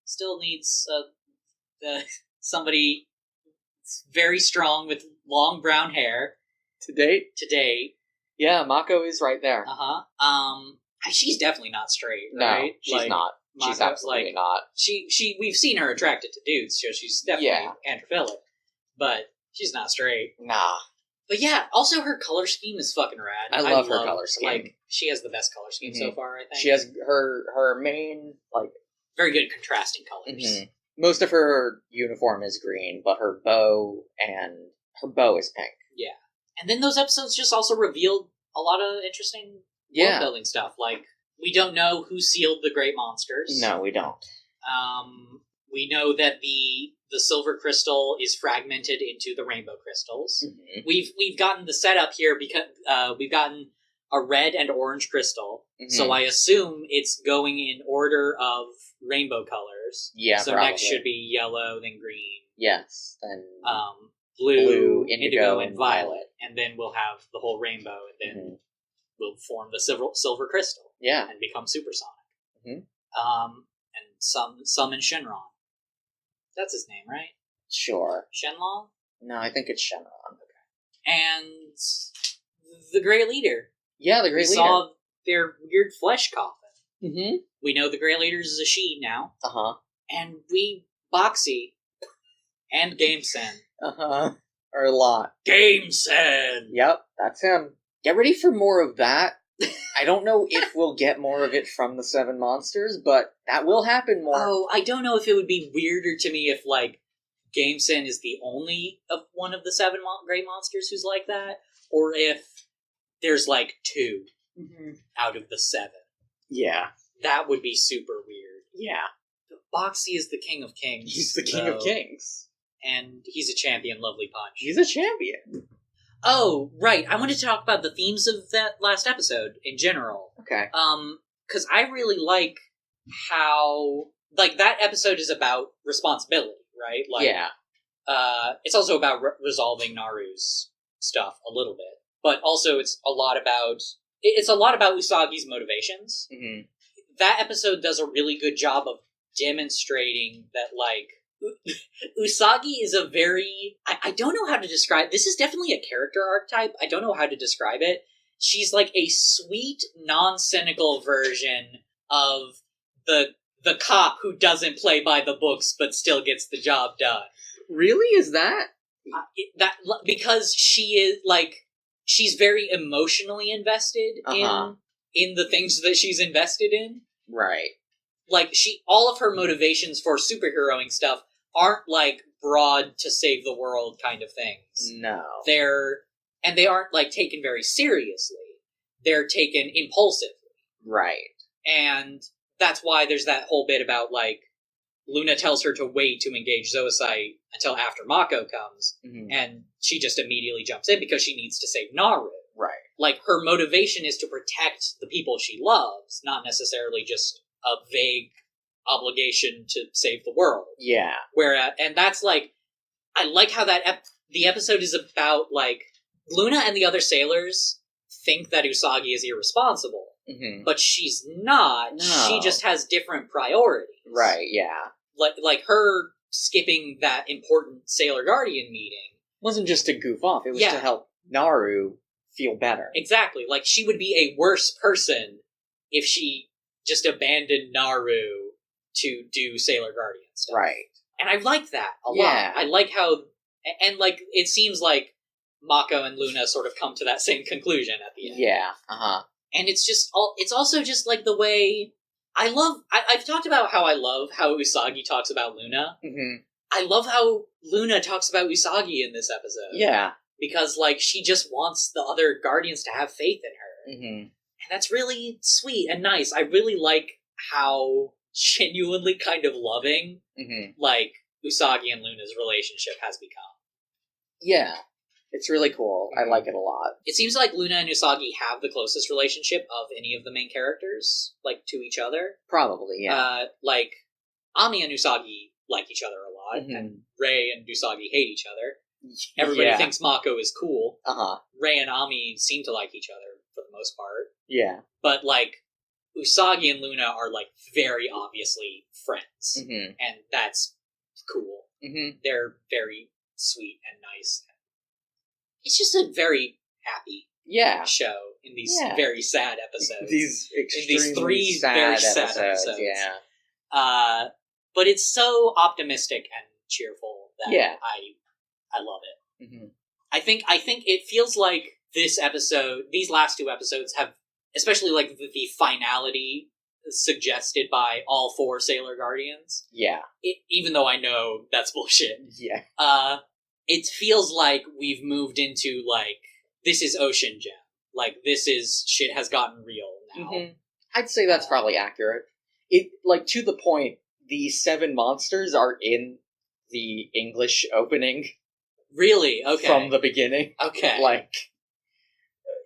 still needs somebody very strong with long brown hair. To date. Yeah, Mako is right there. She's definitely not straight, right? No, she's not. She's absolutely not. We've seen her attracted to dudes, so she's definitely androphilic, but she's not straight. Nah. But yeah, also her color scheme is fucking rad. I love her color scheme. She has the best color scheme so far, I think. She has her main, very good contrasting colors. Mm-hmm. Most of her uniform is green, but her bow is pink. Yeah. And then those episodes just also revealed a lot of interesting world building stuff. We don't know who sealed the great monsters. No, we don't. We know that the silver crystal is fragmented into the rainbow crystals. Mm-hmm. We've gotten the setup here because we've gotten a red and orange crystal. Mm-hmm. So I assume it's going in order of rainbow colors. Yeah, so probably. Next should be yellow, then green. Yes, then blue, indigo, and violet. And then we'll have the whole rainbow, and then mm-hmm. we'll form the silver crystal. Yeah. And become supersonic. Mm-hmm. And summon Shenron. That's his name, right? Sure. Shenlong? No, I think it's Shenron. Okay. And the Grey Leader. Yeah, the Grey Leader. We saw their weird flesh coffin. Mm-hmm. We know the Grey Leader is a she now. Uh-huh. And Boxy and Gameson. Uh-huh. Are a lot. Gameson! Yep, that's him. Get ready for more of that. I don't know if we'll get more of it from the Seven Monsters, but that will happen more. Oh, I don't know if it would be weirder to me if, like, Gameson is the only of one of the seven great monsters who's like that, or if there's, like, two mm-hmm. out of the seven. Yeah. That would be super weird. Yeah. Boxy is the king of kings. He's the king of kings. And he's a champion, Lovely Punch. He's a champion. Oh, right. I wanted to talk about the themes of that last episode in general. Okay. Because I really like how, like, that episode is about responsibility, right? Like, yeah. It's also about resolving Naru's stuff a little bit, but also it's a lot about Usagi's motivations. Mm-hmm. That episode does a really good job of demonstrating that, like, Usagi is a very... I don't know how to describe... This is definitely a character archetype. I don't know how to describe it. She's like a sweet, non-cynical version of the cop who doesn't play by the books but still gets the job done. Really? Is that? Because she is, like... She's very emotionally invested in the things that she's invested in. Right. Like, all of her motivations for superheroing stuff aren't, like, broad to save the world kind of things. No. They aren't, like, taken very seriously. They're taken impulsively. Right. And that's why there's that whole bit about, like, Luna tells her to wait to engage Zoisite until after Mako comes, mm-hmm. and she just immediately jumps in because she needs to save Naru. Right. Like, her motivation is to protect the people she loves, not necessarily just a vague obligation to save the world. Yeah. And that's, like, I like how the episode is about, like, Luna and the other sailors think that Usagi is irresponsible, mm-hmm. but she's not. No. She just has different priorities. Right, yeah. Like her skipping that important Sailor Guardian meeting wasn't just to goof off, it was to help Naru feel better. Exactly. Like, she would be a worse person if she just abandoned Naru to do Sailor Guardian stuff. Right. And I like that a lot. I like how... And, like, it seems like Mako and Luna sort of come to that same conclusion at the end. Yeah, uh-huh. And it's just... It's also just, like, the way... I've talked about how I love how Usagi talks about Luna. Mm-hmm. I love how Luna talks about Usagi in this episode. Yeah. Because, like, she just wants the other Guardians to have faith in her. Mm-hmm. And that's really sweet and nice. I really like how genuinely kind of loving, mm-hmm. like, Usagi and Luna's relationship has become. Yeah. It's really cool. I like it a lot. It seems like Luna and Usagi have the closest relationship of any of the main characters, like, to each other. Probably, yeah. Like, Ami and Usagi like each other a lot, mm-hmm. and Rei and Usagi hate each other. Everybody thinks Mako is cool. Uh-huh. Rei and Ami seem to like each other, for the most part. Yeah. But, like, Usagi and Luna are, like, very obviously friends. Mm-hmm. And that's cool. Mm-hmm. They're very sweet and nice. It's just a very happy show in these very sad episodes. These three very sad episodes. Yeah. But it's so optimistic and cheerful that I love it. Mm-hmm. I think it feels like these last two episodes have, especially like the finality suggested by all four Sailor Guardians. Yeah. Even though I know that's bullshit. Yeah. It feels like we've moved into, like, this is Ocean Gem. Like, shit has gotten real now. Mm-hmm. I'd say that's probably accurate. It, like, to the point, the 7 monsters are in the English opening. Really? Okay. From the beginning. Okay. Like,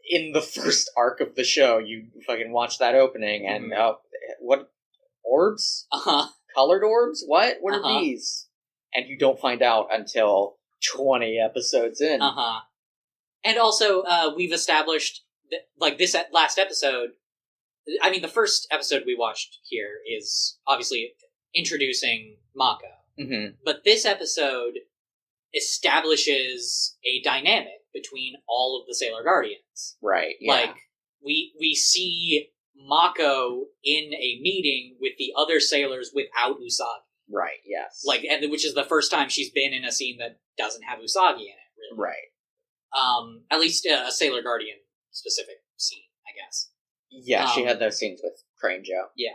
in the first arc of the show, you fucking watch that opening, and what? Orbs? Colored orbs? What? What are these? And you don't find out until 20 episodes in. And also, we've established that, like, this last episode, I mean, the first episode we watched here is obviously introducing Mako. Mm-hmm. But this episode establishes a dynamic between all of the Sailor Guardians. Right, yeah. Like, we see Mako in a meeting with the other sailors without Usagi. Right, yes. Like, and which is the first time she's been in a scene that doesn't have Usagi in it, really. Right. At least a Sailor Guardian specific scene, I guess. Yeah, she had those scenes with Crane Joe. Yeah.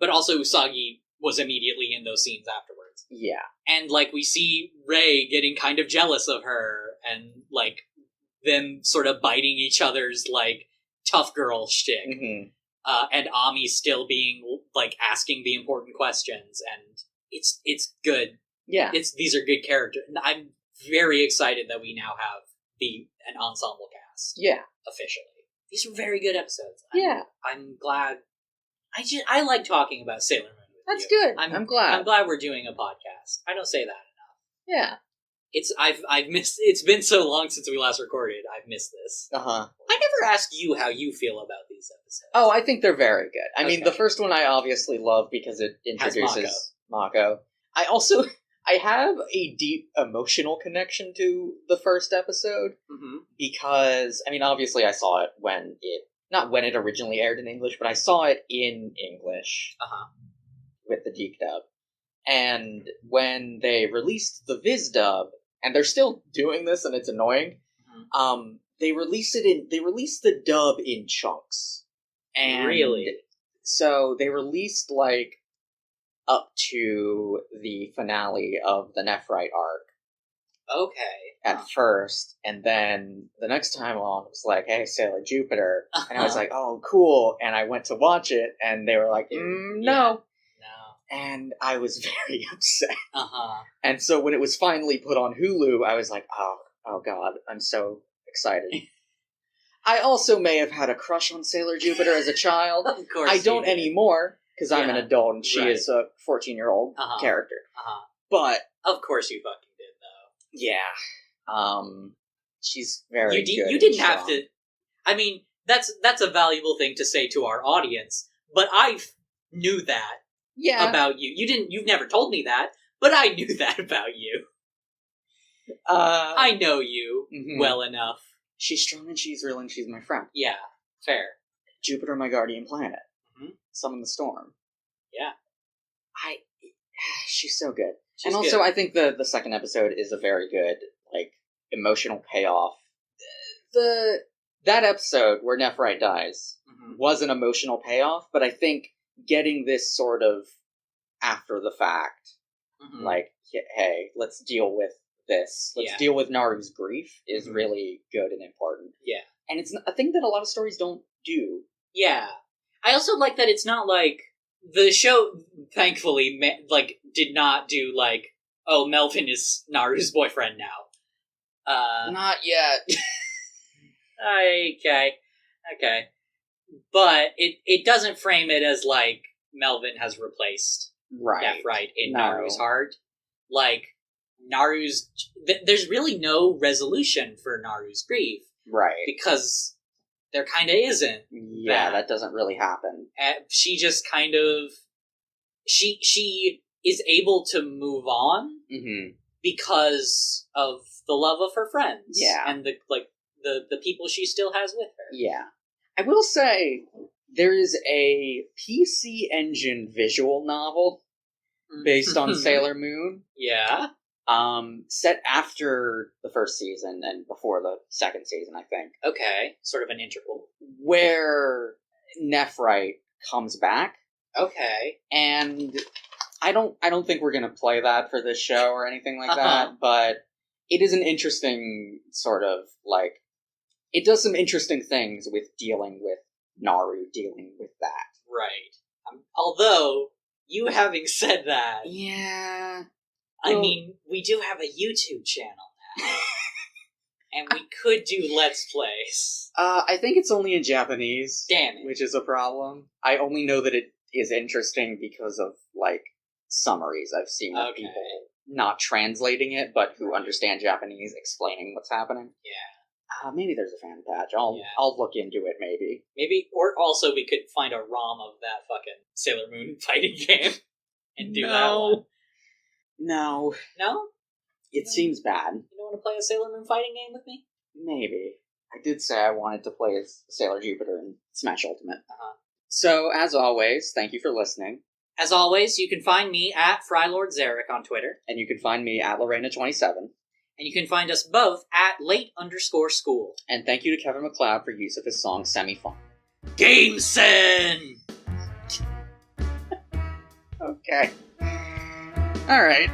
But also Usagi was immediately in those scenes afterwards. Yeah. And, like, we see Rei getting kind of jealous of her, and, like, them sort of biting each other's, like, tough girl shtick. Mm-hmm. And Ami still being, like, asking the important questions, and it's good. Yeah. These are good characters. I'm very excited that we now have an ensemble cast. Yeah. Officially. These were very good episodes. I'm glad. I like talking about Sailor Moon with That's you. good. I'm glad. I'm glad we're doing a podcast. I don't say that enough. Yeah. I've missed. It's been so long since we last recorded. I've missed this. I never asked you how you feel about these episodes. Oh, I think they're very good. I mean, the first one I obviously love because it introduces Mako. I have a deep emotional connection to the first episode because, I mean, obviously I saw it not when it originally aired in English, but I saw it in English with the Deke dub. And when they released the Viz dub, and they're still doing this and it's annoying, they released the dub in chunks. And really? So they released, like, up to the finale of the Nephrite arc. Okay. At first, and then the next time on, it was like, hey, Sailor Jupiter. And I was like, oh, cool. And I went to watch it, and they were like, no. No. And I was very upset. And so when it was finally put on Hulu, I was like, oh God, I'm so excited. I also may have had a crush on Sailor Jupiter as a child. Of course I don't anymore, because I'm an adult and she is a 14-year-old character. But of course you fucking did, though. Yeah. She's very good. You didn't have to. I mean, that's a valuable thing to say to our audience, but I knew that about you. You've never told me that, but I knew that about you. I know you well enough. She's strong and she's real and she's my friend. Yeah, fair. Jupiter, my guardian planet. Summon the storm. Yeah. She's so good. And also, I think the second episode is a very good, like, emotional payoff. That episode where Nephrite dies was an emotional payoff, but I think getting this sort of after the fact, like, hey, let's deal with this. Let's deal with Naru's grief is really good and important. Yeah. And it's a thing that a lot of stories don't do. Yeah. I also like that it's not like the show, thankfully, did not do like, oh, Melvin is Naru's boyfriend now. Not yet. Okay. But it doesn't frame it as like Melvin has replaced Nephrite in Naru's heart. Like, Naru's... there's really no resolution for Naru's grief. Right. Because there kind of isn't. Yeah, that doesn't really happen. She just kind of... She is able to move on because of the love of her friends. Yeah. And the people she still has with her. Yeah. I will say, there is a PC Engine visual novel based on Sailor Moon. Yeah. Set after the first season and before the second season, I think. Okay. Sort of an integral. Where Nephrite comes back. Okay. And I don't think we're gonna play that for this show or anything like that, but it is an interesting sort of, like, it does some interesting things with dealing with Naru, dealing with that. Right. Although, You having said that... Yeah... I mean, we do have a YouTube channel now. And we could do Let's Plays. I think it's only in Japanese. Damn it. Which is a problem. I only know that it is interesting because of, like, summaries I've seen of people not translating it, but who understand Japanese explaining what's happening. Yeah. Maybe there's a fan patch. I'll look into it, maybe. Maybe, or also we could find a ROM of that fucking Sailor Moon fighting game and do that one. No. No? It seems bad. You don't want to play a Sailor Moon fighting game with me? Maybe. I did say I wanted to play as Sailor Jupiter in Smash Ultimate. So, as always, thank you for listening. As always, you can find me at Frylord Zarek on Twitter. And you can find me at Lorena27. And you can find us both at late_school. And thank you to Kevin MacLeod for use of his song Semi-Fun. Game Sen! Okay. Alright.